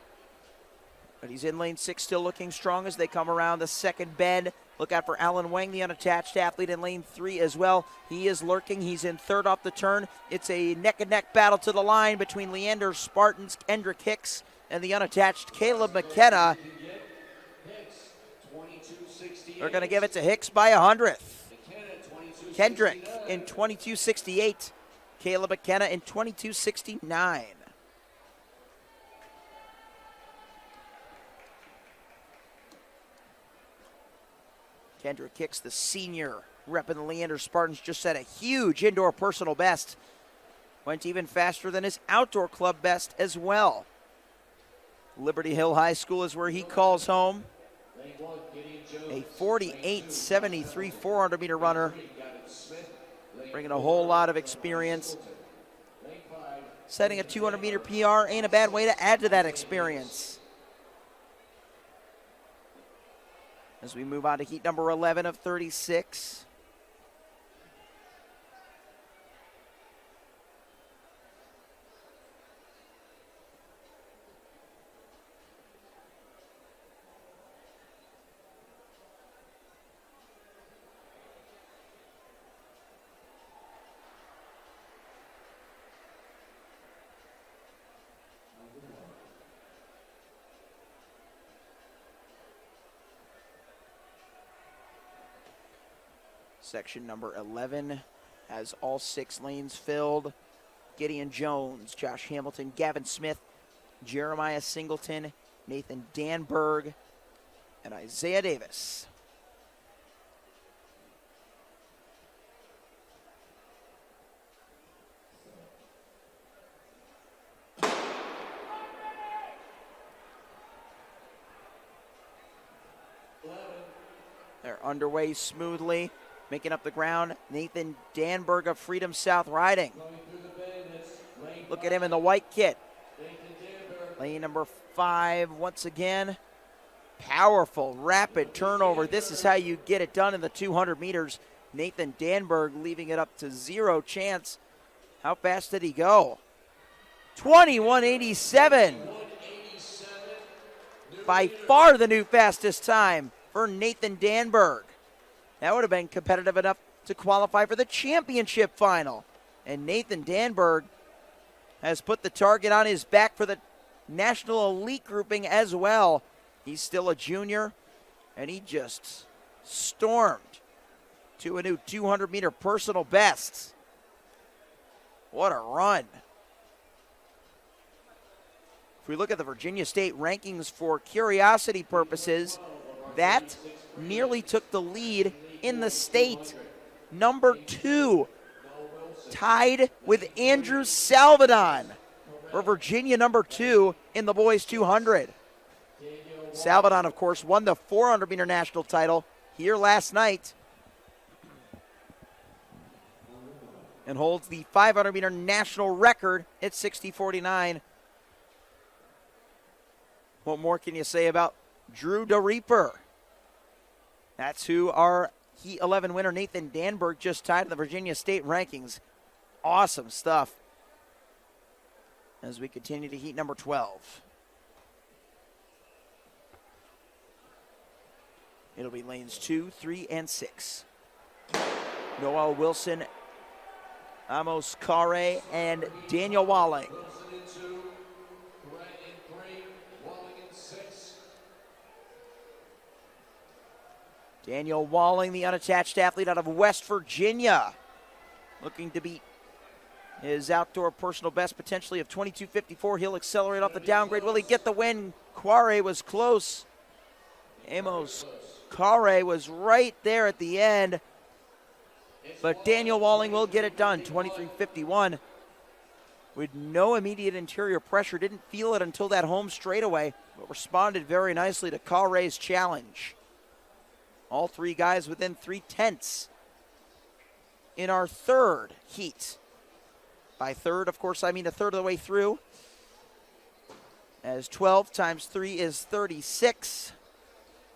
But he's in lane 6, still looking strong as they come around the second bend. Look out for Alan Wang, the unattached athlete, in lane 3 as well. He is lurking. He's in third off the turn. It's a neck-and-neck battle to the line between Leander Spartans, Kendrick Hicks, and the unattached Caleb McKenna. They're going to give it to Hicks by 100th. Kendrick in 22:68. Caleb McKenna in 22:69. Kendrick Hicks, the senior repping the Leander Spartans, just set a huge indoor personal best. Went even faster than his outdoor club best as well. Liberty Hill High School is where he calls home. A 48.73 400-meter runner, bringing a whole lot of experience. Setting a 200-meter PR ain't a bad way to add to that experience. As we move on to heat number 11 of 36. Section number 11 has all 6 lanes filled. Gideon Jones, Josh Hamilton, Gavin Smith, Jeremiah Singleton, Nathan Danberg, and Isaiah Davis. They're underway smoothly, making up the ground. Nathan Danberg of Freedom South Riding. Look at him in the white kit. Lane number 5 once again. Powerful, rapid turnover. This is how you get it done in the 200 meters. Nathan Danberg leaving it up to 0 chance. How fast did he go? 21:87. By far the new fastest time for Nathan Danberg. That would have been competitive enough to qualify for the championship final. And Nathan Danberg has put the target on his back for the national elite grouping as well. He's still a junior, and he just stormed to a new 200-meter personal best. What a run. If we look at the Virginia State rankings for curiosity purposes, that nearly took the lead in the state. Number 2, tied with Andrew Salvadon for Virginia, number 2 in the boys 200. Salvadon, of course, won the 400-meter national title here last night and holds the 500-meter national record at 60:49. What more can you say about Drew DeReaper? That's who our Heat 11 winner Nathan Danberg just tied in the Virginia State rankings. Awesome stuff. As we continue to Heat number 12. It'll be lanes 2, 3, and 6. Noel Wilson, Amos Kare, and Daniel Walling. Daniel Walling, the unattached athlete out of West Virginia, looking to beat his outdoor personal best potentially of 22:54. He'll accelerate off the downgrade. Will he get the win? Kare was close. Amos Kare was right there at the end, but Daniel Walling will get it done. 23:51 with no immediate interior pressure. Didn't feel it until that home straightaway, but responded very nicely to Kare's challenge. All 3 guys within 3/10 in our third heat. By third, of course, I mean a third of the way through, as 12 times 3 is 36.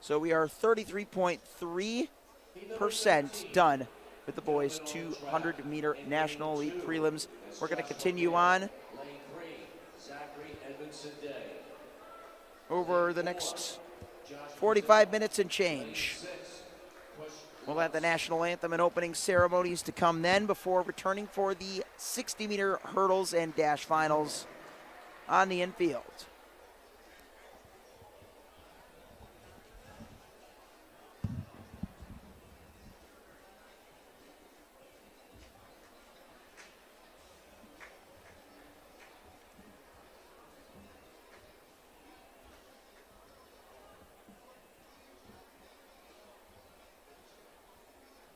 So we are 33.3% done with the boys' 200-meter national elite prelims. We're going to continue on over the next 45 minutes and change. We'll have the national anthem and opening ceremonies to come then before returning for the 60-meter hurdles and dash finals on the infield.